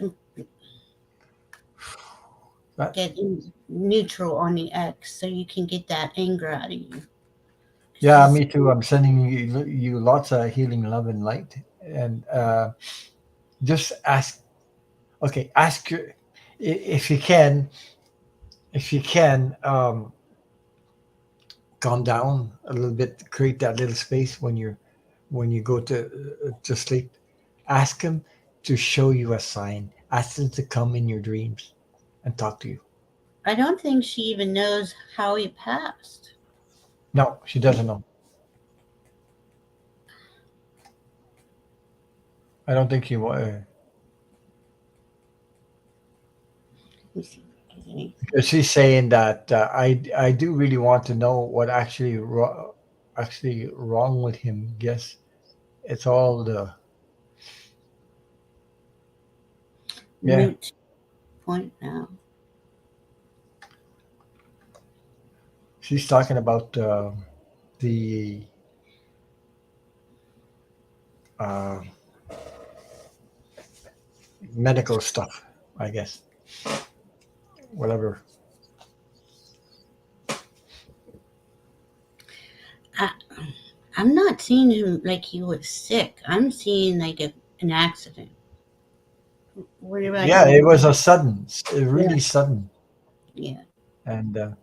neutral on the X so you can get that anger out of you. 'Cause yeah, it's me too. I'm sending you lots of healing love and light, and just ask. Okay, ask your if you can, if you can calm down a little bit, create that little space when you go to sleep. Ask him to show you a sign. Ask him to come in your dreams and talk to you. I don't think she even knows how he passed. No, she doesn't know. I don't think he Let me see if there's any. because she's saying that I do really want to know what actually wrong with him. Yes, it's all the yeah. Moot point now. She's talking about the uh, medical stuff. I guess whatever. I, I'm not seeing him like he was sick. I'm seeing like an accident. What about Yeah, you? it was a Yeah, really sudden, yeah. and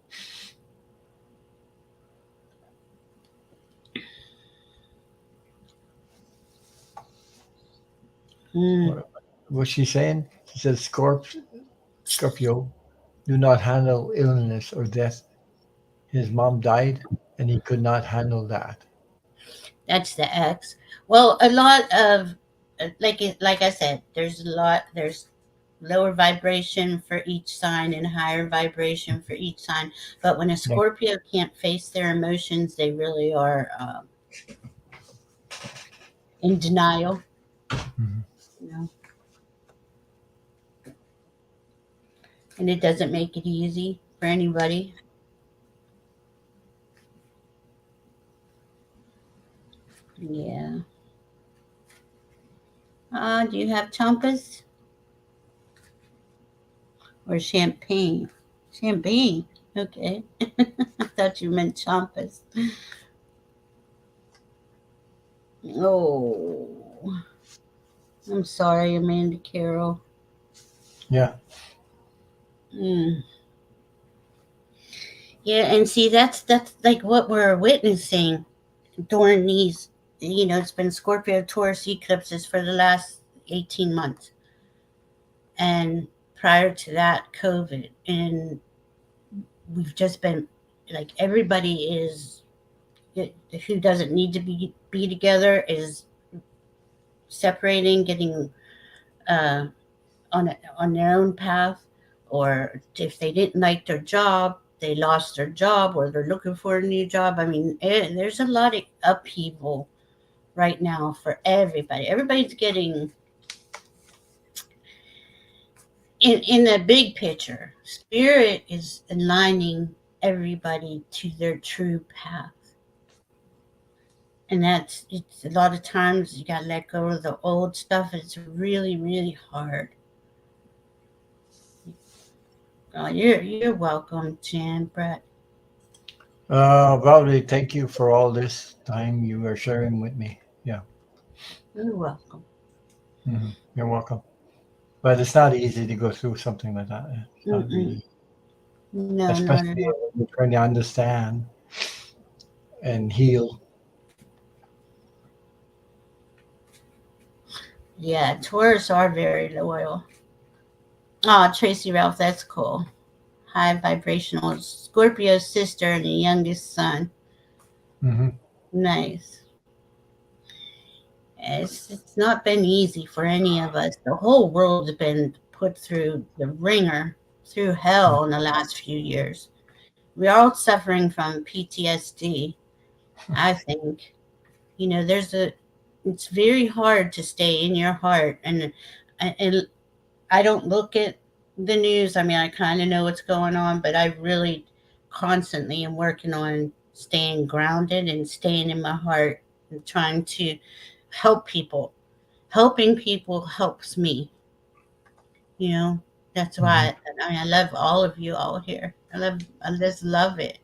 Mm. what was she saying? She said, Scorpio, do not handle illness or death. His mom died, and he could not handle that. That's the X. Well, a lot of like I said, there's a lot. There's lower vibration for each sign and higher vibration for each sign. But when a Yeah. Scorpio can't face their emotions, they really are in denial. Mhm. You know, and it doesn't make it easy for anybody. Yeah. Do you have champas or champagne? Champagne. Okay. I thought you meant champas. Oh, I'm sorry, Amanda Carroll. Yeah. Mm. Yeah, and see, that's like what we're witnessing during these. It's been Scorpio Taurus eclipses for the last 18 months, and prior to that, COVID, and we've just been like everybody is who doesn't need to be together is separating, getting uh, on their own path, or if they didn't like their job, they lost their job, or they're looking for a new job. I mean, there's a lot of upheaval right now for everybody. Everybody's getting in the big picture. Spirit is aligning everybody to their true path. And it's a lot of times you gotta let go of the old stuff. It's really, really hard. Oh, you're welcome, Jan Brett. Valerie, thank you for all this time you are sharing with me. Yeah. You're welcome. You're welcome. But it's not easy to go through something like that. It's not Mm-mm. really, No, not especially at all. when you're trying to understand and heal. Yeah, Taurus are very loyal. Oh, Tracy Ralph, that's cool. High vibrational Scorpio sister and the youngest son. Hmm. Nice. It's not been easy for any of us. The whole world's been put through the ringer, through hell in the last few years. We're all suffering from PTSD, I think. There's a it's very hard to stay in your heart, and I don't look at the news. I mean, I kind of know what's going on, but I really constantly am working on staying grounded and staying in my heart and trying to help people. Helping people helps me, you know. That's Mhm. why I love all of you all here. I just love it.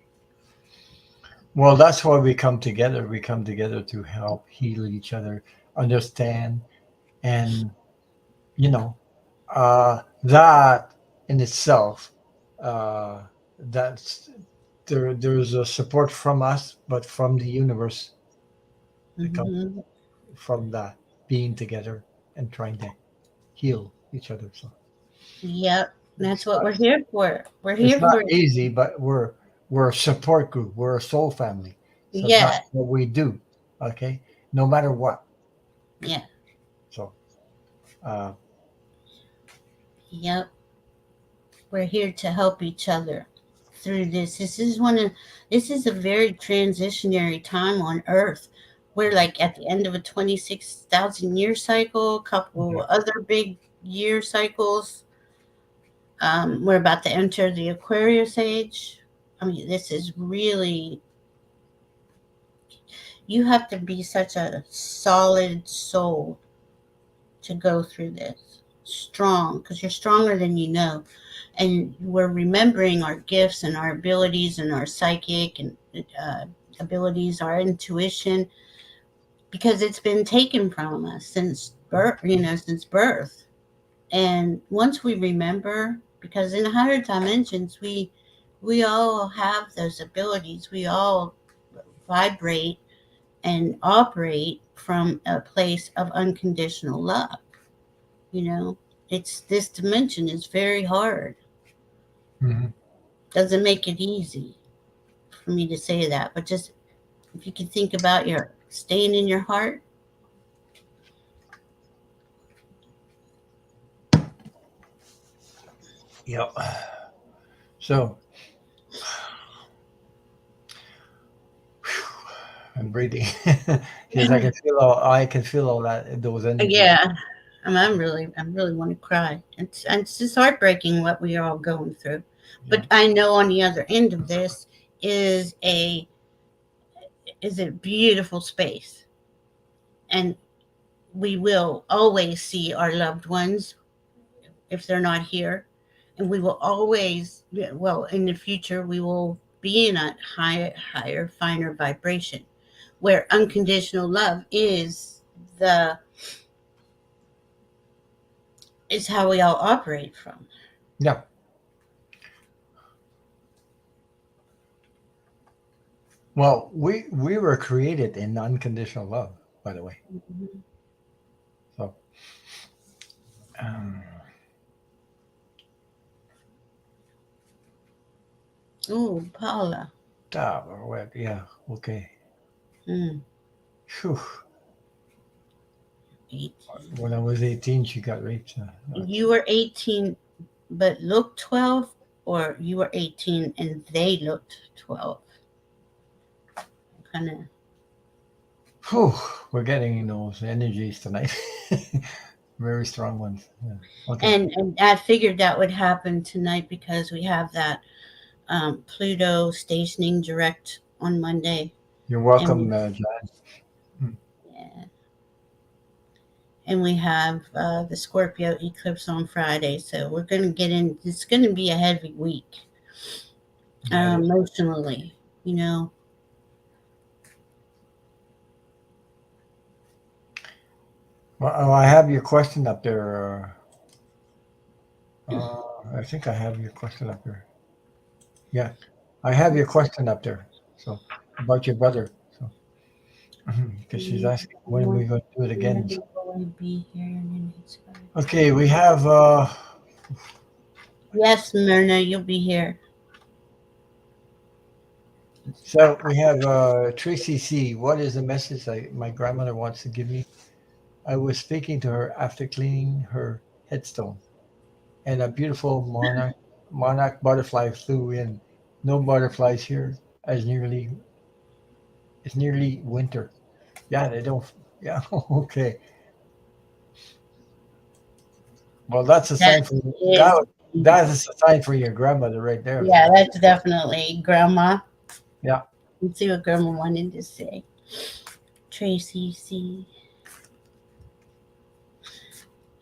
Well, that's why we come together. We come together to help heal each other, understand, and you know that in itself, uh, that's there's a support from us, but from the universe that comes Hmm. from that being together and trying to heal each other. So Yep, that's it's what not we're here for. We're it's here not for. easy, but we're a support group. We're a soul family. So that's Yeah, what we do. Okay, no matter what. yeah, So uh, yep. We're here to help each other through this. This is a very transitionary time on Earth. We're like at the end of a 26,000 year cycle, a yeah. couple other big year cycles. We're about to enter the Aquarius age. I mean, this is really, you have to be such a solid soul to go through this. Strong, because you're stronger than you know. And we're remembering our gifts and our abilities and our psychic and abilities, our intuition, because it's been taken from us since birth, since birth. And once we remember, because in higher dimensions, we all have those abilities. We all vibrate and operate from a place of unconditional love. You know, it's this dimension is very hard. Mhm. Doesn't make it easy for me to say that, but just if you can think about your staying in your heart. Yep. So I'm breathing because I can feel all that those energies. Yeah, I'm really want to cry. It's just heartbreaking what we are all going through. Yeah. But I know on the other end of this is a a beautiful space, and we will always see our loved ones if they're not here, and we will always, yeah, well, in the future we will be in a higher, finer vibration where unconditional love the is how we all operate from. Yeah. Well, we were created in unconditional love, by the way. Mhm. So um, Ooh, Paula. yeah. Okay. Mm, Phew. 18. When I was 18, she got raped. You were 18 but looked 12, or you were 18 and they looked 12? Kind of. Whew, we're getting those energies tonight. Very strong ones. Yeah. Okay. And I figured that would happen tonight because we have that Pluto stationing direct on Monday, You're and welcome, John. Mm. yeah, and we have the Scorpio eclipse on Friday. So we're gonna get in. It's gonna be a heavy week Yeah, it is. emotionally. You know. Well, oh, I have your question up there. I think I have your question up there. Yeah, I have your question up there. So about your brother. So because she's asking when are we going to do it again. So, Will be here in okay, we have. Yes, Myrna, you'll be here. So we have Tracy C. What is the message my grandmother wants to give me? I was speaking to her after cleaning her headstone, and a beautiful monarch butterfly flew in. No butterflies here, as nearly it's nearly winter. Yeah, they don't. Yeah. Okay. Well, that's a That sign for is that. That is a sign for your grandmother right there. yeah, that's definitely grandma. Yeah. Let's see what grandma wanted to say. Tracy C.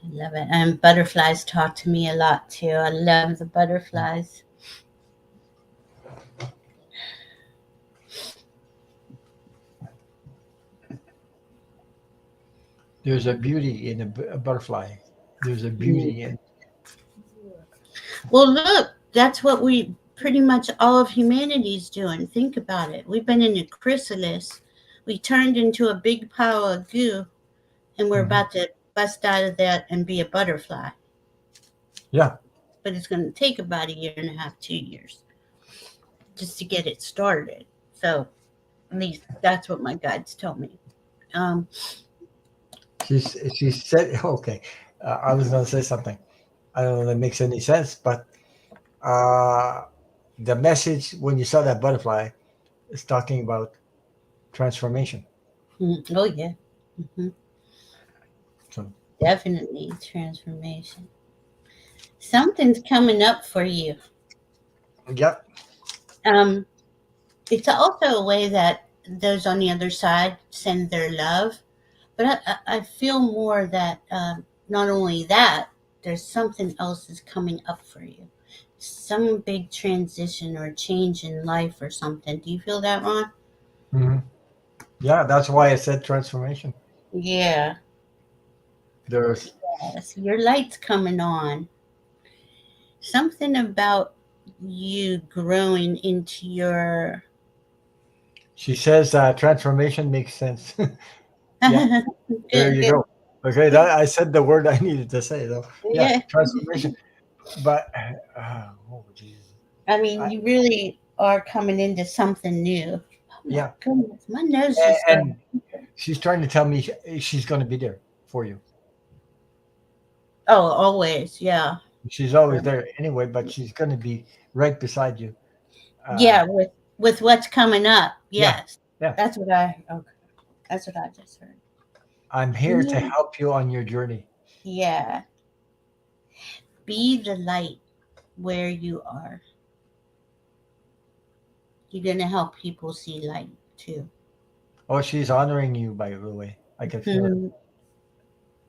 I love it. And butterflies talk to me a lot too. I love the butterflies. There's a beauty in a butterfly. There's a Mm. beauty in. Well, look, that's what we pretty much all of humanity is doing. Think about it. We've been in a chrysalis. We turned into a big pile of goo, and we're Mhm. about to bust out of that and be a butterfly. Yeah. But it's going to take about a year and a half, 2 years, just to get it started. So at least that's what my guides told me. Um, She said okay. I was going to say something. I don't know if that makes any sense, but uh, the message when you saw that butterfly is talking about transformation. oh yeah, hmm So definitely transformation. Something's coming up for you. yeah. Um, it's also a way that those on the other side send their love. But I feel more that not only that, there's something else is coming up for you. Some big transition or change in life or something. Do you feel that, Ron? Hmm. Yeah, that's why I said transformation. Yeah. There's Yes. Your light's coming on. Something about you growing into your. she says transformation makes sense. Yeah, there Good, you good. go. Okay, that I said the word I needed to say though. Yeah, Yeah. transformation. But oh Jesus, I mean, I, you really are coming into something new. Oh my yeah, goodness, my nose just got. and she's trying to tell me she's going to be there for you. Oh, always, yeah, She's always there anyway, but she's going to be right beside you. Uh, yeah. With what's coming up, yeah, yes, yeah. that's what I. Okay, that's what I just heard. I'm here to Be, help you on your journey. yeah, be the light where you are. You're gonna help people see light too. Oh, she's honoring you, by the way. I can feel it. Mm-hmm.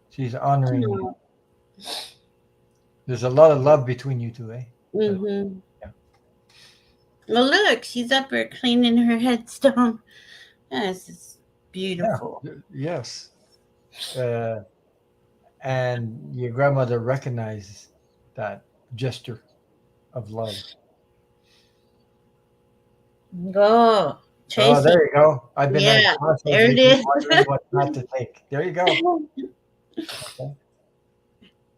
She's honoring you. There's a lot of love between you two, eh? So, Mm-hmm. yeah. Well, look, she's up there cleaning her headstone. This is Yeah. beautiful. Yes. Uh, and your grandmother recognizes that gesture of love. Oh, Oh, Tracy. there you go. I've been at Yeah, crossroads there it lately, is. wondering what not to take. There you go. Okay.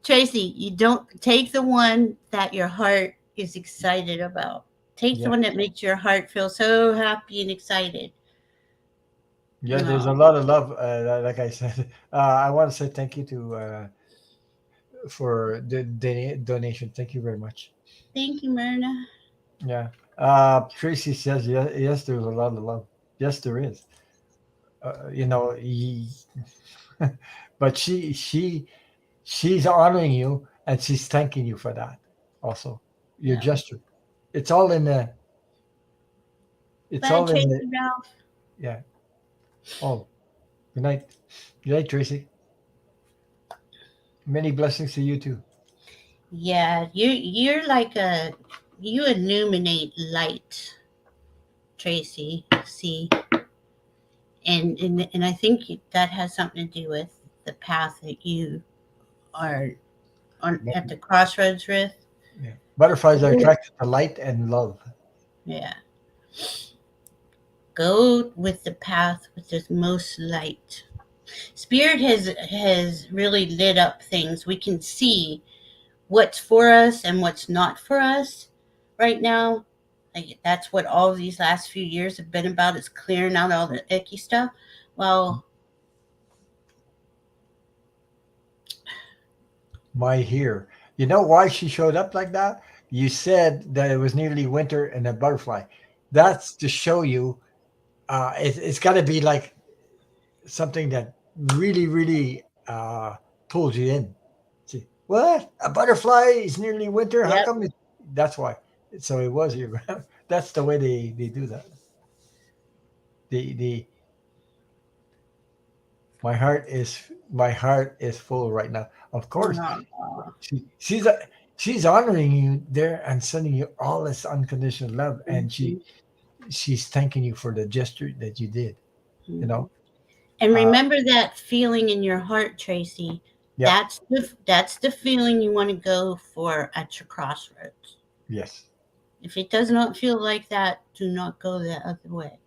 Tracy, you don't take the one that your heart is excited about. Take the Yeah. one that makes your heart feel so happy and excited. Yeah, there's a No. lot of love. Like I said, I want to say thank you to for the donation. Thank you very much. Thank you, Myrna. Yeah. Tracy says yes. Yes, there's a lot of love. Yes, there is. You know, but she's honoring you and she's thanking you for that. Also, your Yeah. gesture. It's all in the. It's Bye, all in the. Tracy Ralph. Yeah. Oh, good night. Good night, Tracy. Many blessings to you too. Yeah, you're like a you illuminate light, Tracy. See, and I think that has something to do with the path that you are on at the crossroads with. Yeah. Butterflies are attracted to light and love. Yeah. Go with the path with the most light. Spirit has really lit up things. We can see what's for us and what's not for us right now. Like that's what all of these last few years have been about is clearing out all the icky stuff. Well, My here. You know why she showed up like that? You said that it was nearly winter and a butterfly. That's to show you. It's got to be like something that really, really pulls you in. See, what? A butterfly is nearly winter. How Yep. come? That's why. So it was your grandma. That's the way they do that. The my heart is full right now. Of course, Aw. she's honoring you there and sending you all this unconditional love, and Mhm, she's thanking you for the gesture that you did. You mhm. know. And Uh, remember that feeling in your heart, Tracy. yep. That's the feeling you want to go for at your crossroads. Yes. If it does not feel like that, do not go the other way,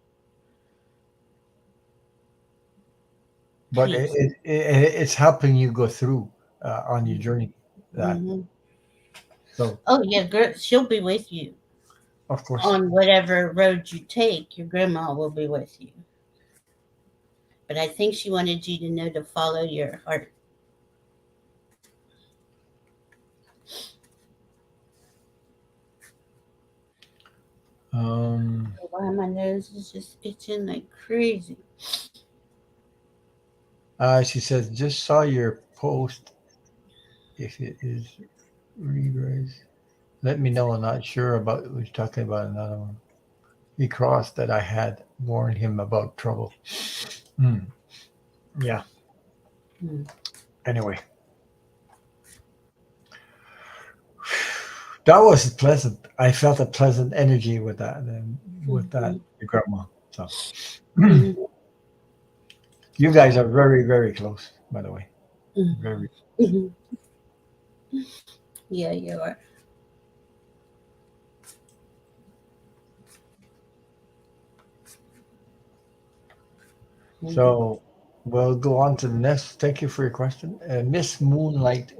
But please. it's helping you go through on your journey. That Hmm. so Oh yeah, girl, she'll be with you of course. on whatever road you take. Your grandma will be with you. But I think she wanted you to know to follow your heart. Why my nose is just itching like crazy. She says, just saw your post. If it is re-raised, let me know. I'm not sure about. We're talking about another one. He crossed that I had warned him about trouble. Hmm. Yeah. Hmm. Anyway, that was pleasant. I felt a pleasant energy with that and with that Hmm. grandma. So Hmm. you guys are very, very close, by the way. Very. Hmm. Yeah, you are. Hmm. So we'll go on to the next. Thank you for your question, Miss Moonlight.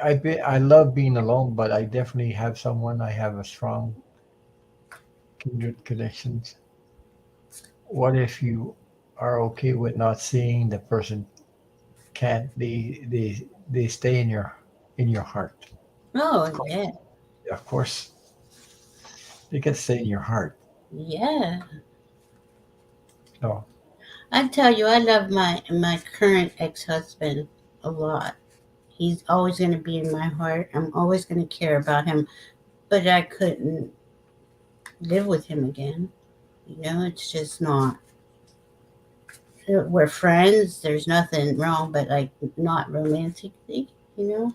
I love being alone, but I definitely have someone. I have a strong kindred connections. What if you are okay with not seeing the person? Can't they stay in your heart? Oh Of course, yeah, of course, they can stay in your heart. yeah. No, I tell you, I love my current ex husband a lot. He's always going to be in my heart. I'm always going to care about him. But I couldn't live with him again. You know, it's just not. We're friends. There's nothing wrong, but like not romantically. You know.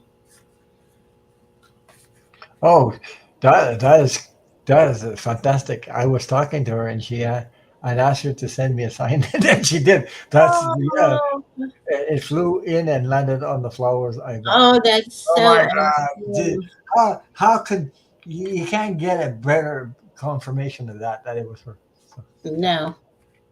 oh, that is fantastic. I was talking to her and I'd asked her to send me a sign and she did. That's yeah. Oh, It flew in and landed on the flowers I got. oh, that's Oh so my God! awesome. How could you can't get a better confirmation of that it was her. So, yeah, No,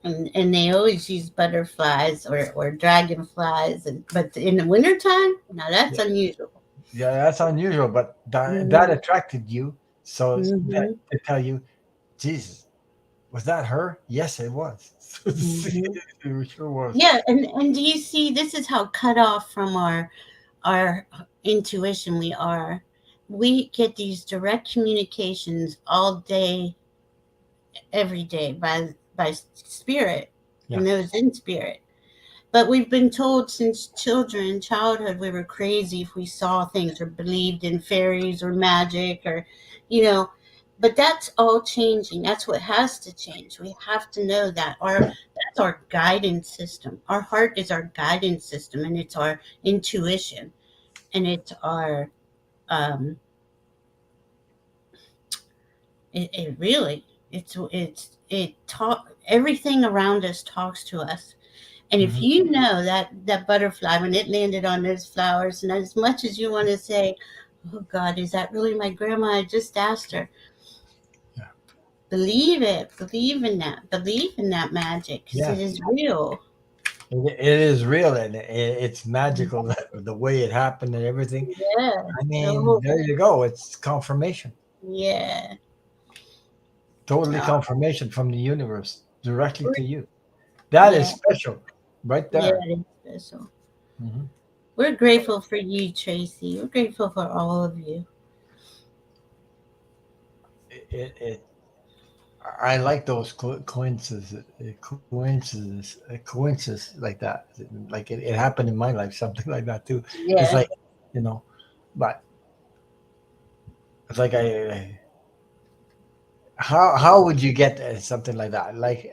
and they always use butterflies or dragonflies, and but in the wintertime, now that's yeah, unusual. yeah. That's unusual, but that Hmm. attracted you. So that Hmm. to tell you, Jesus, was that her? Yes, it was. Hmm. It sure was. Yeah, and do you see? This is how cut off from our intuition we are. We get these direct communications all day, every day by spirit, Yeah. and those in spirit. But we've been told since childhood, we were crazy if we saw things or believed in fairies or magic or, you know, but that's all changing. That's what has to change. We have to know that that's our guidance system. Our heart is our guidance system, and it's our intuition, and it's our um. It really it talk everything around us talks to us. And if Hmm. you know that butterfly when it landed on those flowers, and as much as you want to say, "Oh God, is that really my grandma?" I just asked her. Yeah. Believe it. Believe in that. Believe in that magic because Yeah. it is real. It is real and it's magical the way it happened and everything. Yeah. I mean, So there you go. It's confirmation. yeah. Totally Oh, confirmation from the universe directly to you. That is yeah. special right Yeah. there. It is special. Hmm. We're grateful for you, Tracy. We're grateful for all of you. It I like those coincidences like that. Like it happened in my life, something like that too. It's Yeah, like, you know, but it's like how would you get something like that? Like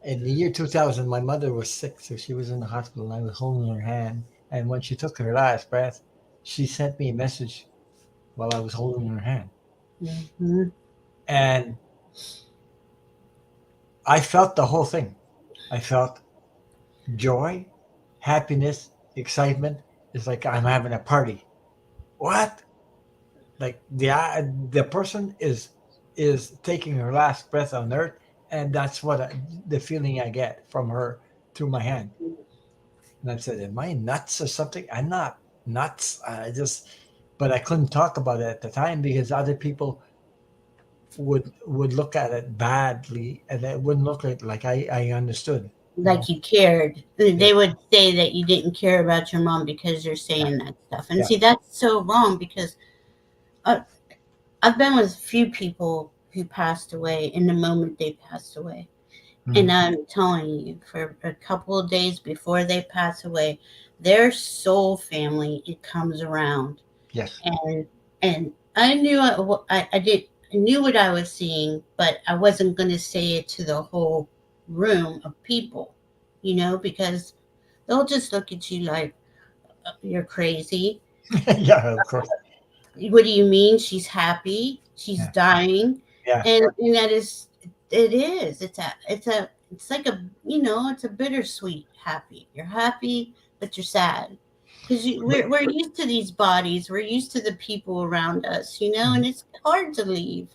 in the year 2000, my mother was sick, so she was in the hospital, and I was holding her hand. And when she took her last breath, she sent me a message while I was holding her hand, hmm, and I felt the whole thing. I felt joy, happiness, excitement. It's like I'm having a party. What? Like the person is taking her last breath on earth, and that's the feeling I get from her through my hand. And I said, "Am I nuts or something?" I'm not nuts. I just, but I couldn't talk about it at the time because other people would look at it badly, and it wouldn't look like I understood. You like know? you cared. Yeah, They would say that you didn't care about your mom because you're yeah, saying that stuff. And yeah. see, that's so wrong because uh, I've been with a few people who passed away in the moment they passed away. And Mhm. I'm telling you, for a couple of days before they pass away, their soul family it comes around, Yes. and I knew I did I knew what I was seeing, but I wasn't going to say it to the whole room of people, because they'll just look at you like you're crazy. Yeah, of course. What do you mean she's happy? She's Yeah, dying. yeah. And that is it is. It's like it's a bittersweet happy. You're happy, but you're sad. Because But, we're used to these bodies, we're used to the people around us, and it's hard to leave.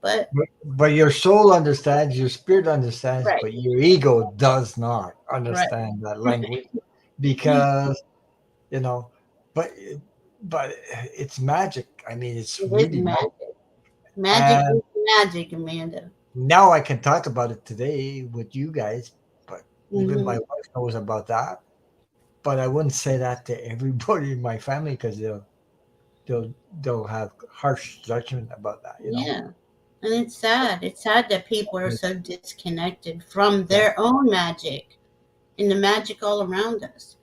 But but your soul understands, your spirit understands, right, but your ego does not right. understand that language because you know. But but it's magic. I mean, it's It is really magic. magic. Magic And is magic, Amanda. now I can talk about it today with you guys, but even my Hmm. wife knows about that. But I wouldn't say that to everybody in my family because they'll they'll have harsh judgment about that. You know. Yeah. And it's sad. It's sad that people are It's- so disconnected from yeah. their own magic and the magic all around us.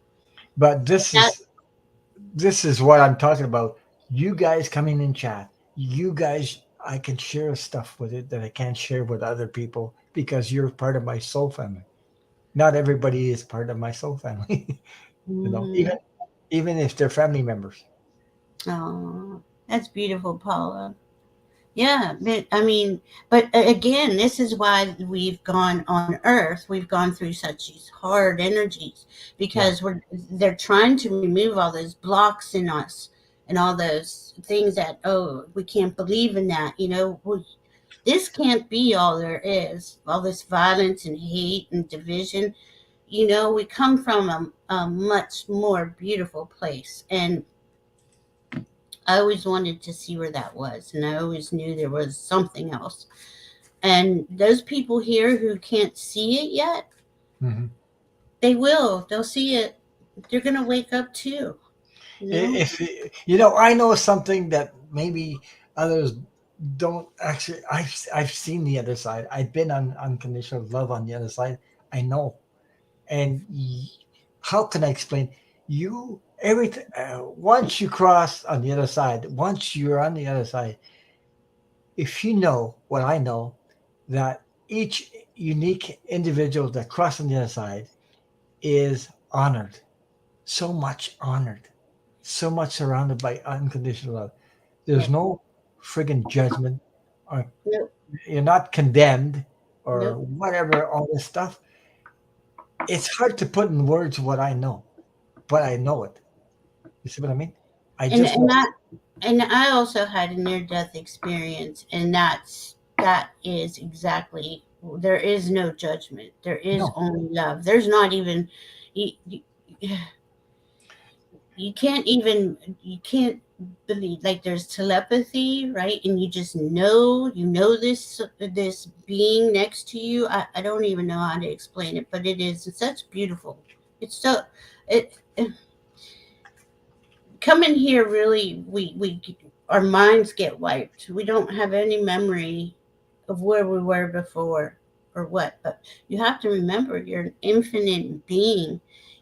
But That this is what I'm talking about. You guys coming in chat. You guys, I can share stuff with it that I can't share with other people because you're part of my soul family. Not everybody is part of my soul family. You know, mm, even if they're family members. oh, that's beautiful, Paula. Yeah, but I mean, but again, this is why we've gone on Earth. We've gone through such these hard energies Yeah. because they're trying to remove all those blocks in us and all those things that we can't believe in that. This can't be all there is. All this violence and hate and division. We come from a much more beautiful place, and I always wanted to see where that was, and I always knew there was something else. And those people here who can't see it yet, Hmm. they will. They'll see it. They're gonna wake up too. You know. If you know, I know something that maybe others don't actually. I've seen the other side. I've been on unconditional love on the other side. I know, and how can I explain? You everything once you cross on the other side, once you're on the other side, if you know what I know, that each unique individual that crossed on the other side is honored, so much honored, so much surrounded by unconditional love. There's Yep. no friggin' judgment, or Nope. you're not condemned, or Nope. whatever. All this stuff. It's hard to put in words what I know, but I know it. You see what I mean? I And just and know. I and I also had a near death experience, and that is exactly. There is no judgment. There is No. only love. There's not even. You, you, you can't believe, like, there's telepathy, right? And you know this being next to you. I don't even know how to explain it, but it's such beautiful. It's so it come in here, really, we our minds get wiped. We don't have any memory of where we were before or what. But you have to remember you're an infinite being.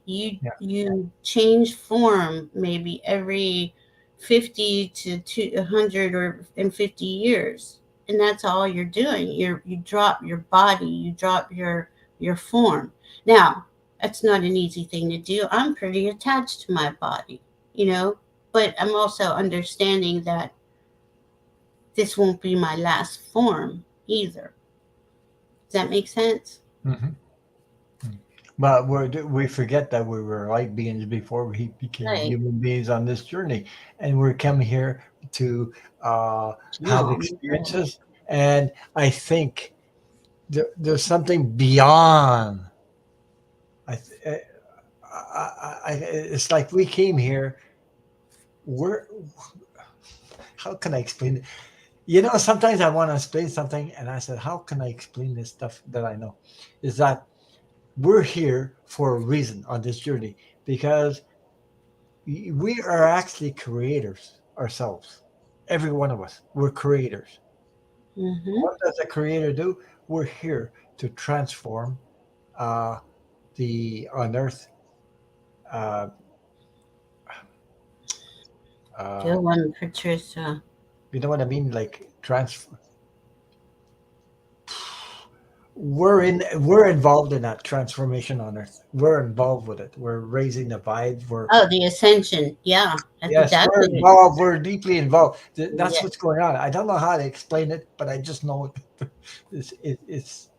you Yeah. you change form maybe every 50 to 250 years, and that's all you're doing. You drop your body, you drop your form. Now, that's not an easy thing to do. I'm pretty attached to my body, you know, but I'm also understanding that this won't be my last form either. Does that make sense? Hmm. But we forget that we were light beings before we became Right. human beings on this journey, and we're coming here to uh, have No, no. experiences. And I think there's something beyond. I, th- it's like we came here. We're how can I explain it? Sometimes I want to explain something, and I said, how can I explain this stuff that I know? Is that we're here for a reason on this journey because we are actually creators ourselves. Every one of us, we're creators. Mm-hmm. What does a creator do? We're here to transform uh, the on Earth. Uh, uh, Good one, Patricia. you know what I mean? Like transfer. We're involved in that transformation on Earth. We're involved with it. We're raising the vibe. We're Oh, the ascension. Yeah, that's Yes, exactly we're what it involved. We're deeply involved. That's is. what's going on. I don't know how to explain it, but I just know it. It's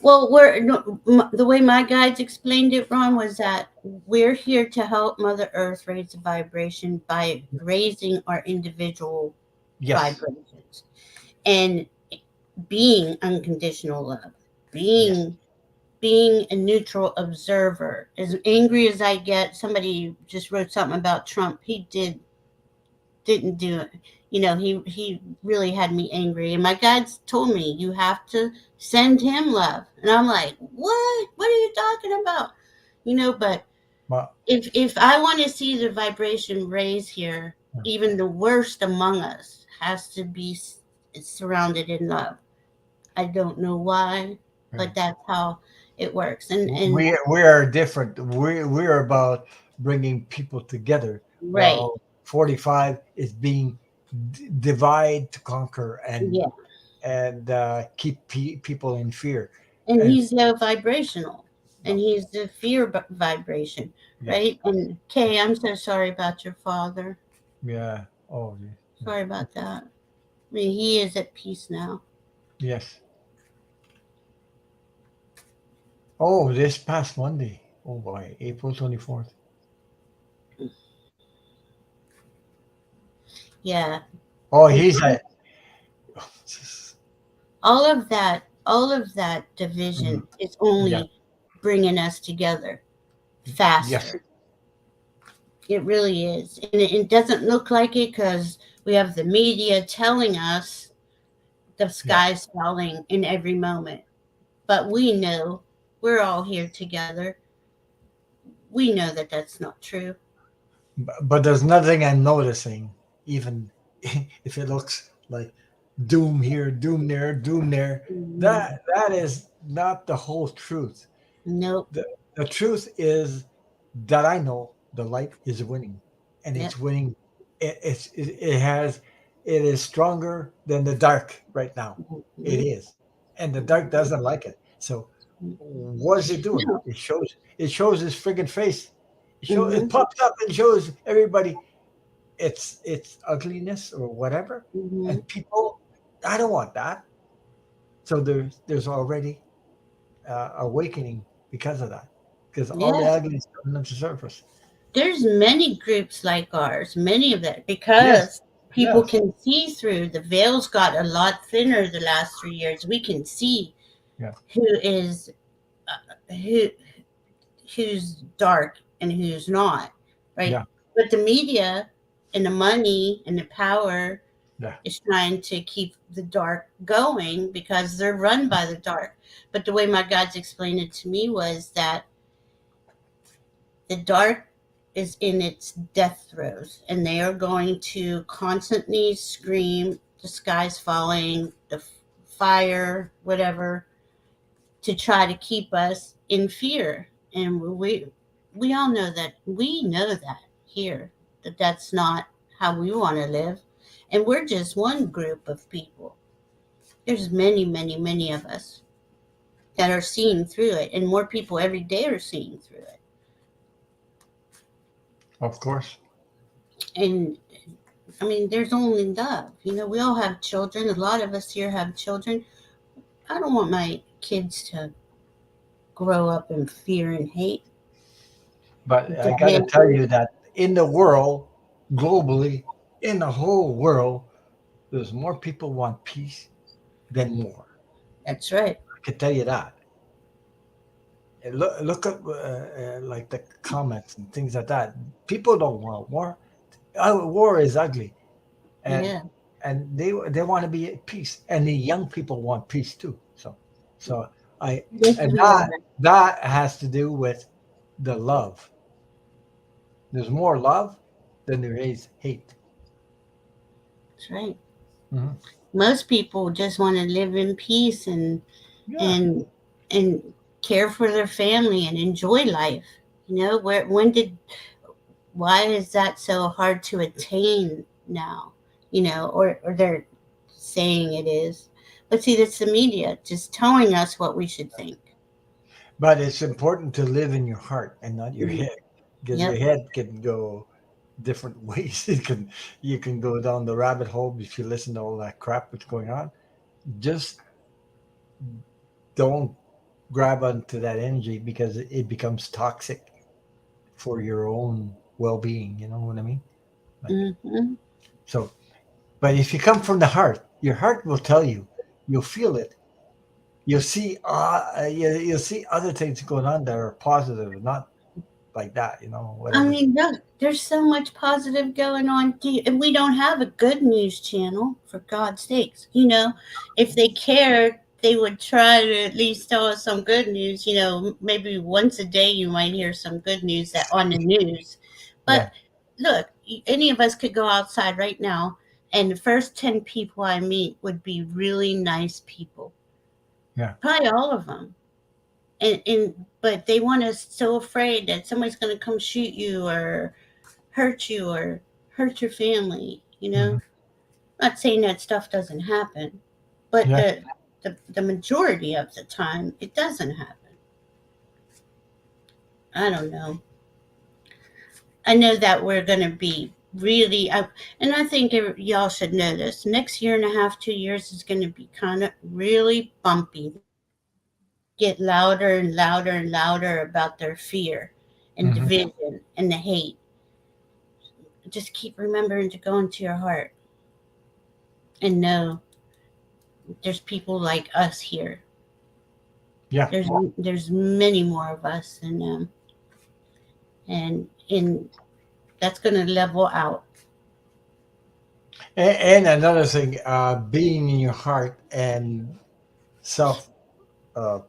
Well, the way my guides explained it, Ron, was that we're here to help Mother Earth raise the vibration by raising our individual yes, vibrations and being unconditional love, yes. being being a neutral observer. As angry as I get, somebody just wrote something about Trump. He didn't do it. He really had me angry. And my guides told me you have to send him love. And I'm like, what? What are you talking about? But But if I want to see the vibration raise here, even the worst among us has to be surrounded in love. I don't know why, but that's how it works. And we are different. We're about bringing people together. right, While 45 is being divide to conquer yeah. and keep people in fear. And And he's low vibrational, and no, he's the fear vibration, yes, right? And Kay, I'm so sorry about your father. yeah. Oh, Sorry about that. I mean, he is at peace now. yes. Oh, this past Monday. Oh boy, April 24th. Yeah. Oh, And he's a all of that mm, division is yeah, only bringing us together yes, faster. It really is, and it doesn't look like it because we have the media telling us the yeah. sky's falling in every moment. But we know we're all here together. We know that that's not true. But there's nothing I'm noticing, even if it looks like doom here, doom there, doom there. Mhm. That is not the whole truth. Nope. The truth is that I know the light is winning, and Yep. it's winning. It is stronger than the dark right now. It Mhm. is, and the dark doesn't like it. So what is it doing? No. It shows his friggin' face. It Hmm. pops up and shows everybody its ugliness or whatever. Hmm. And people, I don't want that. So there's already awakening because of that. Because all the Yeah. ugly is coming up to surface. There's many groups like ours, many of that, Yes, because people yes, can see through. The veil's got a lot thinner the last 3 years. We can see yeah, who is who who's dark and who's not, right? yeah, But the media and the money and the power yeah. is trying to keep the dark going because they're run by the dark. But the way my guides explained it to me was that the dark is in its death throes, and they are going to constantly scream, the sky's falling, the fire, whatever, to try to keep us in fear. And we all know that, we know that here, that that's not how we want to live. And we're just one group of people. There's many, many, many of us that are seeing through it, and more people every day are seeing through it. Of course. And I mean, there's only love. We all have children. A lot of us here have children. I don't want my kids to grow up in fear and hate. But To I got to hate. tell you that in the world, globally, in the whole world, there's more people want peace than war. That's right. I can tell you that. And look at like the comments and things like that. People don't want war. War is ugly, and Yeah. they want to be at peace, and the young people want peace too. So I Yes, and we are. that has to do with the love. There's more love than there is hate. That's right. Hmm. Most people just want to live in peace Yeah, and and care for their family and enjoy life. Why is that so hard to attain now? Or they're saying it is. But see, that's the media just telling us what we should think. but it's important to live in your heart and not your Mhm. head, because your Yep. head can go different ways. You can go down the rabbit hole if you listen to all that crap that's going on. Just don't grab onto that energy because it becomes toxic for your own well-being. You know what I mean? Like Hmm. so. But if you come from the heart, your heart will tell you. You'll feel it. You'll see other things going on that are positive, not like that. I Whatever. mean, look, there's so much positive going on, and we don't have a good news channel, for God's sakes. If they cared, they would try to at least tell us some good news. Maybe once a day you might hear some good news that on the news. But Yeah, look, any of us could go outside right now, and the first 10 people I meet would be really nice people. yeah. Probably all of them. And but they want us so afraid that somebody's going to come shoot you or hurt you or hurt your family. Hmm. Not saying that stuff doesn't happen, but Yeah. the majority of the time it doesn't happen. I don't know. I know that we're going to be really and I think y'all should know this. Next year and a half, 2 years is going to be kind of really bumpy. They're going to get louder and louder and louder about their fear and Hmm. division and the hate. Just keep remembering to go into your heart and know there's people like us here. Yeah. There's many more of us than them, and that's going to level out. And another thing, being in your heart and self, uh,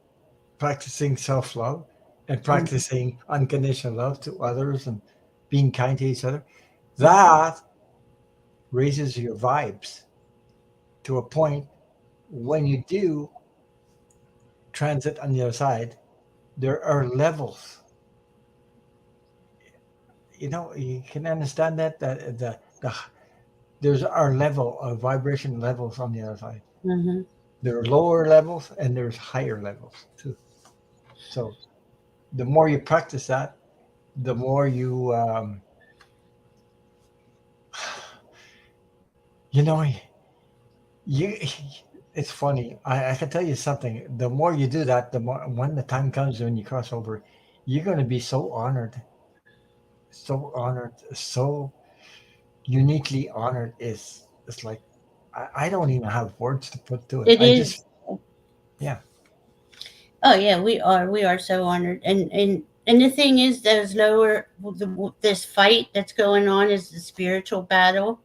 practicing self love and Mhm. practicing unconditional love to others and being kind to each other, that raises your vibes to a point when you do transit on the other side. There are levels. You can understand that there's our level of vibration levels on the other side. Mhm. There are lower levels and there's higher levels too. So the more you practice that, the more you know you. It's funny. I can tell you something. The more you do that, the more when the time comes when you cross over, you're going to be so uniquely honored. It's like I don't even have words to put to it. It I is. just yeah. Oh yeah, we are so honored, and the thing is, those lower this fight that's going on is the spiritual battle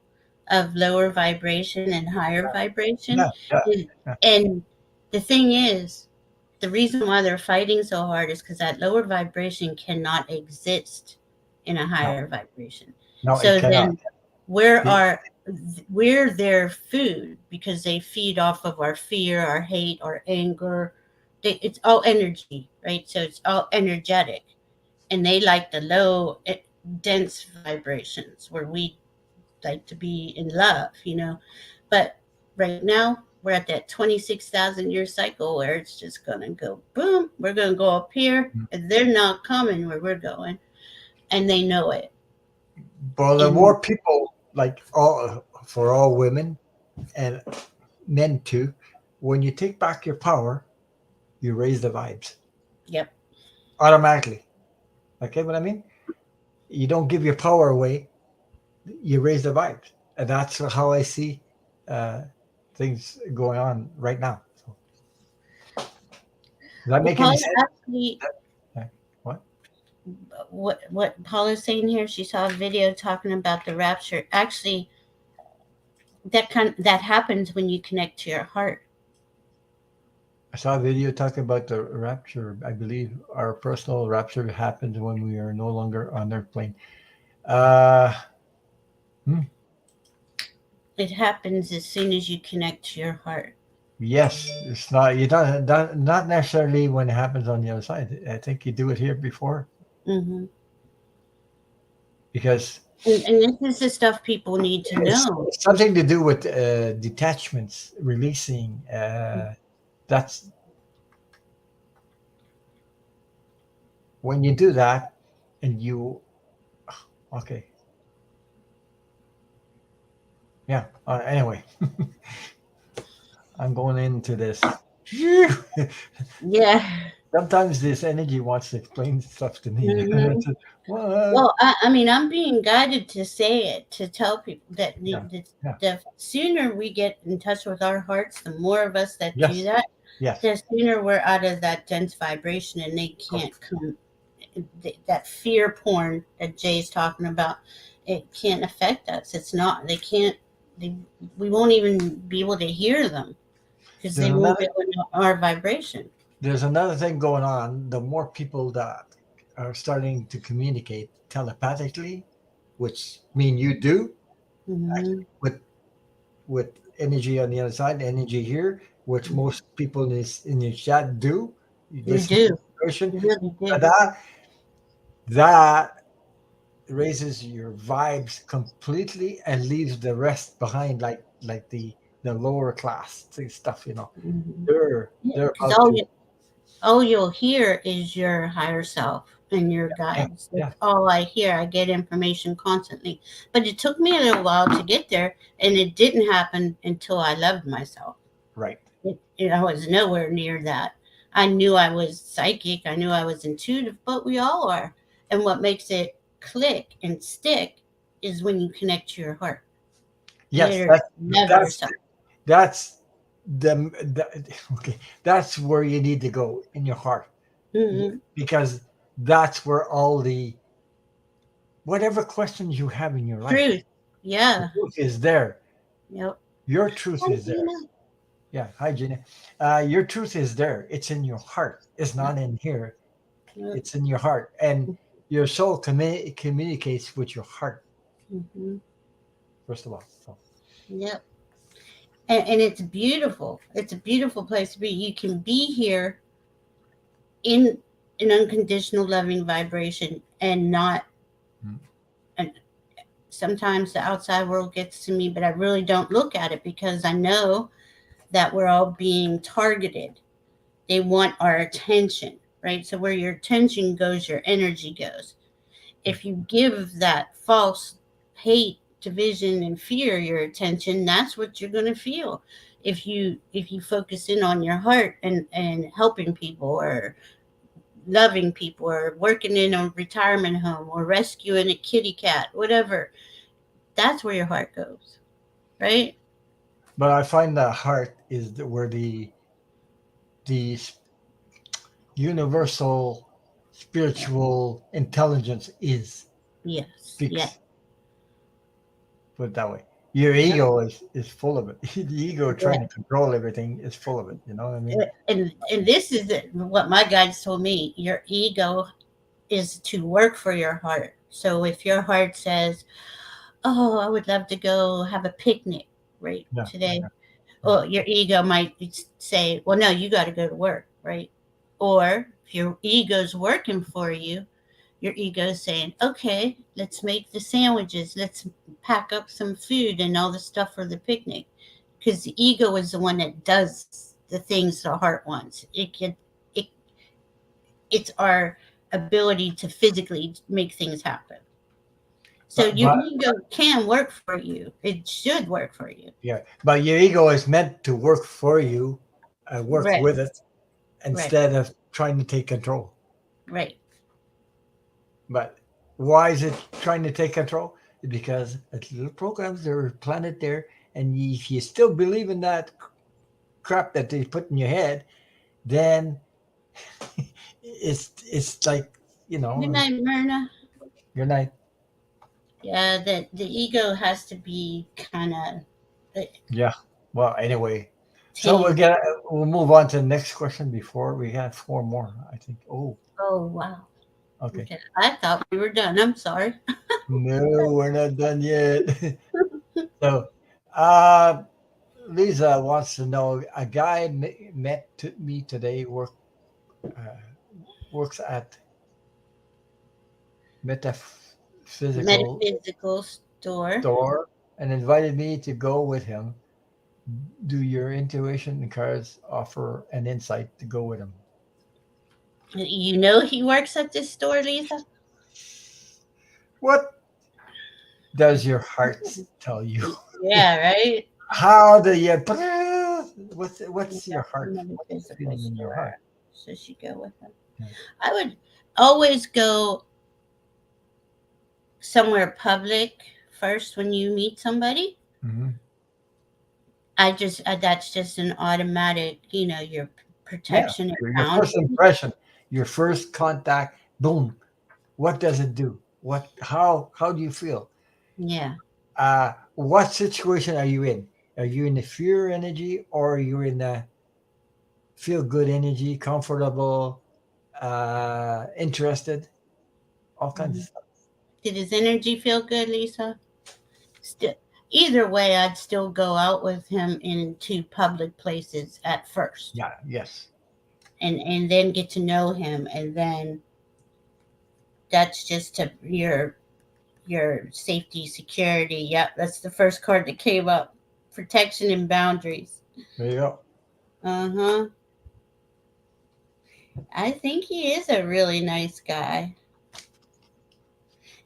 of lower vibration and higher vibration, Yeah, yeah, and, yeah. and the thing is, the reason why they're fighting so hard is because that lower vibration cannot exist in a No, higher vibration. no, it So cannot. then, where The- are we're their food because they feed off of our fear, our hate, our anger. It's all energy, right? So it's all energetic, and they like the low, dense vibrations where we like to be in love, you know. But right now, we're at that 26,000 year cycle where it's just going to go boom. We're going to go up here, and they're not coming where we're going, and they know it. But the And more people, like all for all women and men too, when you take back your power, you raise the vibes yep, automatically. Okay, what I mean? You don't give your power away; you raise the vibes, and that's how I see uh, things going on right now. So, does that well, make any Paula sense? actually, Uh, What? what Paula's saying here, she saw a video talking about the rapture. Actually, that happens when you connect to your heart. I saw a video talking about the rapture. I believe our personal rapture happens when we are no longer on their plane. Uh, hmm, It happens as soon as you connect to your heart. yes, it's not. You not necessarily when it happens on the other side. I think you do it here before Hmm. because And this is the stuff people need to know. it's something to do with detachments, releasing. That's when you do that, and you okay, yeah. Anyway, I'm going into this. Yeah. Sometimes this energy wants to explain stuff to me. Hmm. What? Well, I mean, I'm being guided to say it, to tell people that Yeah, yeah, the sooner we get in touch with our hearts, the more of us that do yes, that, yes. the sooner we're out of that dense vibration and they Oh, can't come. That fear porn that Jay's talking about, it can't affect us. It's not, they can't, they, we won't even be able to hear them because there's they won't another be able to know our vibration. there's another thing going on. The more people that are starting to communicate telepathically, which mean you do Hmm. actually with energy on the other side, energy here, which most people in your chat do. You You listen to do. the person. You really do. That raises your vibes completely and leaves the rest behind, like the lower class stuff. Hmm. They're Because about to. all you'll hear is your higher self and your Yeah, guides. yeah, That's all I hear. I get information constantly. But it took me a little while to get there, and it didn't happen until I loved myself. right. I was nowhere near that. I knew I was psychic, I knew I was intuitive, but we all are. And what makes it click and stick is when you connect to your heart. Yes, Literally, love that's yourself. that's okay. That's where you need to go in your heart. Hmm. Because that's where all the whatever questions you have in your life, Truth. the Yeah. truth is there. Yep. Your truth Hi, is there. Gina. Yeah. Hi, Gina. Your truth is there. It's in your heart. It's Yep. not in here. Yep. It's in your heart. And your soul communicates with your heart, Hmm. first of all. So, Yep. And it's beautiful. It's a beautiful place to be. You can be here in an unconditional loving vibration and not, mm, and sometimes the outside world gets to me, but I really don't look at it because I know that we're all being targeted. They want our attention, right? So where your attention goes, your energy goes. mm. If you give that false hate, division, and fear your attention, that's what you're going to feel. If you focus in on your heart and helping people or loving people or working in a retirement home or rescuing a kitty cat, whatever, that's where your heart goes, right? But I find the heart is where the universal spiritual intelligence is. Yes, yeah, Speaks. Put it that way. Your yeah, ego is full of it. The ego yeah. trying to control everything is full of it. You know what I mean? And this is what my guides told me. Your ego is to work for your heart. So if your heart says, oh, I would love to go have a picnic right Yeah, today. yeah, yeah. Well, your ego might say, well, no, you got to go to work, right? Or if your ego's working for you, your ego is saying, okay, let's make the sandwiches, let's pack up some food and all the stuff for the picnic. Because the ego is the one that does the things the heart wants. It it's our ability to physically make things happen. So But your but ego can work for you. It should work for you. yeah, but your ego is meant to work for you, work Right, with it right, instead of trying to take control. right. But why is it trying to take control? Because it's little programs that are planted there, and if you still believe in that crap that they put in your head, then it's like Good night, Myrna. you're not. Yeah, the ego has to be kind of Yeah. Well, anyway, so tamed. we'll move on to the next question before we have four more. I think. Oh, Oh wow. okay. Okay, I thought we were done. I'm sorry. No, we're not done yet. So, uh, Lisa wants to know a guy me today uh, works at metaphysical Metaphysical store. store and invited me to go with him. Do your intuition and cards offer an insight to go with him? You know he works at this store, Lisa. What does your heart tell you? Yeah, right. How do you? What's your heart? What's the Metaphysical feeling in your store. heart? So she go with him. Yeah. I would always go somewhere public first when you meet somebody. Mhm. That's just an automatic, your Yeah. protection and Your first boundary. impression, your first contact. Boom. What does it do? What? How do you feel? Yeah. What situation are you in? Are you in the fear energy or are you in the feel good energy, comfortable, interested, all kinds of Mhm. stuff. Did his energy feel good, Lisa? Still, either way, I'd still go out with him into public places at first, Yeah, yes. and then get to know him, and then that's just to your safety, security. Yep, that's the first card that came up. Protection and boundaries. There you go. Uh-huh. I think he is a really nice guy.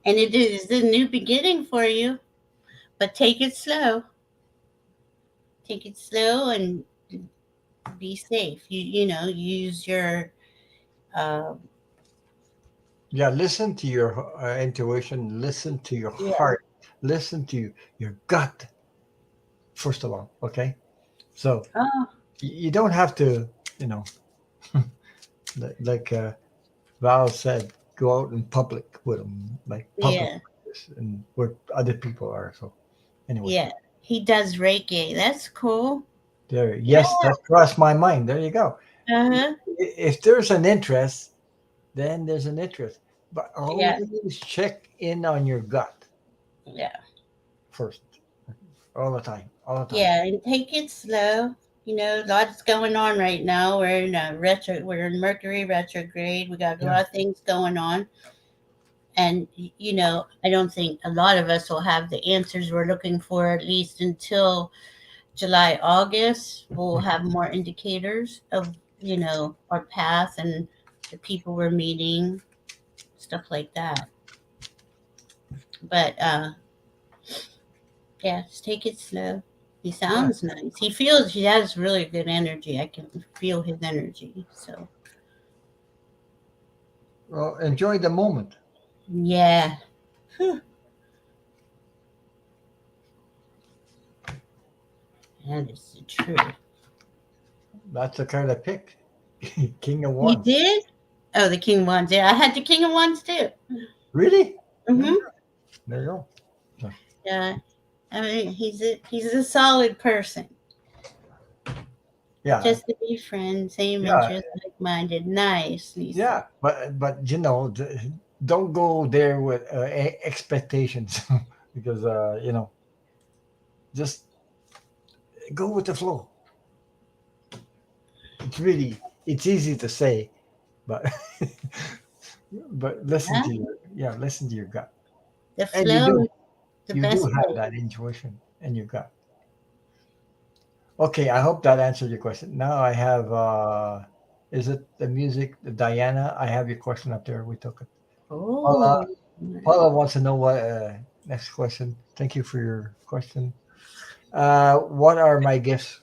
And it is a new beginning for you. But take it slow. Take it slow and be safe. Use your uh Yeah, listen to your intuition, listen to your yeah. heart, listen to your gut, first of all, okay? So Oh, you don't have to, you know, like Val said, go out in public with them, like public yeah. places and where other people are. So anyway, Yeah. He does Reiki. That's cool. there, Yeah. yes, that crossed my mind. There you go. Uh-huh. If there's an interest, then there's an interest. But Yeah. always check in on your gut Yeah. first, all the time, all the time. Yeah. And take it slow. Lots going on right now. We're in Mercury retrograde. We got a Yeah. lot of things going on. And I don't think a lot of us will have the answers we're looking for at least until July, August. We'll have more indicators of our path and the people we're meeting, stuff like that. But yeah, just take it slow. He Yeah. sounds nice. He has really good energy. I can feel his energy. So Well, enjoy the moment. yeah. Whew, that is the truth. That's the card I picked. King of You Wands. did? Oh, the King Wands. Yeah, I had the King of Wands too. Really? Yeah. Mm-hmm. There you go. So, Yeah. I mean, he's a solid person. yeah, Just to be friends, same yeah, interest, like minded. Nice, Lisa. yeah. But don't go there with expectations. because just go with the flow. It's easy to say, but but listen Yeah. to your gut, The and you flow do is the you do best have way. that intuition in your gut. Okay, I hope that answered your question. Now I have is it the music, Diana? I have your question up there. We took it. Paula, Oh, Paula wants to know what next question. Thank you for your question. What are my gifts?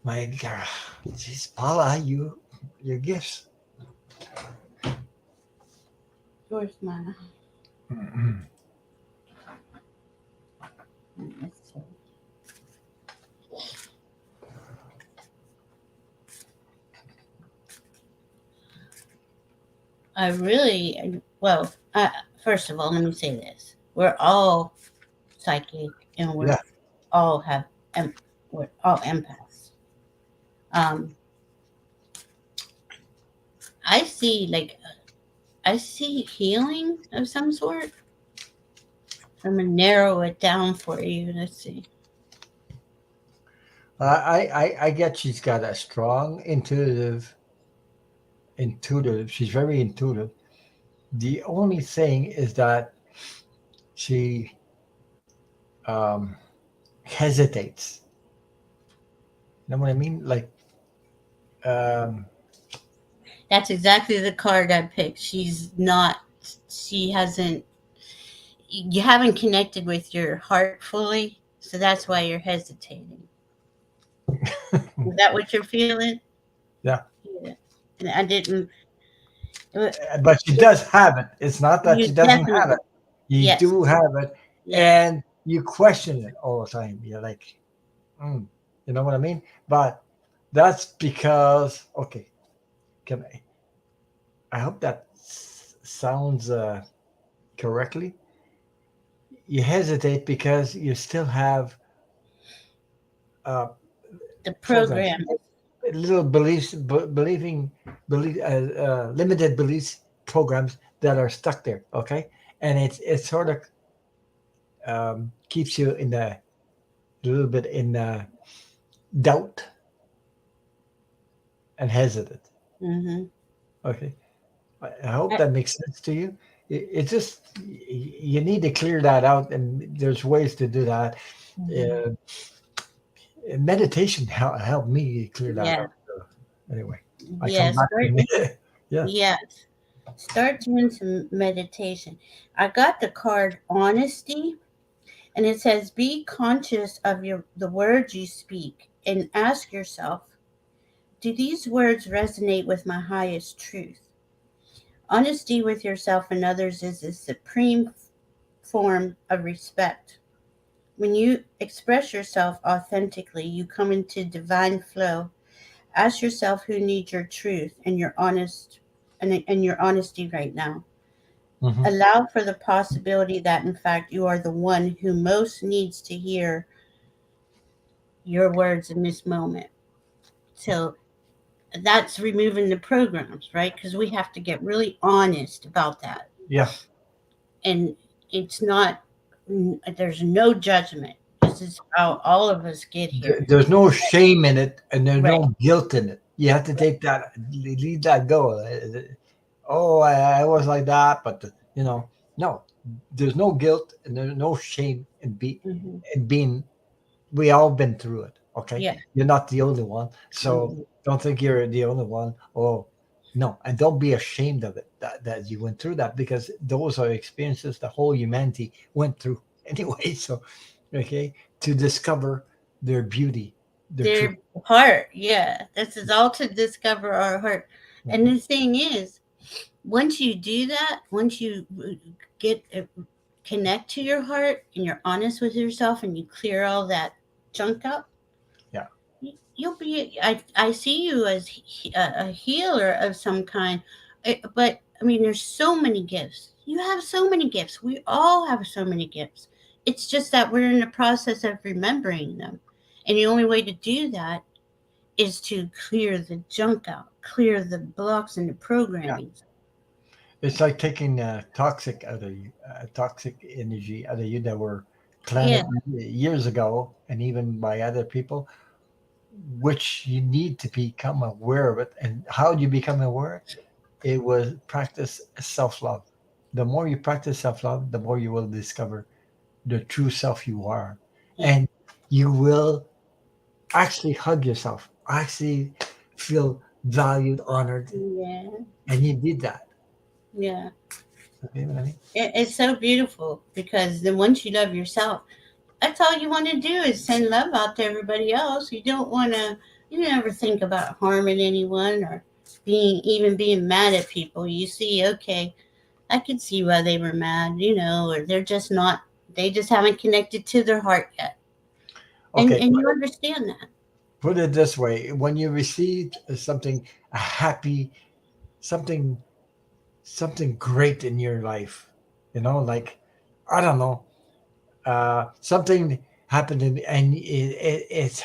My God, jeez, Paula, your gifts. where's my? Mhm. Let's see. I really well. First of all, let me say this: we're all psychic, and Yeah, all have em- we're all empaths. Um, I see like I see healing of some sort. I'm gonna narrow it down for you. Let's see. I get she's got a strong intuitive. She's very intuitive. The only thing is that she um, hesitates. You know what I mean? Like, um, That's exactly the card I picked. She's not. She hasn't. You haven't connected with your heart fully, so that's why you're hesitating. Is that what you're feeling? yeah, Yeah. And I didn't. uh, but she does have it. It's not that she You doesn't have it. definitely. You Yes. do have it, Yes. and you question it all the time. You're like, mm, you know what I mean? But that's because okay. Can I hope that sounds correctly. You hesitate because you still have uh, The programs, program. little beliefs, limited beliefs programs that are stuck there. Okay, and it sort of keeps you in a little bit in doubt and hesitant. Hmm. Okay, I hope that makes sense to you. It just you need to clear that out, and there's ways to do that. Hmm. Uh, meditation helped me clear that Yeah. up. So anyway, I come Yeah. back to Start. me. Yeah. Yes. Start doing some meditation. I got the card honesty, and it says be conscious of the words you speak and ask yourself, do these words resonate with my highest truth? Honesty with yourself and others is a supreme form of respect. When you express yourself authentically, you come into divine flow. Ask yourself who needs your truth and your honesty right now. Hmm. Allow for the possibility that in fact you are the one who most needs to hear your words in this moment. So that's removing the programs, right? Because we have to get really honest about that. Yeah. And it's not, there's no judgment. This is how all of us get here. There's no shame in it, and there's Right. no guilt in it. You have to take that, leave that go. Oh, I was like that, but no. There's no guilt and there's no shame Hmm. in being. We all been through it. Okay, Yeah. you're not the only one, so Hmm. don't think you're the only one. Oh, no, and don't be ashamed of it that you went through that because those are experiences the whole humanity went through anyway. So, okay, to discover their beauty, their truth. Their heart. Yeah. This is all to discover our heart. And Mhm. the thing is, once you do that, once you get connect to your heart and you're honest with yourself and you clear all that junk out, Yeah, you'll be. I see you as a healer of some kind. But I mean, there's so many gifts. You have so many gifts. We all have so many gifts. It's just that we're in the process of remembering them, and the only way to do that is to clear the junk out, clear the blocks and the yeah. programmings. It's like taking toxic out of you, toxic energy out of you that were Yeah, planted years ago, and even by other people, which you need to become aware of it. And how do you become aware? It was practice self love. The more you practice self love, the more you will discover the true self you are, yeah, and you will actually hug yourself, actually feel valued, honored, yeah, and you did that. yeah. Okay, what I mean? It's so beautiful because then once you love yourself, that's all you want to do is send love out to everybody else. You don't want to. You never think about harming anyone or being mad at people. You see, okay, I could see why they were mad, or they're just not. They just haven't connected to their heart yet, and Okay, you understand that. put it this way: when you received something, a happy, something, something great in your life, like I don't know, something happened and it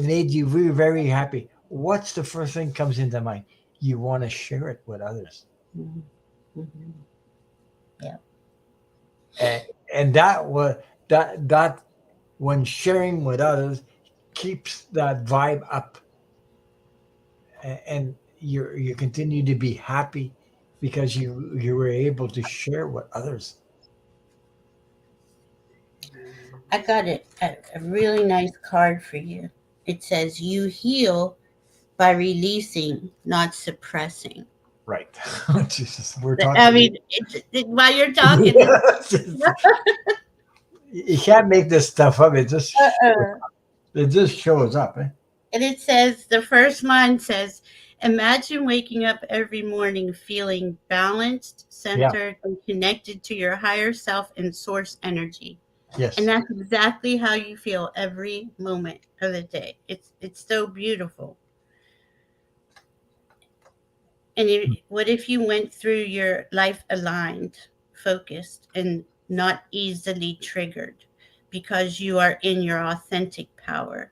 made you very very happy. What's the first thing comes into mind? You want to share it with others, Mhm, mhm. Yeah, and, and that was that when sharing with others keeps that vibe up, and you continue to be happy because you were able to share with others. I got a really nice card for you. It says, "You heal by releasing, not suppressing." Right. Jesus, we're I talking. mean, while you're talking, You can't make this stuff up. uh-uh. It just shows up. Eh? And it says, the first line says, "Imagine waking up every morning feeling balanced, Yeah. centered, and connected to your higher self and source energy." And Yes. that's exactly how you feel every moment of the day. It's so beautiful. And what if you went through your life aligned, focused, and not easily triggered because you are in your authentic power?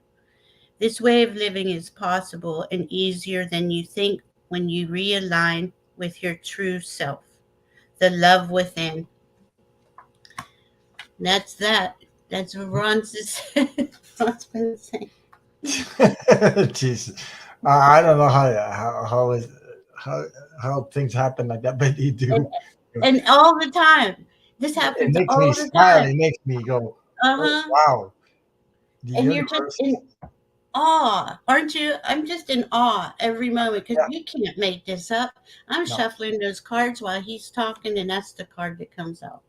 This way of living is possible and easier than you think when you realign with your true self, the love within. That's that. That's what Ron's Ron's been saying. Jesus. I don't know how how things happen like that, but they And, do. and all the time. This It happens makes me all the smile. time. It makes me go, Uh "Oh huh. wow, the And you're just universe." in awe, aren't you? I'm just in awe every moment because Yeah. you can't make this up. I'm No. shuffling those cards while he's talking, and that's the card that comes out.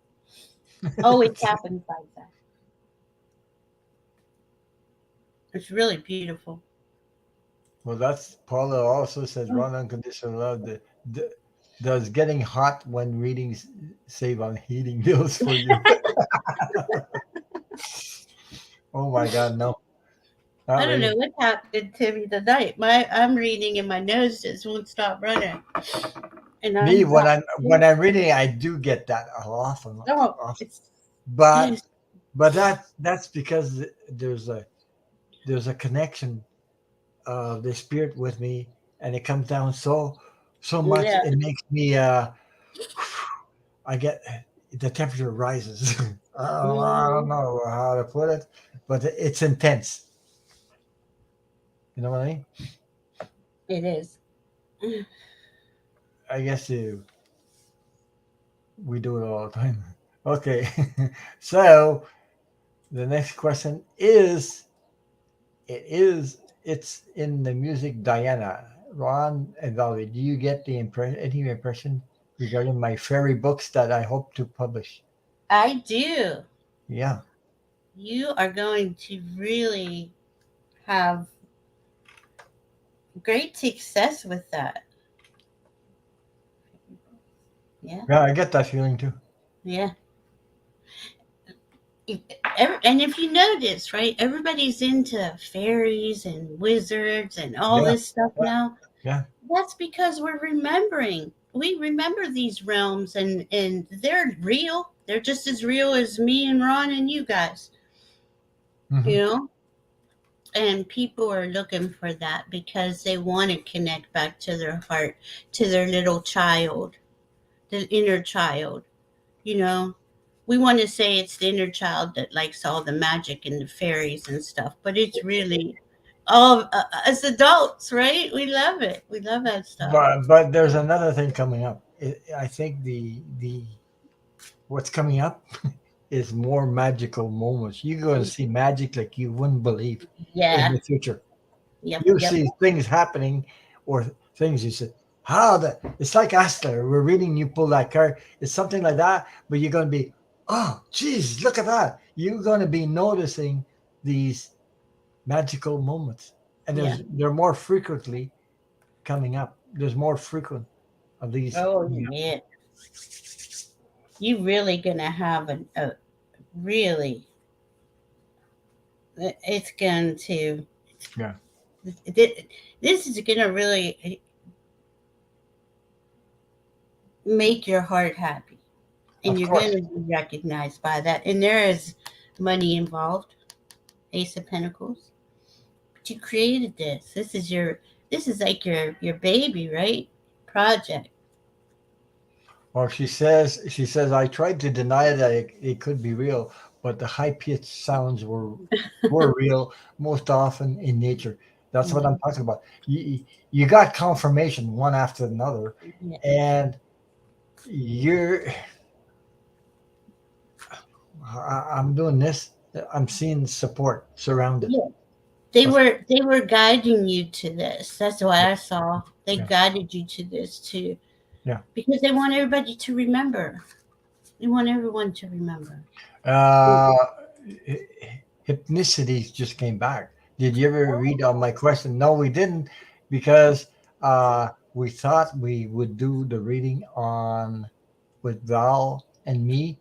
Always happens like that. It's really beautiful. Well, that's Paula also says, "Run unconditional love." Does getting hot when reading save on heating bills for you? Oh my God, no, I not don't know really. what happened to me tonight. I'm reading and my nose just won't stop running, and Me, I'm not. when I'm reading, I do get that often, Oh, often. it's But yes, that's because there's a connection of the spirit with me, and it comes down so much. yeah. It makes me I get the temperature rises. I don't Mm, know how to put it, but it's intense. You know what I mean? it is. I guess we do it all the time. Okay, so the next question is it's in the music. Diana, Ron, and Valerie, do you get the any impression regarding my fairy books that I hope to publish? I do. Yeah, You are going to really have great success with that. Yeah, yeah, I get that feeling too. yeah. And if you notice, right, everybody's into fairies and wizards and all Yeah, this stuff yeah, now. yeah. That's because we're remembering. We remember these realms, and they're real. They're just as real as me and Ron and you guys, Hmm. you know? And people are looking for that because they want to connect back to their heart, to their little child. the inner child. You know, we want to say it's the inner child that likes all the magic and the fairies and stuff, but it's really all as adults, right? We love it. We love that stuff. But there's another thing coming up. I think the what's coming up is more magical moments. You're going to see magic like you wouldn't believe in Yeah. the future. Yep. You Yep. see things happening or things you said, how the it's like Astler. We're reading you pull that card. It's something like that, but you're gonna be, oh geez, look at that. You're gonna be noticing these magical moments. And Yeah. they're more frequently coming up. There's more frequent of these Oh coming up. yeah. You really gonna have a really. It's going to. Yeah, This is gonna really make your heart happy, and of you're course. gonna be recognized by that. And there is money involved. Ace of Pentacles. But you created this. This is your. This is like your baby, right? Project. Or she says I tried to deny that it could be real, but the high pitched sounds were real most often in nature. That's what I'm Mhm. talking about. You got confirmation one after another, Yeah. and you're I'm doing this. I'm seeing support surrounded. Yeah. They That's, were guiding you to this. That's what yeah, I saw. They yeah, guided you to this too, yeah. because they want everybody to remember. They want everyone to remember. Uh, Hypnicity just came back. Did you ever read on my question? No, we didn't, because we thought we would do the reading on with Val and me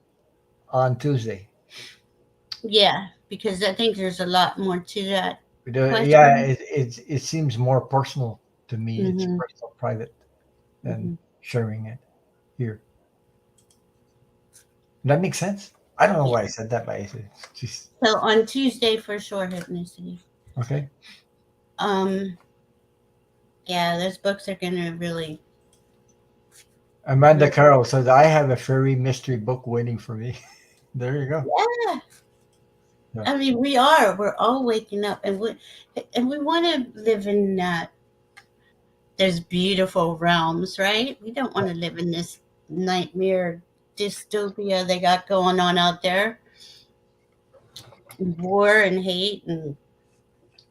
on Tuesday. Yeah, because I think there's a lot more to that Yeah, question. it seems more personal to me. It's Hmm. personal, private than Hmm. sharing it here. That makes sense. I don't know Yeah. why I said that, but it's just So on Tuesday for sure, ethnicity. okay. Um, yeah, those books are gonna really, Amanda really. Carroll says I have a furry mystery book waiting for me. There you go. Yeah. Yeah. I mean, we are. We're all waking up, and we want to live in that. There's beautiful realms, right? We don't want to live in this nightmare dystopia they got going on out there, war and hate and.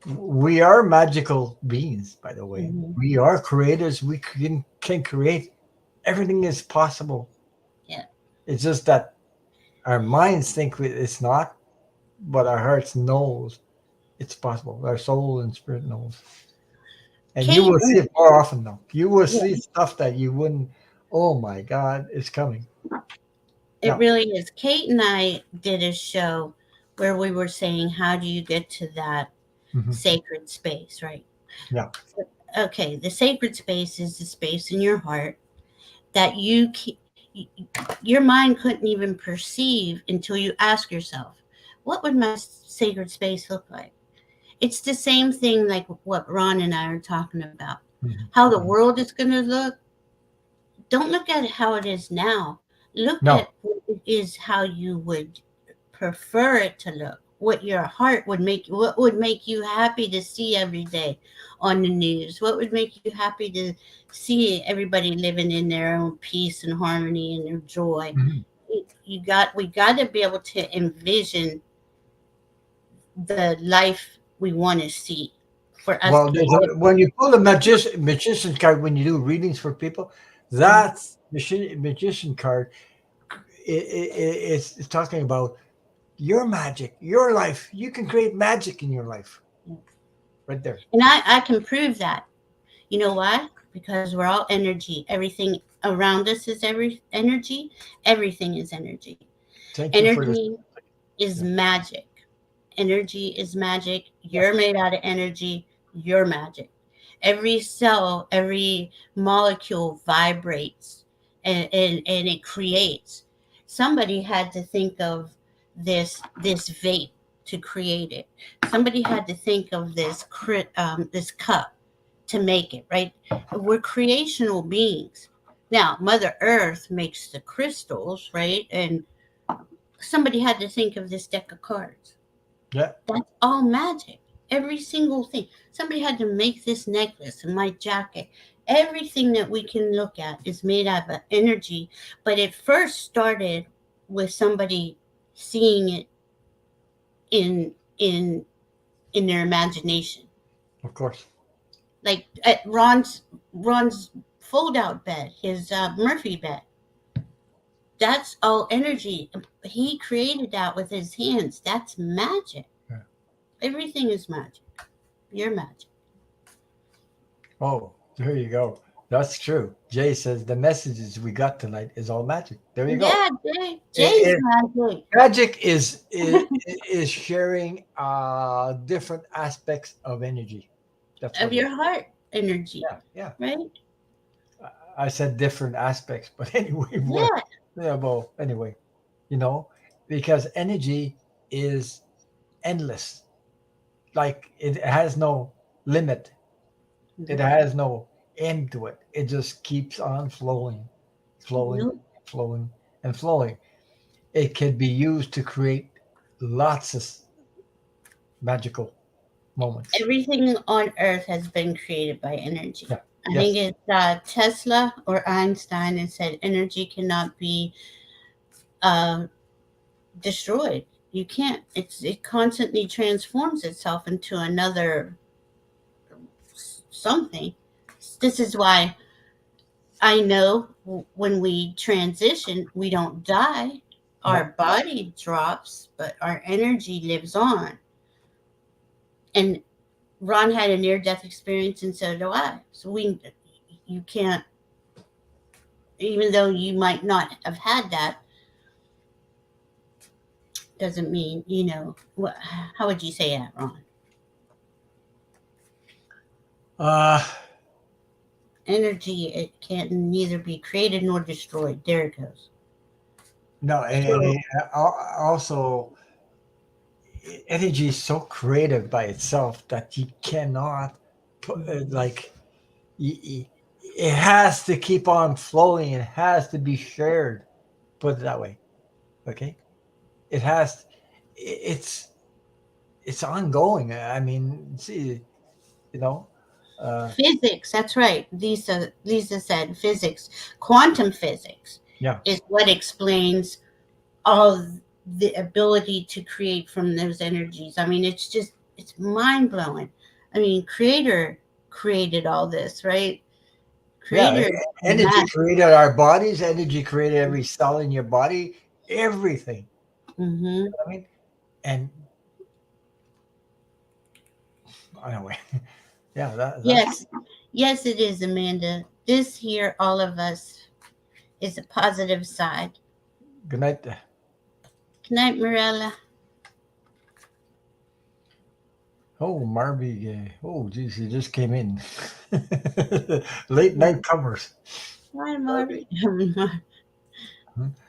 We are magical beings, by the way. Mhm. We are creators. We can create. Everything is possible. Yeah. It's just that our minds think it's not, but our hearts knows it's possible. Our soul and spirit knows. And you Kate, will see it more often, though. You will yeah, see stuff that you wouldn't. Oh my God, it's coming. it Yeah. really is. Kate and I did a show where we were saying, how do you get to that Hmm. sacred space, right? Yeah. Okay, the sacred space is the space in your heart that your mind couldn't even perceive until you ask yourself, what would my sacred space look like? It's the same thing like what Ron and I are talking about. Hmm. How the world is going to look. Don't look at how it is now. Look No. at what it is how you would prefer it to look. What your heart would make, what would make you happy to see every day on the news? What would make you happy to see everybody living in their own peace and harmony and their joy? Mhm. We got to be able to envision the life we want to see for us Well, to live. when you pull the magician card when you do readings for people, Mhm. that's magician card. It's talking about your magic, your life. You can create magic in your life right there. And I can prove that. You know why? Because we're all energy. Everything around us is every energy. Everything is energy. Thank you for this. Energy is Yeah. magic. Energy is magic. Yes. You're made out of energy. You're magic. Every cell, every molecule vibrates and it creates. Somebody had to think of this vape to create it. Somebody had to think of this cup to make it, right? We're creational beings. Now, Mother Earth makes the crystals, right? And somebody had to think of this deck of cards. Yeah, That's all magic. Every single thing. Somebody had to make this necklace and my jacket. Everything that we can look at is made out of energy, but it first started with somebody seeing it in in in their imagination. of course. Like at Ron's fold out bed, his Murphy bed. That's all energy. He created that with his hands. That's magic. Yeah. Everything is magic. You're magic. Oh, there you go. That's true. Jay says the messages we got tonight is all magic. There you go. Yeah, Jay's It, magic magic is sharing different aspects of energy. That's of what it your is. heart energy, Yeah, yeah. right? I said different aspects, but anyway, Yeah. yeah, well, anyway, you know, because energy is endless. Like it has no limit. It has no end to it. It just keeps on flowing, flowing, Nope. flowing, and flowing. It can be used to create lots of magical moments. Everything on Earth has been created by energy. Yeah. I think Yes. it's Tesla or Einstein that said energy cannot be uh, destroyed. You can't. It constantly transforms itself into another something. This is why I know when we transition, we don't die. No. Our body drops, but our energy lives on. And Ron had a near death experience, and so do I. So you can't, even though you might not have had that, doesn't mean, what, how would you say that, Ron? Uh, Energy, it can neither be created nor destroyed. There it goes. no, So, also energy is so creative by itself that you cannot put like y- it has to keep on flowing. It has to be shared. Put it that way. Okay. It has. It's it's ongoing. I mean, see, you know. Uh, physics, that's right. Lisa said physics, quantum physics yeah. is what explains all the ability to create from those energies. I mean, it's mind blowing. I mean, creator created all this, right? Yeah. Creator Energy magic. created our bodies. Energy created every cell in your body. Everything. Hmm. I mean, and anyway, yeah. That's Yes, yes, it is, Amanda. This here, all of us, is a positive side. good night. Good night, Morella. Oh, Marby. Oh, geez, he just came in. Late night comers. Bye, Marby. Marty.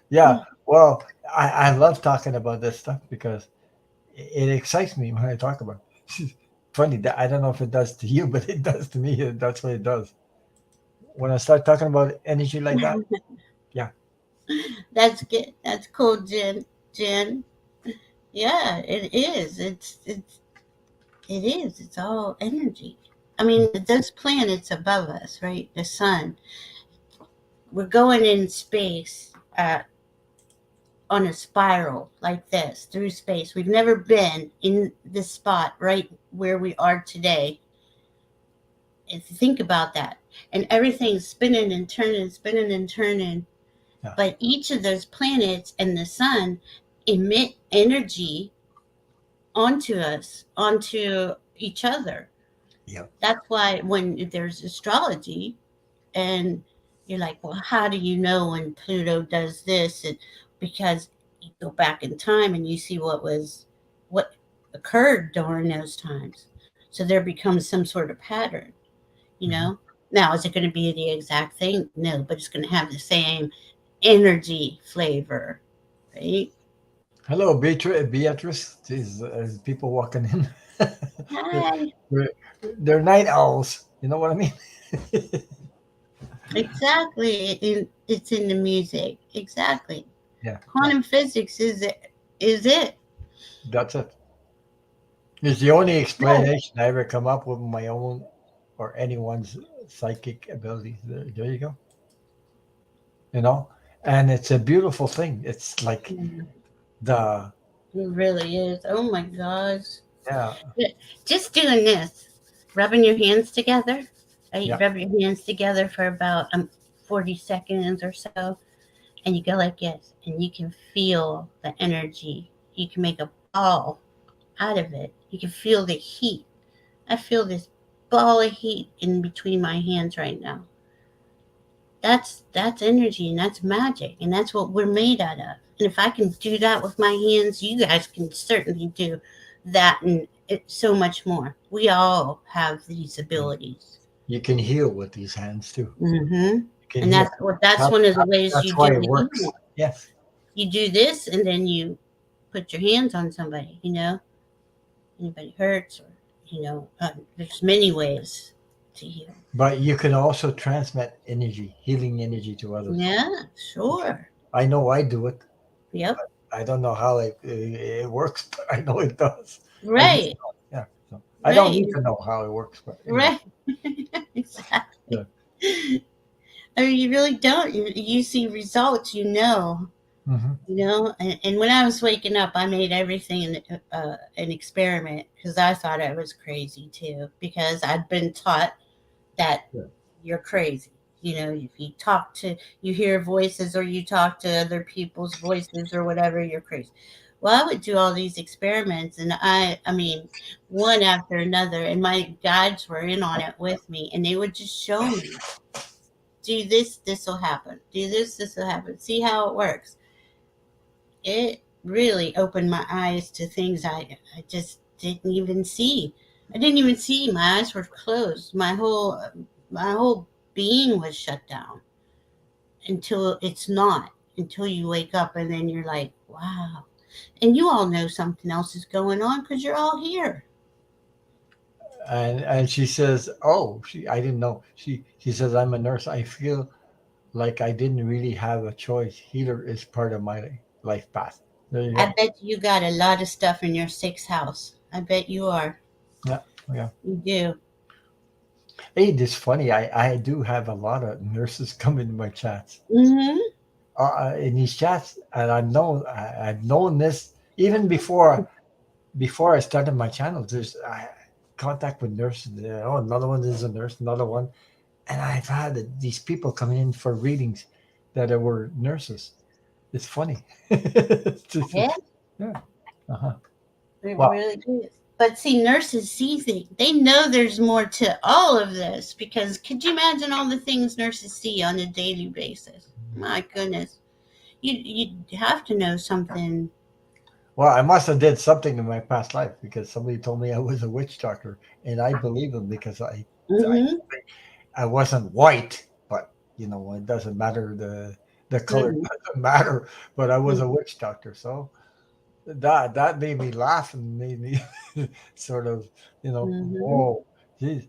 Yeah. Well, I love talking about this stuff because it excites me when I talk about it. Funny that I don't know if it does to you, but it does to me. That's what it does. When I start talking about energy like that, yeah, That's good. That's cool, Jen. Jen. Yeah, it is. It is. It's all energy. I mean, those planets above us, right? The sun. We're going in space on a spiral like this through space. We've never been in this spot right where we are today. If you think about that, and everything's spinning and turning. yeah, But each of those planets and the sun emit energy onto us, onto each other. yeah. That's why when there's astrology and you're like, well, how do you know when Pluto does this? And because you go back in time and you see what occurred during those times. So there becomes some sort of pattern, you Hmm. know. Now, is it going to be the exact thing? No, but it's going to have the same energy flavor, right? Hello, Beatrice. Beatrice. Jeez, there's people walking in. they're, Hi. they're they're night owls. You know what I mean? Exactly. It's in the music. Exactly. Yeah, yeah, Quantum physics is it. that's it. It's the only Right. explanation I ever come up with my own or anyone's psychic abilities. There you go. You know, and it's a beautiful thing. It's like Mm, the it really is. Oh my gosh. yeah, Yeah, just doing this, rubbing your hands together. You yeah. rub your hands together for about 40 seconds or so, and you go like this, and you can feel the energy. You can make a ball out of it. You can feel the heat. I feel this ball of heat in between my hands right now. That's energy and that's magic and that's what we're made out of. And if I can do that with my hands, you guys can certainly do that and so much more. We all have these abilities. You can heal with these hands too. Hmm. You can And heal. that's That's one of the that's, ways that's you why do it the works. healing. Yes, You do this and then you put your hands on somebody. Anybody hurts or there's many ways to heal. but you can also transmit energy, healing energy to others. Yeah, You can. sure. I know I do it. Yep. I don't know how it works, but I know it does. I just Right. know it. Yeah. So I don't Right. need to know how it works, but anyway. Right. Exactly. Yeah. I mean, you really don't. You see results, Hmm. And when I was waking up, I made everything an experiment because I thought I was crazy too. Because I'd been taught that Yeah. you're crazy. If you hear voices or you talk to other people's voices or whatever, you're crazy. Well, I would do all these experiments, and I mean, one after another, and my guides were in on it with me, and they would just show me, do this, this will happen. Do this will happen. See how it works. It really opened my eyes to things I just didn't even see. I didn't even see. My eyes were closed. My whole being was shut down until it's not. Until you wake up and then you're like, wow. And you all know something else is going on because you're all here. And she says, "Oh, I didn't know." She says, "I'm a nurse. I feel like I didn't really have a choice. Healer is part of my life path." There you I go. bet you got a lot of stuff in your sixth house. I bet you are. Yeah, yeah. You do. Hey, this funny. I do have a lot of nurses come into my chats. Mm-hmm. In these chats, and I've known this even before I started my channel. There's contact with nurses. Oh, another one is a nurse. Another one, and I've had these people coming in for readings that were nurses. It's funny. Yeah, Yeah. Uh-huh. it Wow. really is. But see, nurses see things. They know there's more to all of this because could you imagine all the things nurses see on a daily basis? My goodness. You have to know something. Well, I must have did something in my past life because somebody told me I was a witch doctor, and I believe them because Mm-hmm. I wasn't white, but it doesn't matter. The color Mm-hmm. doesn't matter. But I was a witch doctor, so that made me laugh and made me sort of Mm-hmm. whoa, geez.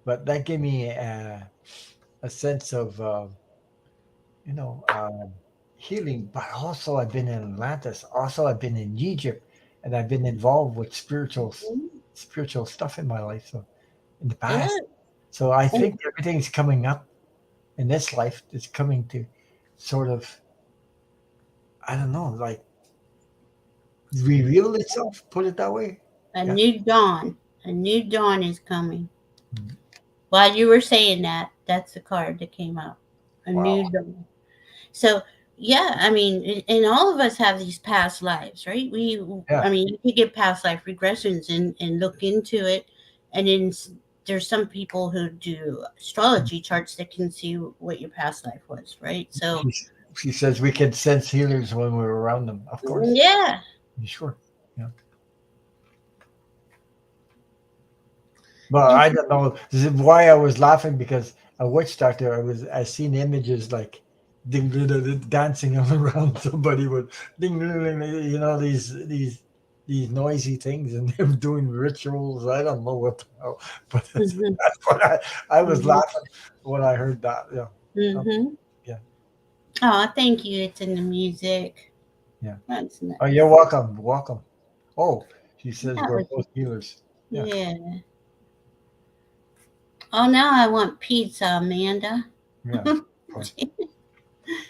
But that gave me a sense of you know um, healing. But also, I've been in Atlantis. Also, I've been in Egypt, and I've been involved with spiritual stuff in my life. So in the Yeah. past, so I And, think everything's coming up in this life. Is coming to sort of, I don't know, like reveal itself. Put it that way. a Yeah. new dawn. A new dawn is coming. Mhm. While you were saying that, that's the card that came out. A Wow. new dawn. So yeah, I mean, and all of us have these past lives, right? Yeah. I mean, you could get past life regressions and look into it, and then there's some people who do astrology charts that can see what your past life was, right? So She, she says we can sense healers when we're around them. Of course. yeah, You sure? Yeah. But and I don't know. This is why I was laughing because a witch doctor. I seen images like ding, ding, ding, ding, dancing around somebody with ding, ding, ding, ding, these noisy things and them doing rituals. I don't know what the hell, but mhm, that's what I was mhm. laughing when I heard that. Yeah. Um, Mm-hmm. yeah, Oh, thank you. It's in the music. yeah. That's Oh, you're nice. welcome. Welcome. Oh, she says That we're was both healers. Yeah, yeah. Oh, now I want pizza, Amanda. yeah. Fun.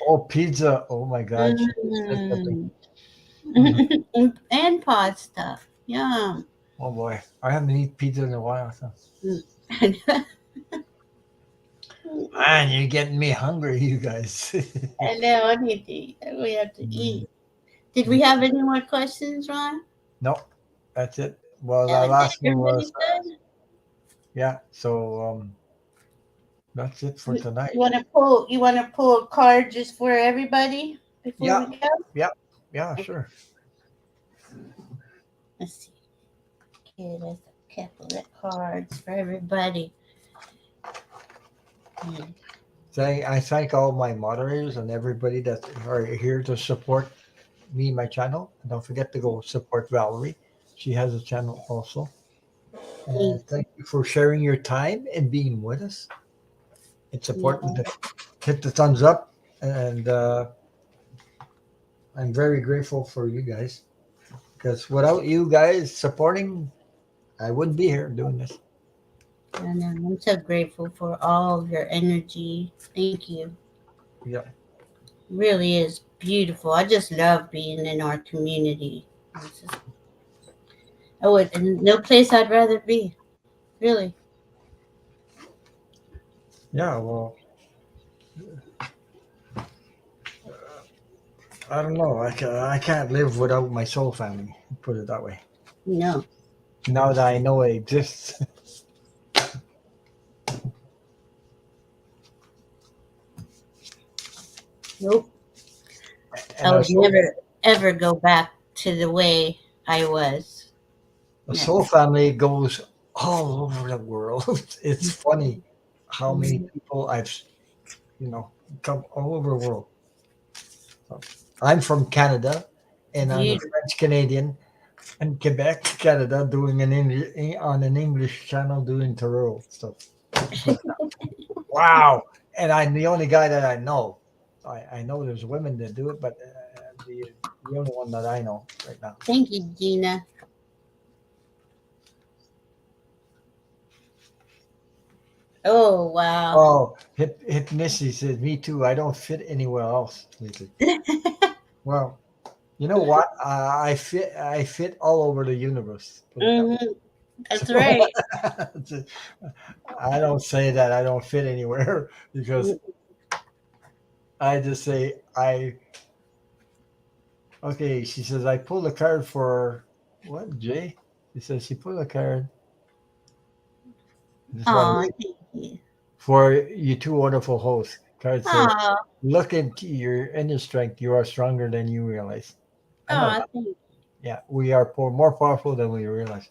Oh, pizza. Oh my God, she just said something. Mm. Mhm. And pasta. Yum. Oh boy, I haven't eaten pizza in a while. So. Man, you're getting me hungry, you guys. I know. I need to eat. We have to Mm, eat. Did we have any more questions, Ron? no, that's it. Well, Oh, the is last one everybody was good? yeah. So that's it for tonight. You want to pull a card just for everybody before Yeah, we go? yeah, yeah. Okay. Sure. Let's see. Okay, there's a couple of cards for everybody. Hmm. I thank all my moderators and everybody that are here to support me, my channel. And don't forget to go support Valerie. She has a channel also. And Thank thank you for sharing your time and being with us. It's important you. to hit the thumbs up. And I'm very grateful for you guys because without you guys supporting, I wouldn't be here doing this. And I'm so grateful for all of your energy. Thank you. Yeah. Really is beautiful. I just love being in our community. It's just, and no place I'd rather be. Really. Yeah. Well, I don't know. I can't live without my soul family. Put it that way. No. Now that I know it exists, Nope. and I our would soul, never ever go back to the way I was. the soul Never. family goes all over the world. It's funny how many Mhm. people you know, come all over the world. So, I'm from Canada, and I'm a Beautiful. French Canadian in Quebec, Canada, doing on an English channel doing tarot stuff. But wow, and I'm the only guy that I know. I know there's women that do it, but the only one that I know right now. Thank you, Gina. Oh wow. Oh, Hypnosis says, me too. I don't fit anywhere else lately. Well, you know what? I fit all over the universe. Put it that way. Hmm. That's So right. I don't say that I don't fit anywhere because I just say I. Okay, she says I pulled a card for what? Jay? She says she pulled a card. I just want to Oh, read thank you. for you two wonderful hosts. Card says, Oh, "Look into your inner strength. You are stronger than you realize." I know oh, that. thank you. Yeah, we are more powerful than we realize.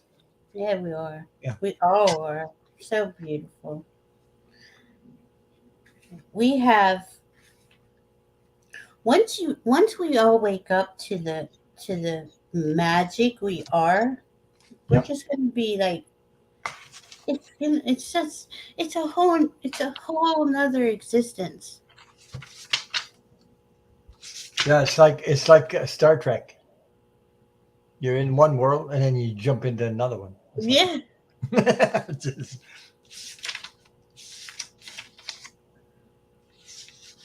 Yeah, we are. Yeah. We all are. So beautiful. We have once we all wake up to the magic we are, we're Yep. just gonna be like it's just it's a whole another existence. Yeah, it's like Star Trek. You're in one world and then you jump into another one. It's like Yeah. just-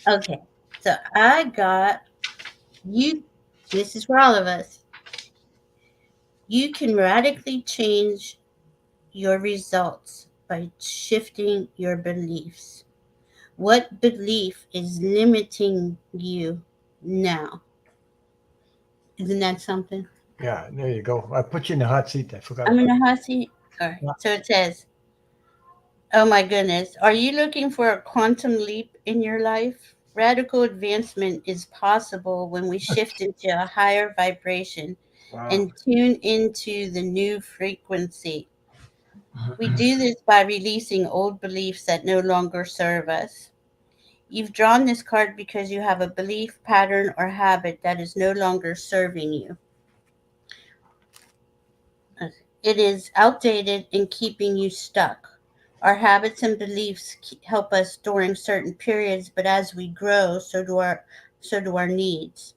Okay. So I got you. This is for all of us. You can radically change your results by shifting your beliefs. What belief is limiting you now? Isn't that something? yeah, there you go. I put you in the hot seat. I forgot I'm in about a hot seat. All right. that. So it says, oh my goodness, are you looking for a quantum leap in your life? Radical advancement is possible when we shift into a higher vibration Wow. and tune into the new frequency. We do this by releasing old beliefs that no longer serve us. You've drawn this card because you have a belief, pattern, or habit that is no longer serving you. It is outdated and keeping you stuck. Our habits and beliefs help us during certain periods, but as we grow, so do our needs.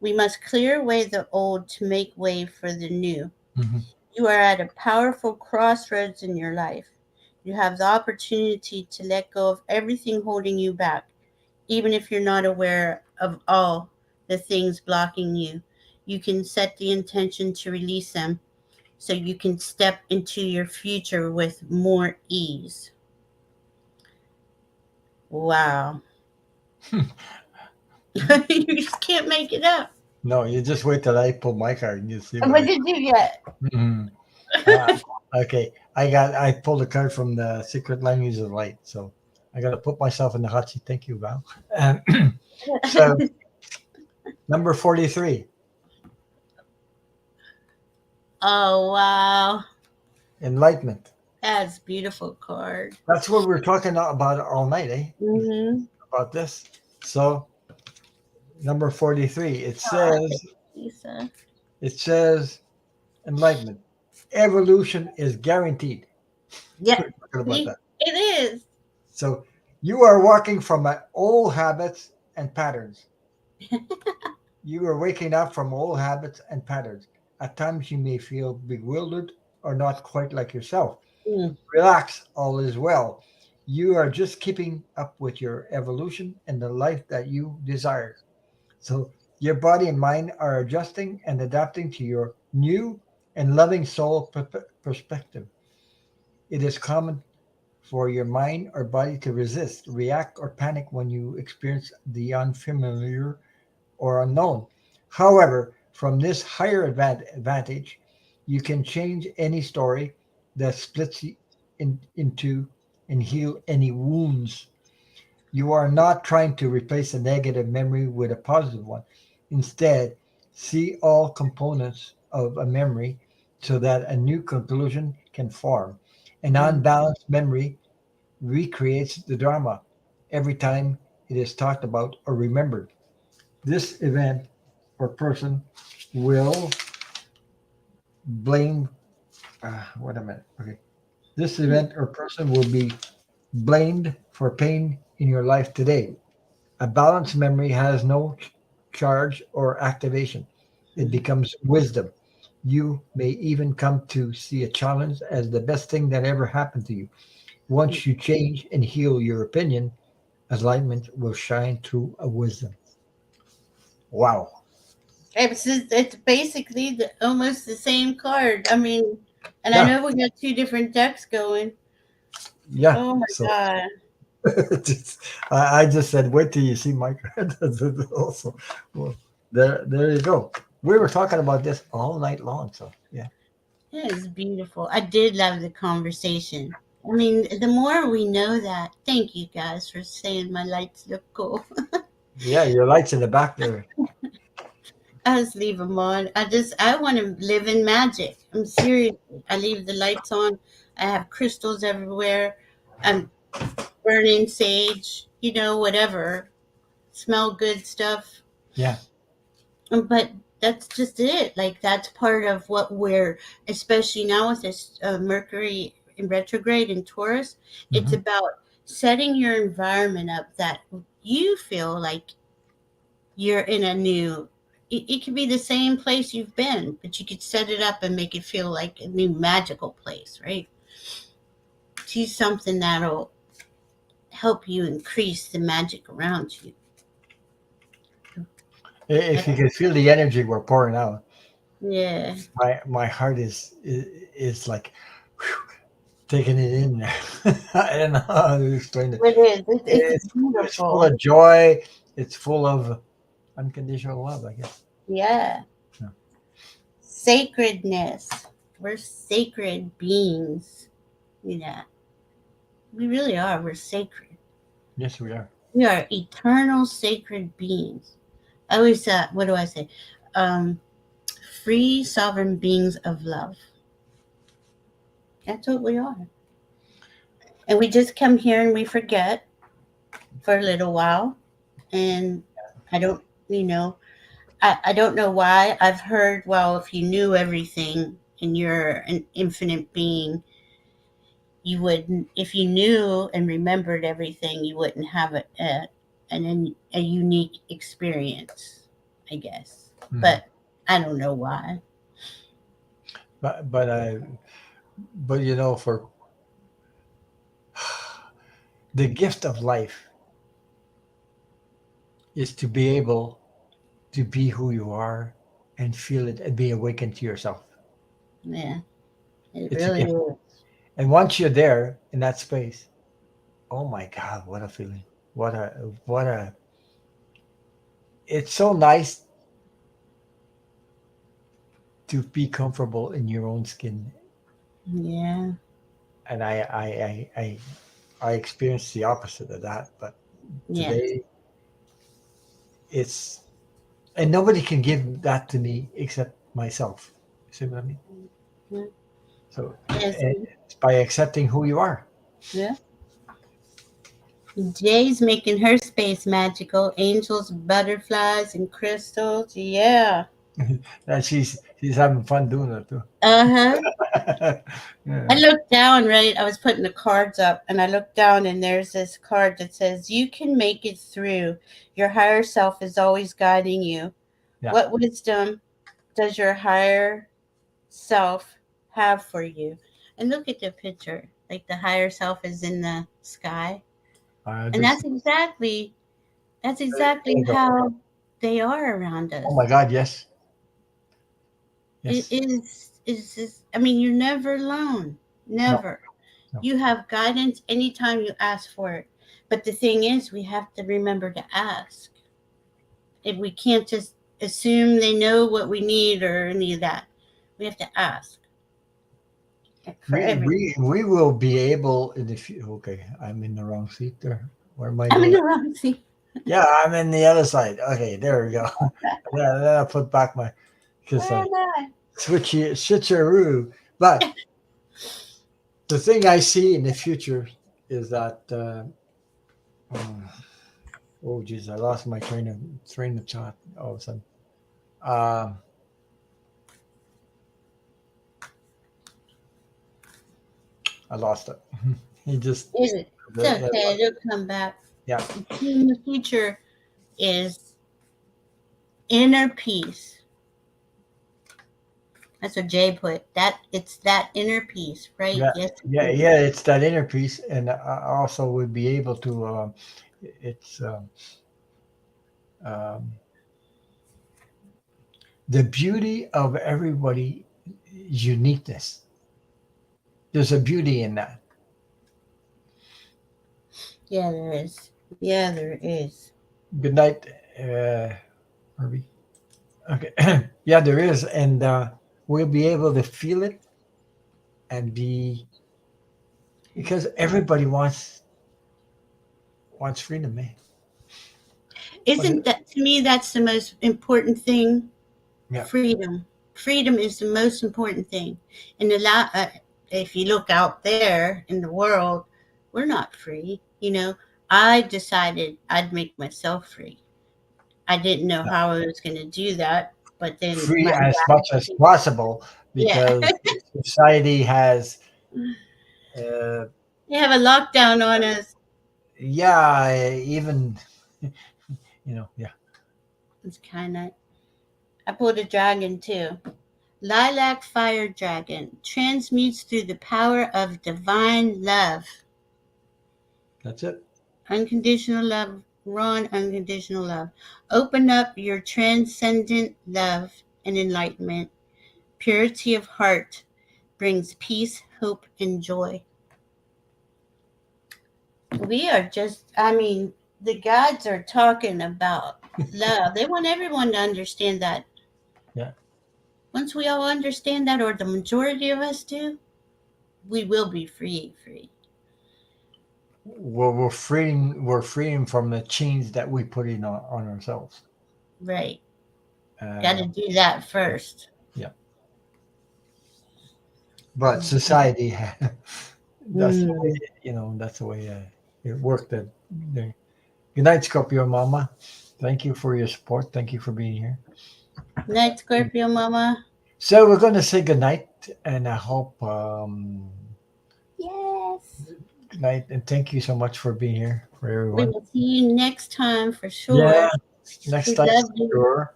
We must clear away the old to make way for the new. Mhm. You are at a powerful crossroads in your life. You have the opportunity to let go of everything holding you back, even if you're not aware of all the things blocking you. You can set the intention to release them so you can step into your future with more ease. Wow. You just can't make it up. No, you just wait till I pull my card and you see what What I. did you get? Mhm. Uh, okay, I pulled a card from the Secret Language of Light, so I got to put myself in the hot seat. Thank you, Val. Um, so number 43, Oh, wow. enlightenment. That's a beautiful card. That's what we're talking about all night, eh? Mm-hmm. About this. So number 43, Oh, thank you, Lisa. it says enlightenment. Evolution is guaranteed. Yeah, We're talking about see, that. it is. So you are walking from old habits and patterns. You are waking up from old habits and patterns. At times you may feel bewildered or not quite like yourself. Mm, Relax, all is well. You are just keeping up with your evolution and the life that you desire. So your body and mind are adjusting and adapting to your new and loving soul perspective. It is common for your mind or body to resist, react, or panic when you experience the unfamiliar or unknown. However, from this higher advantage, you can change any story that splits you into and heal any wounds. You are not trying to replace a negative memory with a positive one. Instead, see all components of a memory so that a new conclusion can form. An mm, unbalanced memory recreates the drama every time it is talked about or remembered. This event or person will blame, what a minute, okay. This mm, event or person will be blamed for pain in your life today. A balanced memory has no charge or activation. It mm, becomes wisdom. You may even come to see a challenge as the best thing that ever happened to you. mm. Once you change and heal your opinion, alignment will shine through a wisdom. Wow. It's basically almost the same card. I mean, and I Yeah. know we got two different decks going. Yeah. Oh my So god. just, I just said, wait till you see my card. Also, well, there you go. We were talking about this all night long. So yeah. That is beautiful. I did love the conversation. I mean, the more we know that, thank you guys for saying my lights look cool. Yeah, your lights in the back there. I just leave them on. I want to live in magic. I'm serious. I leave the lights on. I have crystals everywhere. I'm burning sage, whatever. Smell good stuff. Yeah. But that's just it. Like, that's part of what we're, especially now with this Mercury in retrograde in Taurus, it's Hmm. about setting your environment up that you feel like you're in a new, it could be the same place you've been, but you could set it up and make it feel like a new magical place, right? See something that'll help you increase the magic around you. If you can feel the energy we're pouring out, Yeah, my heart is like whew, taking it in there. I don't know how to explain it. it is. It's It's full beautiful. of joy. It's full of unconditional love, I guess. Yeah. Yeah. Sacredness. We're sacred beings. Yeah, we really are. We're sacred. Yes, we are. We are eternal sacred beings. I always what do I say? Um, Free sovereign beings of love. That's what we are. And we just come here and we forget for a little while. And I don't, you know, I don't know why. I've heard, well, if you knew everything and you're an infinite being, you wouldn't, if you knew and remembered everything, you wouldn't have a unique experience, I guess. Mhm. But I don't know why. But but for the gift of life is to be able to be who you are and feel it and be awakened to yourself. Yeah, it It's a really gift. is. And once you're there in that space, oh my God, what a feeling. What a it's so nice to be comfortable in your own skin. Yeah, And I experienced the opposite of that. But yeah, today it's and nobody can give that to me except myself. You see what I mean? yeah. So Yes, it's by accepting who you are. yeah. Jay's making her space magical. Angels, butterflies, and crystals. Yeah. And she's having fun doing it too. Uh huh. I Yeah. looked down, right? I was putting the cards up, and I looked down, and there's this card that says, "You can make it through. Your higher self is always guiding you. Yeah. What wisdom does your higher self have for you?" And look at the picture. Like the higher self is in the sky. I And just that's there exactly you go. how they are around Oh us. my God, yes. It Yes. is just, I mean, you're never alone. No, Never. no. You have guidance anytime you ask for it. But the thing is, we have to remember to ask. If we can't just assume they know what we need or any of that, we have to ask for everything. We will be able in the future. Okay, I'm in the wrong seat there. Where am I I'm in going? the wrong seat. Yeah, I'm in the other side. Okay, there we go. Yeah, then I put back my because Where am I? switcheroo. But the thing I see in the future is that uh, oh geez, I lost my train of thought all of a sudden. Um, I lost it. He just Is it? It's the, okay. It'll come back. yeah. In the future is inner peace. That's what Jay put. That it's that inner peace, right? Yeah, Yes, yeah, it is. yeah. It's that inner peace, and I also would be able to. It's um, the beauty of everybody uniqueness. There's a beauty in that. Yeah, there is. Yeah, there is. Good night, Herbie. Okay, yeah, there is, and we'll be able to feel it and be because everybody wants freedom, man. What is, Isn't that, to me, that's the most important thing? yeah, Freedom. Freedom is the most important thing. And if you look out there in the world, we're not free. I decided I'd make myself free. I didn't know yeah. how I was going to do that, but then Free my as much as possible yeah, because society has. Uh, they have a lockdown on us. Yeah, even yeah. It's kind of. I pulled a dragon too. Lilac fire dragon transmutes through the power of divine love. That's it. Unconditional love, raw and unconditional love. Open up your transcendent love and enlightenment. Purity of heart brings peace, hope, and joy. We are just, I mean, the gods are talking about love. They want everyone to understand that. Yeah. Once we all understand that, or the majority of us do, we will be free, free. We're freeing from the chains that we put in on ourselves. Right. Got Uh, to do that first. yeah. But Mhm. society, that's the way Mm. that's the way it worked. Good night, Scorpio Mama. Thank you for your support. Thank you for being here. Night, Scorpio Mama. So we're going to say good night, and I hope Yes. Good night, and thank you so much for being here for We everyone. will see you next time for Yeah, sure. next We time love for you. sure.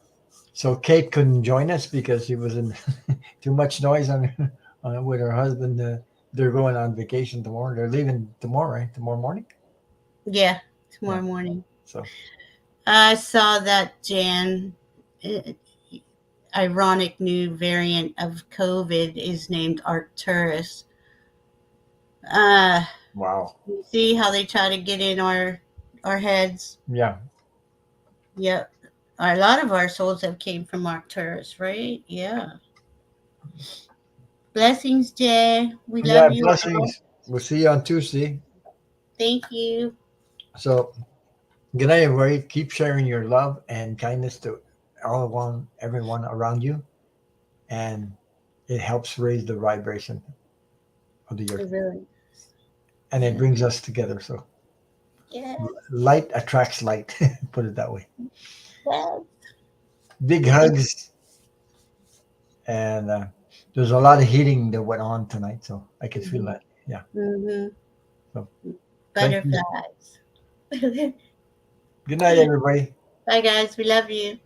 So Kate couldn't join us because he was in too much noise with her husband. They're going on vacation tomorrow. They're leaving tomorrow, right? Tomorrow morning. Yeah, Yeah. tomorrow morning. So I saw that Jan. uh, Ironic new variant of COVID is named Arcturus. Uh, wow. you see how they try to get in our heads? Yeah. Yep. A lot of our souls have came from Arcturus, right? Yeah. Blessings, Jay. We Yeah. love you all. Blessings. We'll see you on Tuesday. Thank you. So good night, everybody. Keep sharing your love and kindness to everyone around you, and it helps raise the vibration of the earth, It really, and it yeah. brings us together. So Yes. light attracts light. Put it that way. Yes. Big hugs, and there's a lot of heating that went on tonight, so I could feel Mm-hmm. that. Yeah. Mm-hmm. So thank you. Butterflies. Good night, everybody. Bye, guys. We love you.